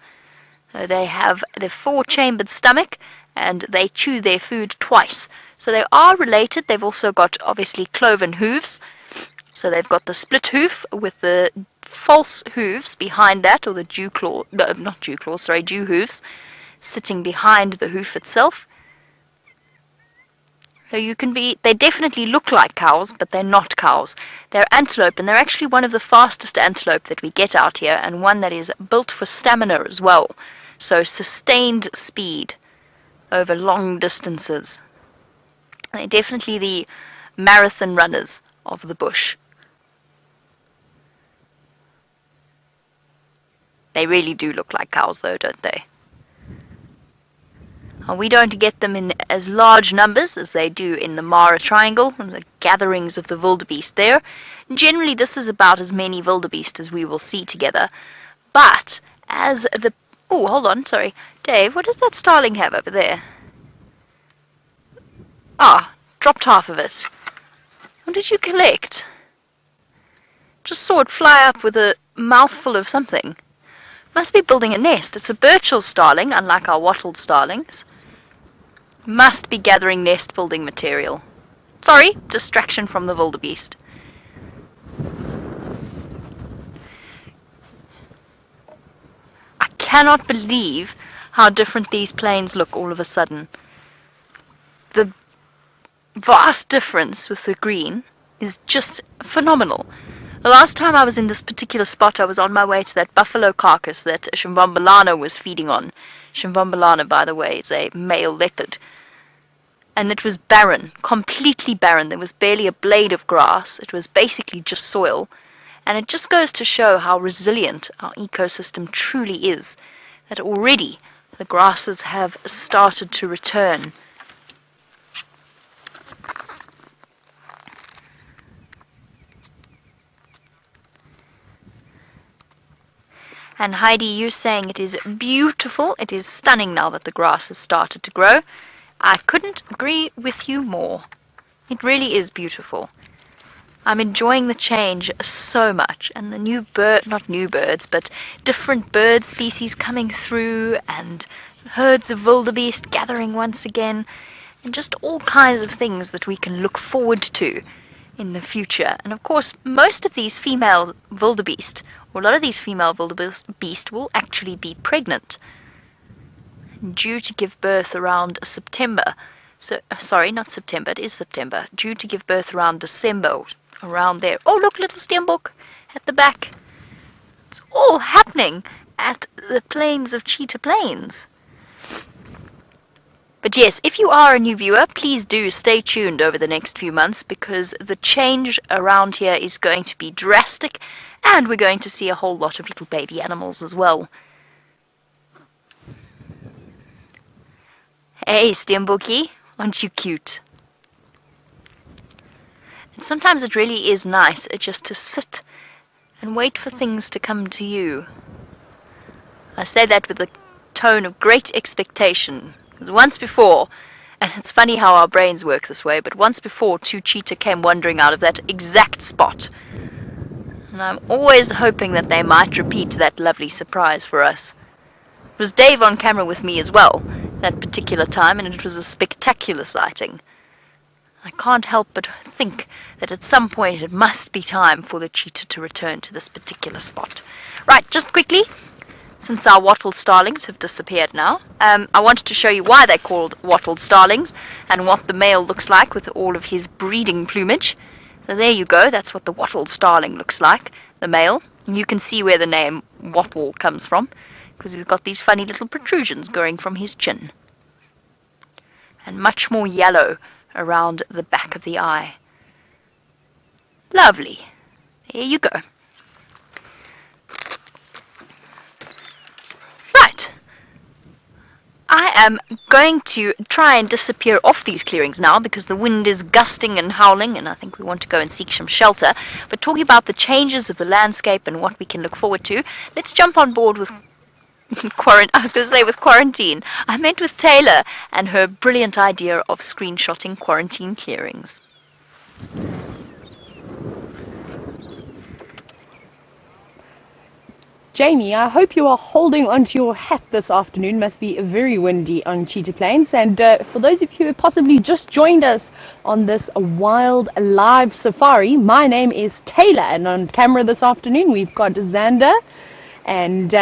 So they have the four-chambered stomach and they chew their food twice. So they are related. They've also got obviously cloven hooves. So they've got the split hoof with the false hooves behind that, or the dew hooves, sitting behind the hoof itself. So they definitely look like cows, but they're not cows. They're antelope, and they're actually one of the fastest antelope that we get out here, and one that is built for stamina as well. So sustained speed over long distances. They're definitely the marathon runners of the bush. They really do look like cows though, don't they? We don't get them in as large numbers as they do in the Mara Triangle and the gatherings of the wildebeest there. Generally, this is about as many wildebeest as we will see together. But as the... Oh, hold on, sorry. Dave, what does that starling have over there? Ah, dropped half of it. What did you collect? Just saw it fly up with a mouthful of something. Must be building a nest. It's a Burchell starling, unlike our wattled starlings. Must be gathering nest building material. Sorry, distraction from the wildebeest. I cannot believe how different these plains look all of a sudden. The vast difference with the green is just phenomenal. The last time I was in this particular spot, I was on my way to that buffalo carcass that Shimvambalana was feeding on. Shimvambalana, by the way, is a male leopard. And it was barren, completely barren. There was barely a blade of grass. It was basically just soil. And it just goes to show how resilient our ecosystem truly is. That already the grasses have started to return. And Heidi, you saying it is beautiful. It is stunning now that the grass has started to grow. I couldn't agree with you more. It really is beautiful. I'm enjoying the change so much, and the not new birds, but different bird species coming through, and herds of wildebeest gathering once again, and just all kinds of things that we can look forward to in the future. And of course, most of these female wildebeest, or a lot of these female wildebeest, will actually be pregnant, due to give birth around September. So, sorry, not September, it is September. Due to give birth around December, around there. Oh, look, little Steenbok at the back. It's all happening at the plains of Cheetah Plains. But yes, if you are a new viewer, please do stay tuned over the next few months, because the change around here is going to be drastic, and we're going to see a whole lot of little baby animals as well. Hey, Steenbokkie, aren't you cute? And sometimes it really is nice just to sit and wait for things to come to you. I say that with a tone of great expectation. Once before, and it's funny how our brains work this way, but once before 2 cheetah came wandering out of that exact spot. And I'm always hoping that they might repeat that lovely surprise for us. It was Dave on camera with me as well, that particular time, and it was a spectacular sighting. I can't help but think that at some point it must be time for the cheetah to return to this particular spot. Right, just quickly, since our wattled starlings have disappeared now, I wanted to show you why they're called wattled starlings and what the male looks like with all of his breeding plumage. So there you go, that's what the wattled starling looks like, the male. And you can see where the name wattle comes from, because he's got these funny little protrusions going from his chin. And much more yellow around the back of the eye. Lovely. There you go. Right. I am going to try and disappear off these clearings now, because the wind is gusting and howling, and I think we want to go and seek some shelter. But talking about the changes of the landscape and what we can look forward to, let's jump on board with quarantine. I meant with Taylor and her brilliant idea of screenshotting quarantine clearings. Jamie, I hope you are holding onto your hat this afternoon. Must be very windy on Cheetah Plains. And for those of you who possibly just joined us on this wild live safari, my name is Taylor, and on camera this afternoon we've got Xander, and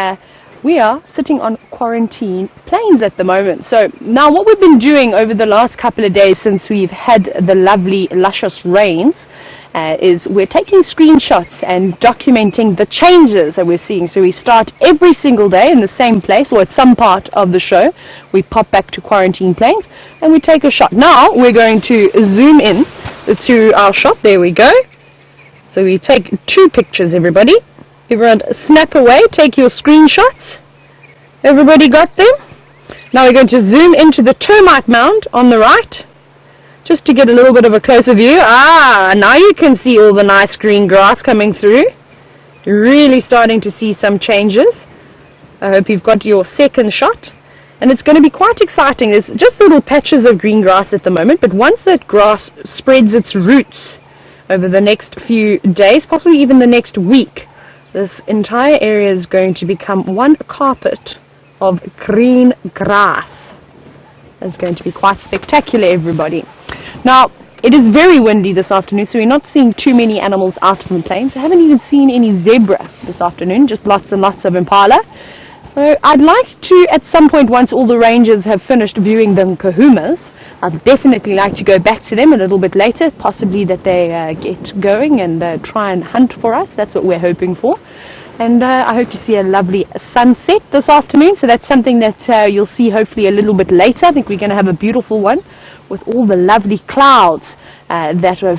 we are sitting on quarantine plains at the moment. So now what we've been doing over the last couple of days since we've had the lovely luscious rains is we're taking screenshots and documenting the changes that we're seeing. So we start every single day in the same place, or at some part of the show. We pop back to quarantine plains and we take a shot. Now we're going to zoom in to our shot. There we go. So we take 2 pictures, everybody. Everyone snap away, take your screenshots. Everybody got them? Now we're going to zoom into the termite mound on the right, just to get a little bit of a closer view. Now you can see all the nice green grass coming through. Really starting to see some changes. I hope you've got your second shot. And it's going to be quite exciting. There's just little patches of green grass at the moment, but once that grass spreads its roots over the next few days, possibly even the next week, this entire area is going to become one carpet of green grass. It's going to be quite spectacular, everybody. Now, it is very windy this afternoon, so we're not seeing too many animals out on the plains. I haven't even seen any zebra this afternoon, just lots and lots of impala. So I'd like to, at some point, once all the rangers have finished viewing the kahumas, I'd definitely like to go back to them a little bit later, possibly that they get going and try and hunt for us. That's what we're hoping for. And I hope to see a lovely sunset this afternoon, so that's something that you'll see hopefully a little bit later. I think we're going to have a beautiful one with all the lovely clouds that are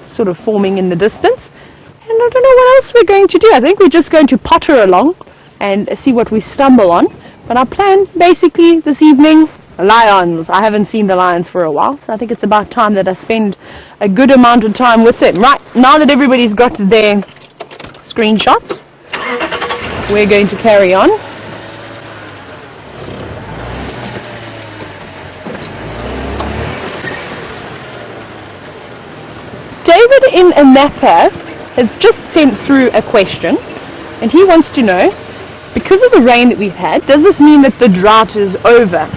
sort of forming in the distance. And I don't know what else we're going to do. I think we're just going to potter along and see what we stumble on. But our plan basically this evening, lions. I haven't seen the lions for a while, so I think it's about time that I spend a good amount of time with them. Right, now that everybody's got their screenshots, we're going to carry on. David in Napa has just sent through a question, and he wants to know, because of the rain that we've had, does this mean that the drought is over?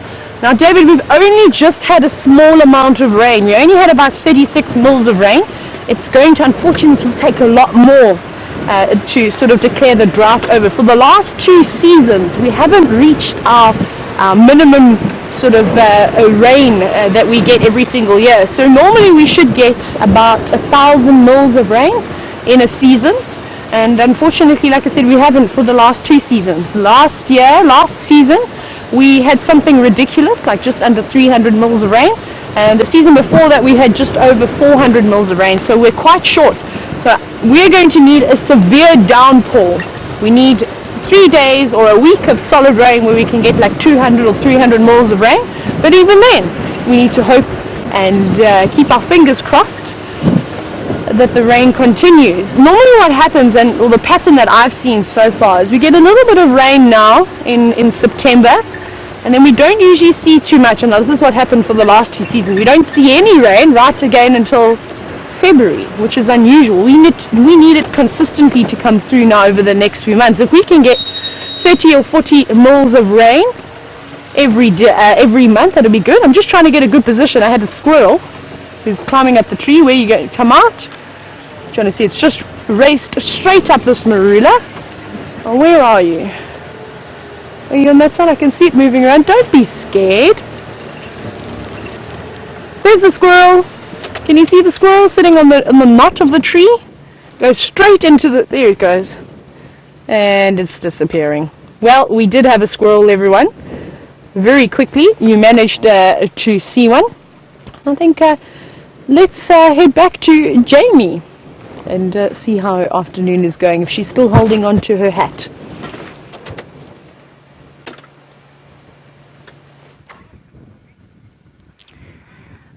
Now, David, we've only just had a small amount of rain. We only had about 36 mils of rain. It's going to unfortunately take a lot more to sort of declare the drought over. For the last 2 seasons, we haven't reached our minimum sort of rain that we get every single year. So normally we should get about 1,000 mils of rain in a season. And unfortunately, like I said, we haven't for the last 2 seasons. Last season, we had something ridiculous, like just under 300 mils of rain. And the season before that, we had just over 400 mils of rain. So we're quite short. So we're going to need a severe downpour. We need 3 days or a week of solid rain where we can get like 200 or 300 mils of rain. But even then, we need to hope and keep our fingers crossed that the rain continues. Normally what happens, and the pattern that I've seen so far, is we get a little bit of rain now in September, and then we don't usually see too much. And this is what happened for the last 2 seasons. We don't see any rain right again until February, which is unusual. We need it consistently to come through now over the next few months. If we can get 30 or 40 mils of rain every month, that'll be good. I'm just trying to get a good position. I had a squirrel who's climbing up the tree. Where you going? Come out. Trying to see, it's just raced straight up this marula. Oh, where are you? Are you on that side? I can see it moving around. Don't be scared. There's the squirrel. Can you see the squirrel sitting on the knot of the tree? Goes straight into the... There it goes. And it's disappearing. Well, we did have a squirrel, everyone. Very quickly, you managed to see one. I think let's head back to Jamie and see how her afternoon is going, if she's still holding on to her hat.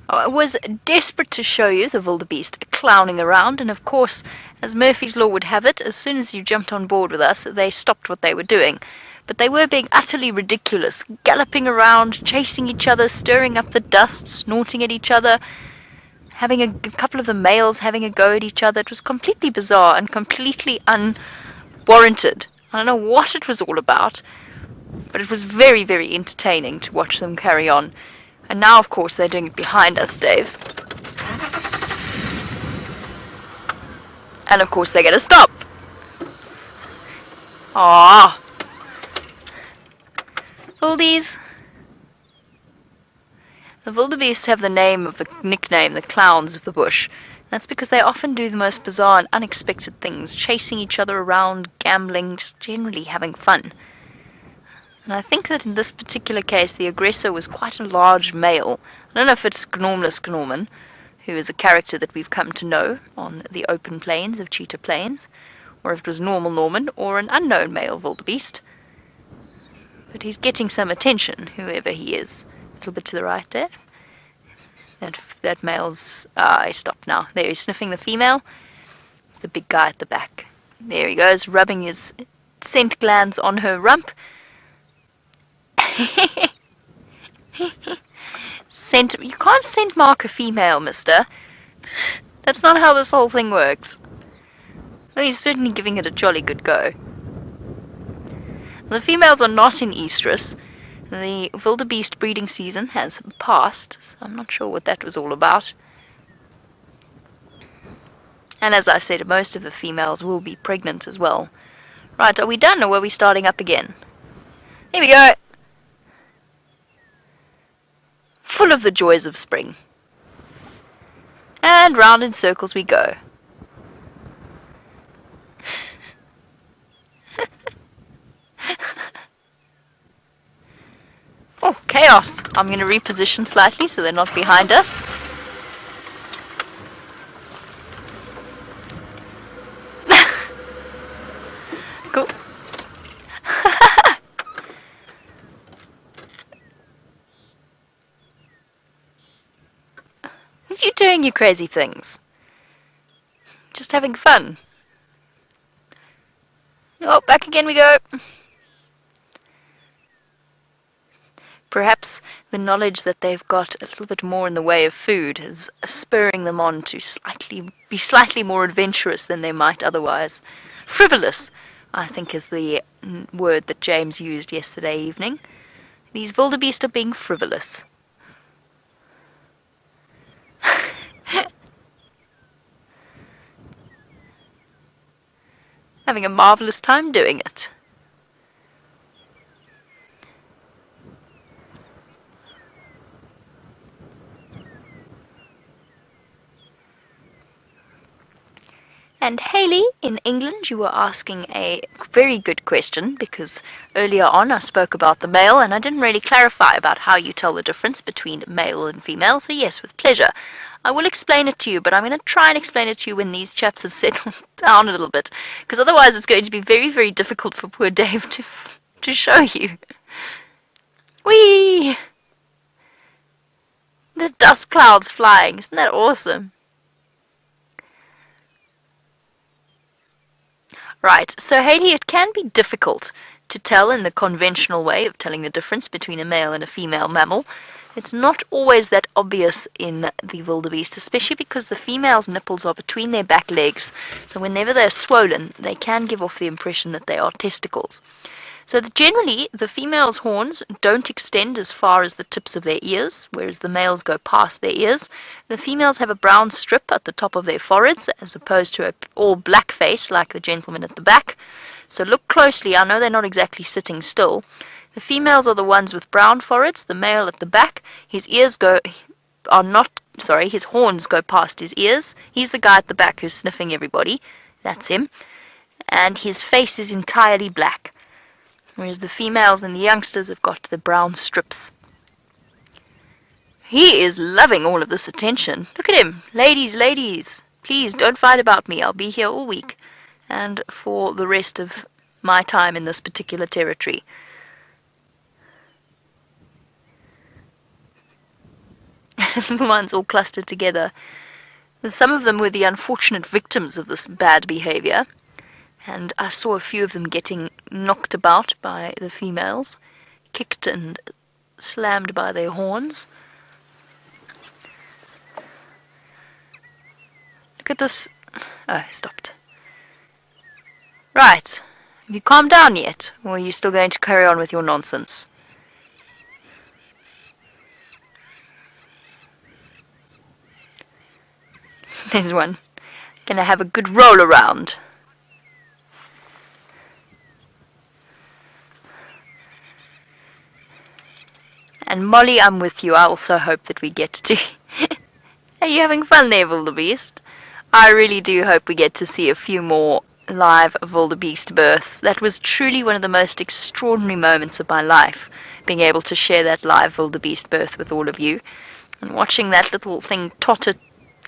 I was desperate to show you the wildebeest clowning around, and of course, as Murphy's Law would have it, as soon as you jumped on board with us, they stopped what they were doing. But they were being utterly ridiculous, galloping around, chasing each other, stirring up the dust, snorting at each other, having a couple of the males having a go at each other. It was completely bizarre and completely unwarranted. I don't know what it was all about, but it was very, very entertaining to watch them carry on. And now, of course, they're doing it behind us, Dave. And, of course, they're going to stop. Ah, Wildies. The wildebeest have the nickname, the clowns of the bush. That's because they often do the most bizarre and unexpected things, chasing each other around, gambling, just generally having fun. And I think that in this particular case, the aggressor was quite a large male. I don't know if it's Gnormless Gnorman, who is a character that we've come to know on the open plains of Cheetah Plains, or if it was Normal Norman, or an unknown male wildebeest. But he's getting some attention, whoever he is. A little bit to the right there. That male's... he stopped now. There, he's sniffing the female. It's the big guy at the back. There he goes, rubbing his scent glands on her rump. You can't scent mark a female, mister. That's not how this whole thing works. Well, he's certainly giving it a jolly good go. The females are not in estrus. The wildebeest breeding season has passed, so I'm not sure what that was all about. And as I said, most of the females will be pregnant as well. Right, are we done, or are we starting up again? Here we go! Full of the joys of spring. And round in circles we go. Oh, chaos! I'm going to reposition slightly so they're not behind us. Cool. What are you doing, you crazy things? Just having fun. Oh, back again we go. Perhaps the knowledge that they've got a little bit more in the way of food is spurring them on to be slightly more adventurous than they might otherwise. Frivolous, I think, is the word that James used yesterday evening. These wildebeest are being frivolous. Having a marvellous time doing it. And Hayley, in England, you were asking a very good question, because earlier on I spoke about the male and I didn't really clarify about how you tell the difference between male and female, so yes, with pleasure. I will explain it to you, but I'm going to try and explain it to you when these chaps have settled down a little bit, because otherwise it's going to be very, very difficult for poor Dave to show you. Whee! The dust clouds flying, isn't that awesome? Right, so Hayley, it can be difficult to tell in the conventional way of telling the difference between a male and a female mammal. It's not always that obvious in the wildebeest, especially because the female's nipples are between their back legs, so whenever they're swollen, they can give off the impression that they are testicles. So generally, the female's horns don't extend as far as the tips of their ears, whereas the males go past their ears. The females have a brown strip at the top of their foreheads, as opposed to an all black face like the gentleman at the back. So look closely, I know they're not exactly sitting still. The females are the ones with brown foreheads, the male at the back. His horns go past his ears. He's the guy at the back who's sniffing everybody. That's him. And his face is entirely black. Whereas the females and the youngsters have got the brown strips. He is loving all of this attention. Look at him. Ladies, ladies, please don't fight about me. I'll be here all week and for the rest of my time in this particular territory. The ones all clustered together. Some of them were the unfortunate victims of this bad behavior, and I saw a few of them getting knocked about by the females, kicked and slammed by their horns. Look at this. Oh, I stopped. Right. Have you calmed down yet, or are you still going to carry on with your nonsense? There's one. Gonna have a good roll around. And Molly, I'm with you. I also hope that we get to... Are you having fun there, wildebeest? I really do hope we get to see a few more live wildebeest births. That was truly one of the most extraordinary moments of my life, being able to share that live wildebeest birth with all of you. And watching that little thing totter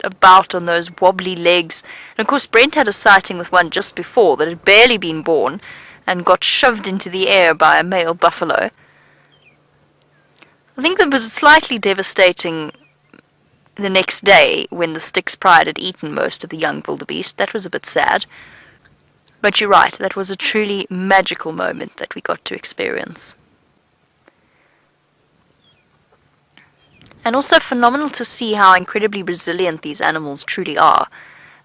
about on those wobbly legs. And of course Brent had a sighting with one just before that had barely been born and got shoved into the air by a male buffalo. I think that was slightly devastating the next day when the Styx pride had eaten most of the young wildebeest. That was a bit sad. But you're right, that was a truly magical moment that we got to experience. And also phenomenal to see how incredibly resilient these animals truly are.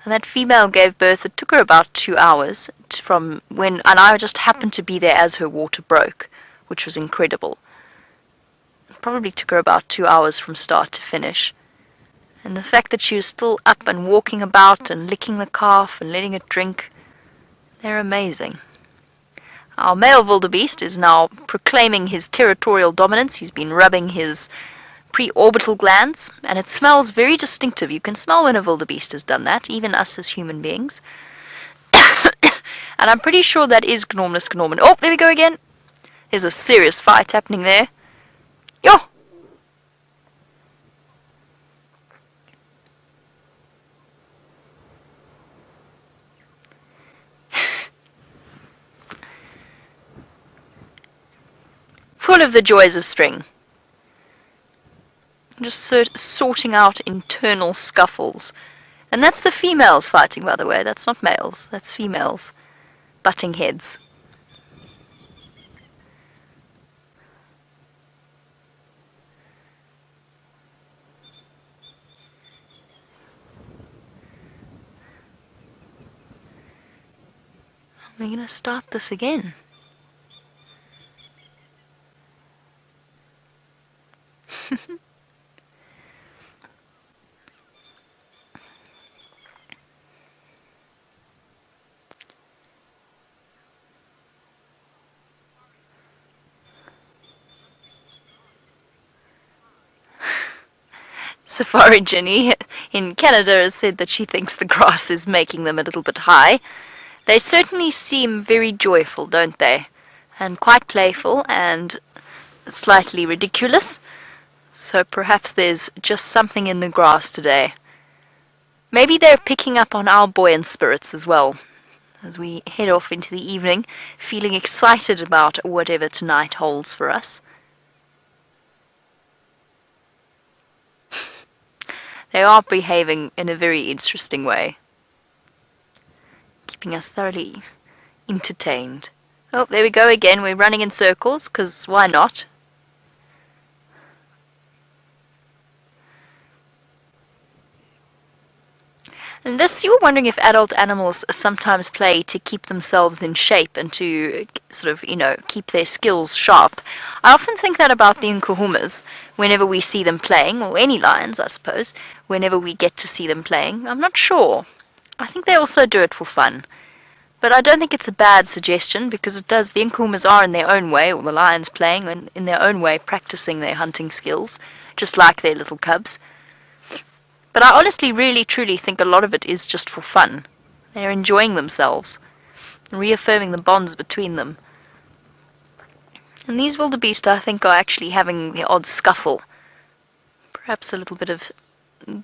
And that female gave birth, it took her about 2 hours from when, and I just happened to be there as her water broke, which was incredible. It probably took her about 2 hours from start to finish. And the fact that she was still up and walking about and licking the calf and letting it drink, they're amazing. Our male wildebeest is now proclaiming his territorial dominance. He's been rubbing his pre-orbital glands, and it smells very distinctive. You can smell when a wildebeest has done that, even us as human beings. And I'm pretty sure that is Gnormless Gnorman. Oh, there we go again. There's a serious fight happening there. Yo! Full of the joys of spring. Just sorting out internal scuffles. And that's the females fighting, by the way. That's not males. That's females. butting heads. We're going to start this again. Safari Jenny in Canada has said that she thinks the grass is making them a little bit high. They certainly seem very joyful, don't they? And quite playful and slightly ridiculous. So perhaps there's just something in the grass today. Maybe they're picking up on our buoyant spirits as well, as we head off into the evening, feeling excited about whatever tonight holds for us. They are behaving in a very interesting way, keeping us thoroughly entertained. Oh, there we go again. We're running in circles, because why not? And this, you were wondering if adult animals sometimes play to keep themselves in shape and to sort of, keep their skills sharp. I often think that about the nkuhumas whenever we see them playing, or any lions, I suppose, whenever we get to see them playing. I'm not sure. I think they also do it for fun. But I don't think it's a bad suggestion, because it does. The nkuhumas are in their own way, or the lions playing in their own way, practicing their hunting skills, just like their little cubs. But I honestly, really, truly think a lot of it is just for fun. They're enjoying themselves, reaffirming the bonds between them. And these wildebeest, I think, are actually having the odd scuffle. Perhaps a little bit of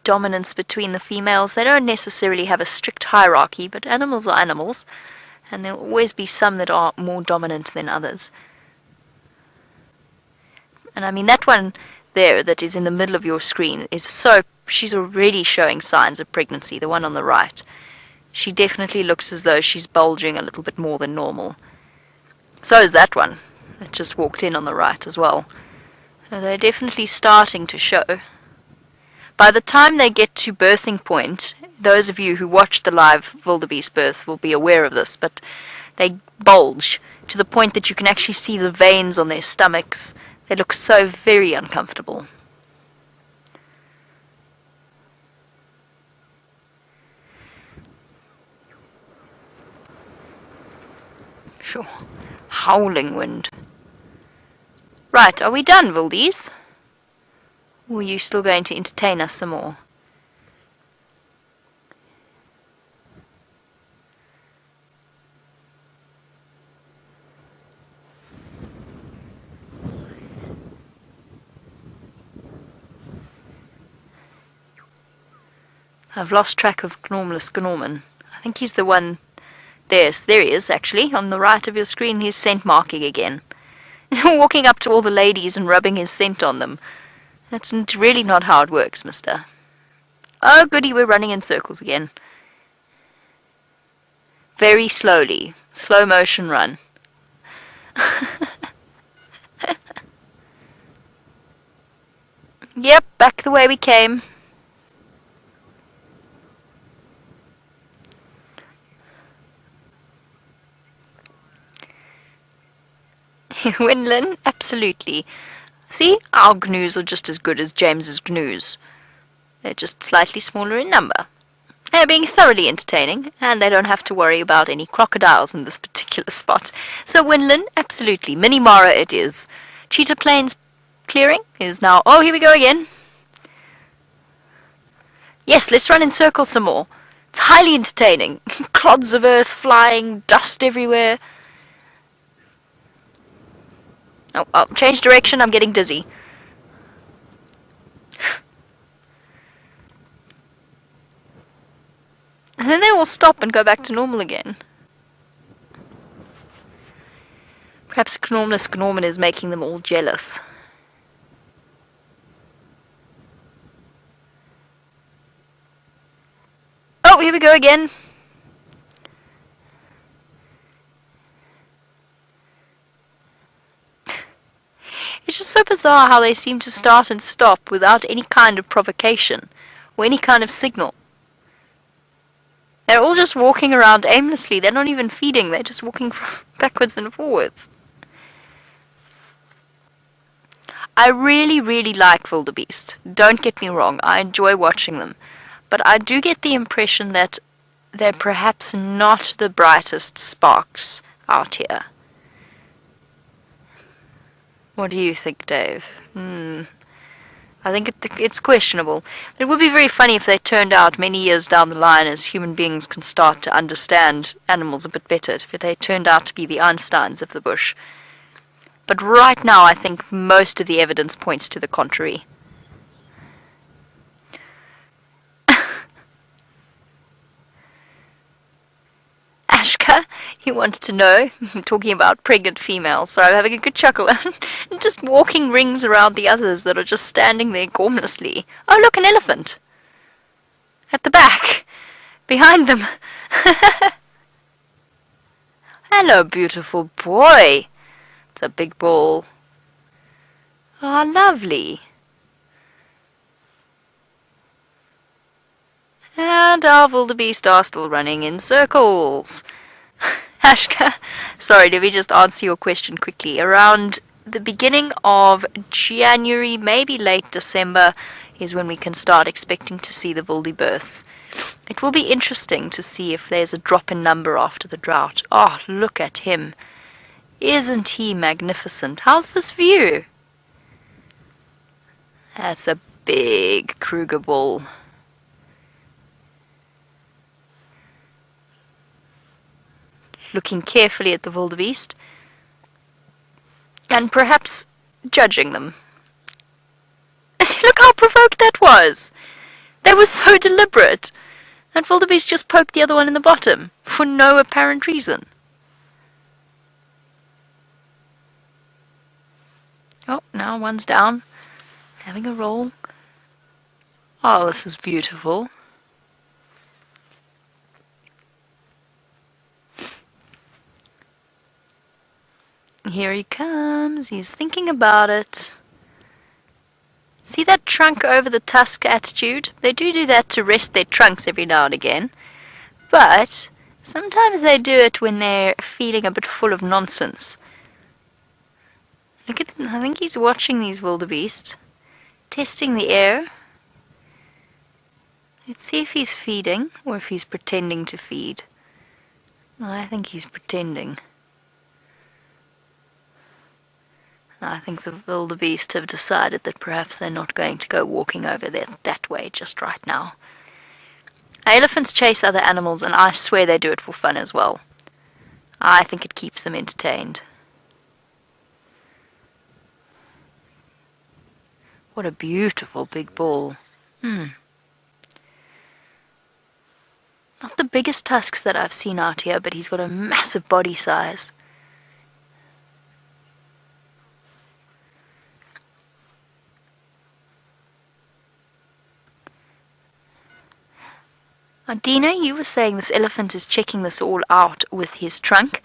dominance between the females. They don't necessarily have a strict hierarchy, but animals are animals, and there'll always be some that are more dominant than others. And I mean, that one there that is in the middle of your screen she's already showing signs of pregnancy, the one on the right. She definitely looks as though she's bulging a little bit more than normal. So is that one that just walked in on the right as well. So they're definitely starting to show. By the time they get to birthing point, those of you who watch the live wildebeest birth will be aware of this, but they bulge to the point that you can actually see the veins on their stomachs. They look so very uncomfortable. Sure. Howling wind. Right, are we done, wildies? Or are you still going to entertain us some more? I've lost track of Gnormless Gnorman. I think he's the one. There he is, actually, on the right of your screen. He's scent marking again. Walking up to all the ladies and rubbing his scent on them. That's really not how it works, mister. Oh, goody, we're running in circles again. Very slowly. Slow motion run. Yep, back the way we came. Winlin, absolutely. See, our gnus are just as good as James's gnus. They're just slightly smaller in number. They're being thoroughly entertaining, and they don't have to worry about any crocodiles in this particular spot. So Winlin, absolutely. Mini Mara it is. Cheetah Plains clearing is now... Oh, here we go again. Yes, let's run in circles some more. It's highly entertaining. Clods of earth flying, dust everywhere. Oh, change direction, I'm getting dizzy. And then they will stop and go back to normal again. Perhaps Gnormless Gnorman is making them all jealous. Oh, here we go again. so bizarre how they seem to start and stop without any kind of provocation or any kind of signal. They're all just walking around aimlessly. They're not even feeding. They're just walking backwards and forwards. I really, really like wildebeest. Don't get me wrong. I enjoy watching them. But I do get the impression that they're perhaps not the brightest sparks out here. What do you think, Dave? I think it's questionable. It would be very funny if they turned out many years down the line as human beings can start to understand animals a bit better, if they turned out to be the Einsteins of the bush. But right now I think most of the evidence points to the contrary. Ashka, he wants to know, talking about pregnant females, so I'm having a good chuckle, and just walking rings around the others that are just standing there gormlessly. Oh, look, an elephant! At the back! Behind them! Hello, beautiful boy! It's a big bull. Ah, lovely! And our wildebeest are still running in circles. Ashka, sorry, let me just answer your question quickly. Around the beginning of January, maybe late December, is when we can start expecting to see the wildebeests. It will be interesting to see if there's a drop in number after the drought. Oh, look at him. Isn't he magnificent? How's this view? That's a big Kruger bull. Looking carefully at the wildebeest, and perhaps judging them. Look how provoked that was! That was so deliberate! That wildebeest just poked the other one in the bottom, for no apparent reason. Oh, now one's down, having a roll. Oh, this is beautiful. Here he comes. He's thinking about it. See that trunk over the tusk attitude? They do that to rest their trunks every now and again. But sometimes they do it when they're feeling a bit full of nonsense. Look at him. I think he's watching these wildebeest. Testing the air. Let's see if he's feeding or if he's pretending to feed. I think he's pretending. I think the wildebeest have decided that perhaps they're not going to go walking over there that way just right now. Elephants chase other animals, and I swear they do it for fun as well. I think it keeps them entertained. What a beautiful big bull. Not the biggest tusks that I've seen out here, but he's got a massive body size. Now, Dina, you were saying this elephant is checking this all out with his trunk,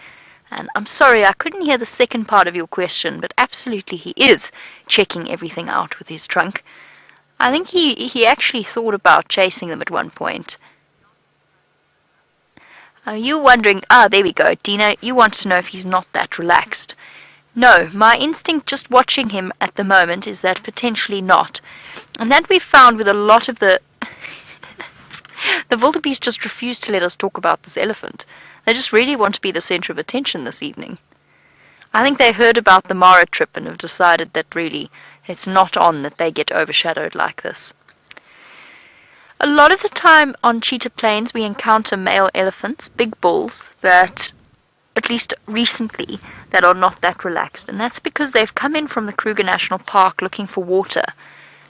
and I'm sorry I couldn't hear the second part of your question, but absolutely he is checking everything out with his trunk. I think he actually thought about chasing them at one point. You're wondering, there we go, Dina, you want to know if he's not that relaxed. No, my instinct just watching him at the moment is that potentially not. And that we've found with a lot of the wildebeest just refuse to let us talk about this elephant. They just really want to be the center of attention this evening. I think they heard about the Mara trip and have decided that really it's not on that they get overshadowed like this. A lot of the time on cheetah plains we encounter male elephants, big bulls, that, at least recently, that are not that relaxed. And that's because they've come in from the Kruger National Park looking for water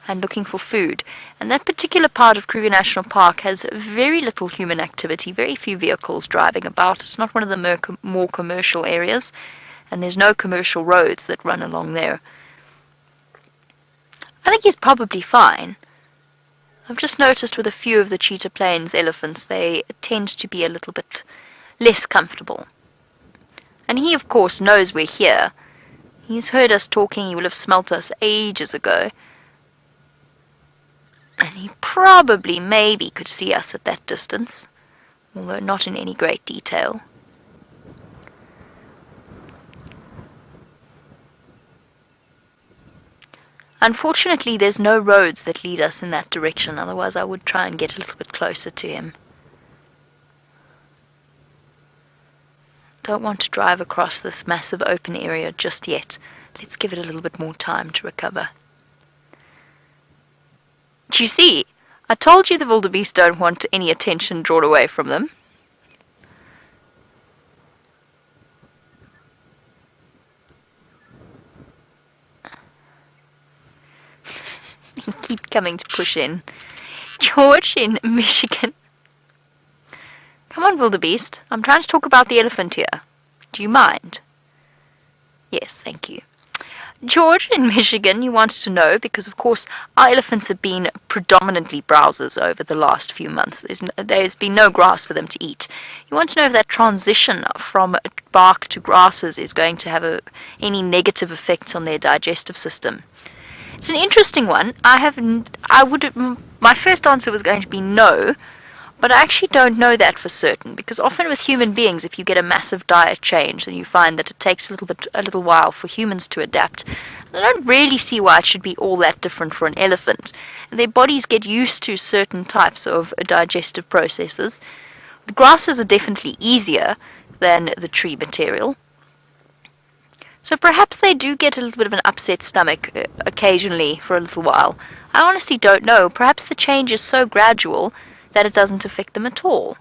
and looking for food. And that particular part of Kruger National Park has very little human activity, very few vehicles driving about. It's not one of the more commercial areas, and there's no commercial roads that run along there. I think he's probably fine. I've just noticed with a few of the Cheetah Plains elephants, they tend to be a little bit less comfortable. And he, of course, knows we're here. He's heard us talking. He will have smelt us ages ago. And he probably, maybe, could see us at that distance, although not in any great detail. Unfortunately, there's no roads that lead us in that direction, otherwise I would try and get a little bit closer to him. Don't want to drive across this massive open area just yet. Let's give it a little bit more time to recover. Do you see? I told you the wildebeest don't want any attention drawn away from them. He keeps coming to push in. George in Michigan. Come on, wildebeest. I'm trying to talk about the elephant here. Do you mind? Yes, thank you. George in Michigan, he wants to know, because of course our elephants have been predominantly browsers over the last few months. There's been no grass for them to eat. He wants to know if that transition from bark to grasses is going to have any negative effects on their digestive system. It's an interesting one. My first answer was going to be no, but I actually don't know that for certain, because often with human beings, if you get a massive diet change, then you find that it takes a little while for humans to adapt. I don't really see why it should be all that different for an elephant. Their bodies get used to certain types of digestive processes. The grasses are definitely easier than the tree material. So perhaps they do get a little bit of an upset stomach occasionally for a little while. I honestly don't know. Perhaps the change is so gradual that it doesn't affect them at all.